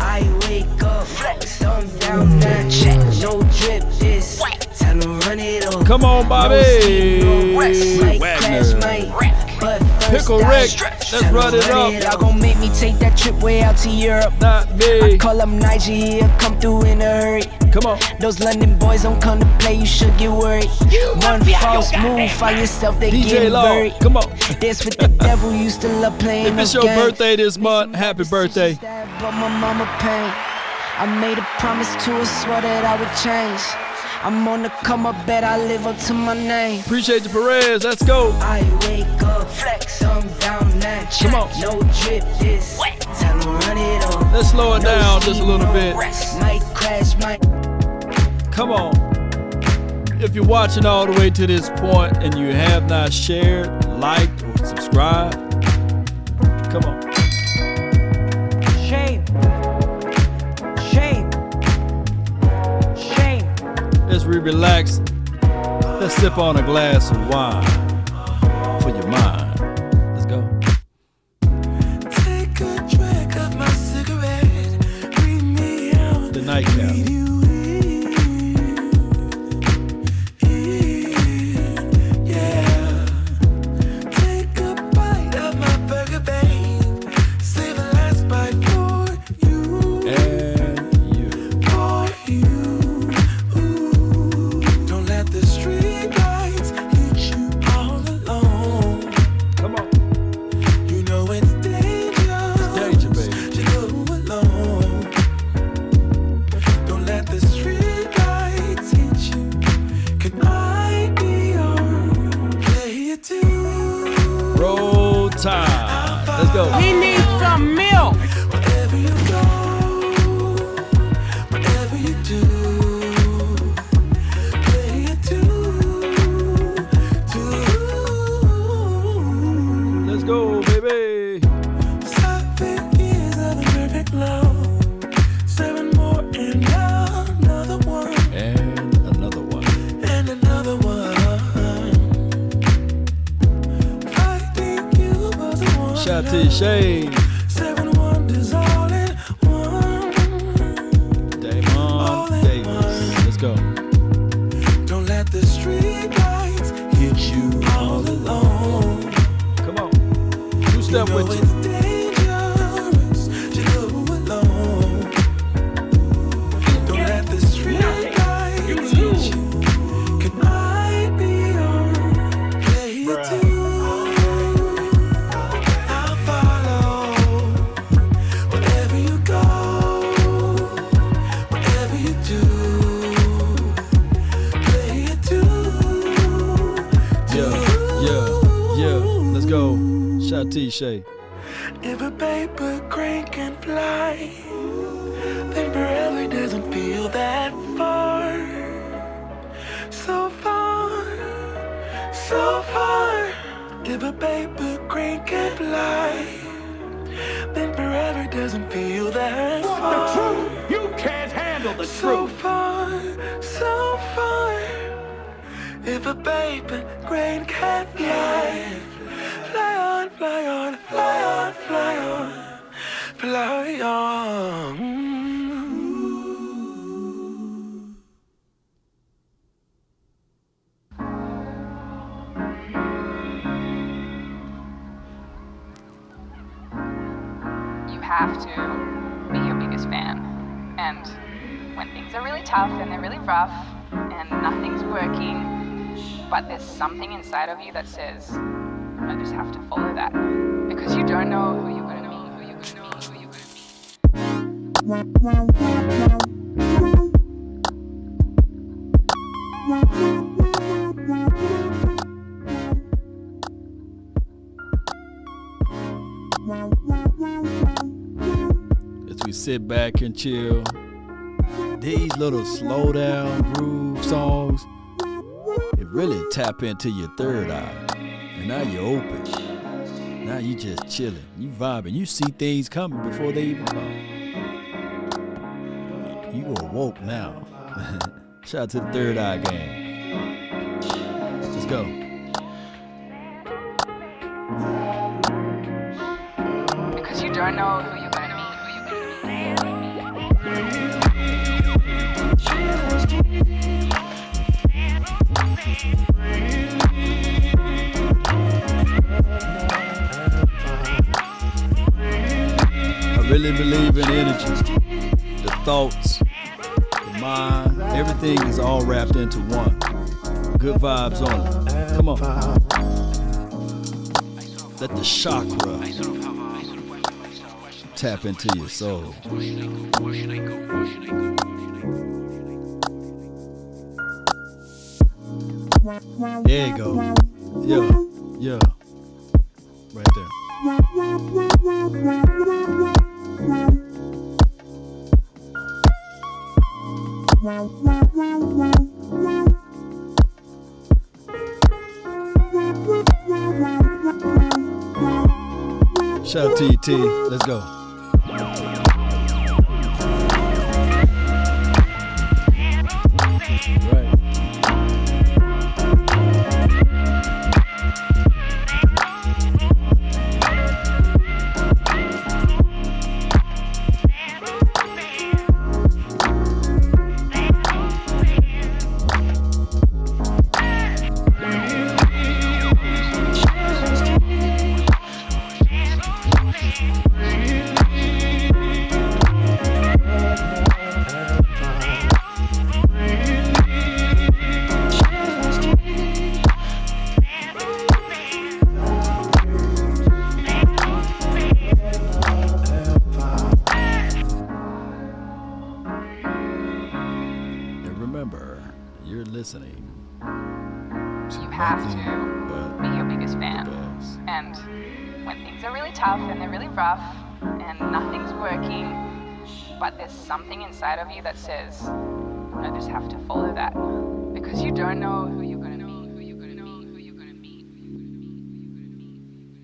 Speaker 11: I wake up, thumb down that check, no drip this, tell 'em run it up.
Speaker 1: Come on, Bobby.
Speaker 11: No sleep, no rest, might
Speaker 1: Wagner.
Speaker 11: crash, might wreck, but first
Speaker 1: Pickle
Speaker 11: I
Speaker 1: Rick,
Speaker 11: stretch,
Speaker 1: let's
Speaker 11: tell 'em
Speaker 1: run it up.
Speaker 11: Y'all gon' make me take that trip way out to Europe.
Speaker 1: Not
Speaker 11: I
Speaker 1: me.
Speaker 11: call up Nigeria, come through in a hurry.
Speaker 1: Come on.
Speaker 11: Those London boys don't come to play, you should get worried. One false move, find yourself, they
Speaker 1: DJ
Speaker 11: get
Speaker 1: Law,
Speaker 11: buried.
Speaker 1: come on.
Speaker 11: Dance with the devil, used to love playing
Speaker 1: If it's
Speaker 11: those
Speaker 1: your
Speaker 11: games.
Speaker 1: birthday this month, happy birthday.
Speaker 11: But my mama pain. I made a promise to her, swore that I would change. I'm on the come up, bet I live up to my name.
Speaker 1: Appreciate you, Perez. Let's go.
Speaker 11: I wake up, flex, thumb down that check.
Speaker 1: Come on.
Speaker 11: No drip this, tell 'em run it up.
Speaker 1: Let's slow it
Speaker 11: No
Speaker 1: down just a
Speaker 11: sleep,
Speaker 1: little
Speaker 11: no
Speaker 1: bit.
Speaker 11: rest, might crash, might.
Speaker 1: Come on. If you're watching all the way to this point and you have not shared, liked, or subscribed, come on.
Speaker 2: Shame. Shame. Shame.
Speaker 1: As we relax, let's sip on a glass of wine for your mind. Let's go.
Speaker 11: Take a drag of my cigarette, breathe me out.
Speaker 1: The nightcap. Let's go.
Speaker 2: He needs some milk.
Speaker 11: Wherever you go, whatever you do, play it
Speaker 1: Let's go, baby.
Speaker 11: 7 years of a perfect love, 7 more and another one,
Speaker 1: And another one.
Speaker 11: and another one. Fighting you was the one.
Speaker 1: Shout to Shay.
Speaker 11: 7 wonders all in one.
Speaker 1: Damon Davis. Let's go.
Speaker 11: Don't let the street lights hit you all alone.
Speaker 1: Come on. Two step with you.
Speaker 11: It's dangerous to go alone. Don't let the street lights hit you. Can I be your player too? I'll follow wherever you go, whatever you do. Play it too.
Speaker 1: Yeah. Let's go. Shout to Shay.
Speaker 11: If a paper crane can fly, then forever doesn't feel that far. So far, so far. If a paper crane can fly, then forever doesn't feel that far.
Speaker 2: You can't handle the
Speaker 11: So far, so far. If a paper crane can fly, fly on, fly on, fly on, fly on, fly on.
Speaker 12: You have to be your biggest fan. And when things are really tough and they're really rough and nothing's working, but there's something inside of you that says, I just have to follow that. Because you don't know who you're going to be, who you're going to be, who you're going
Speaker 1: As we sit back and chill, these little slow down groove songs, it really tap into your third eye. And now you're open. Now you just chilling. You vibing. You see things coming before they even come. You go woke now. Shout out to the Third Eye Gang. Let's go.
Speaker 12: Because you don't know who you're going to meet.
Speaker 1: I really believe in energy, the thoughts, the mind, everything is all wrapped into one. Good vibes on it. Come on. Let the chakra tap into your soul. There you go. Yeah. Right there. Shout out to you, T. Let's go. Right. Listening.
Speaker 12: You have to be your biggest fan. And when things are really tough and they're really rough and nothing's working, but there's something inside of you that says, I just have to follow that. Because you don't know who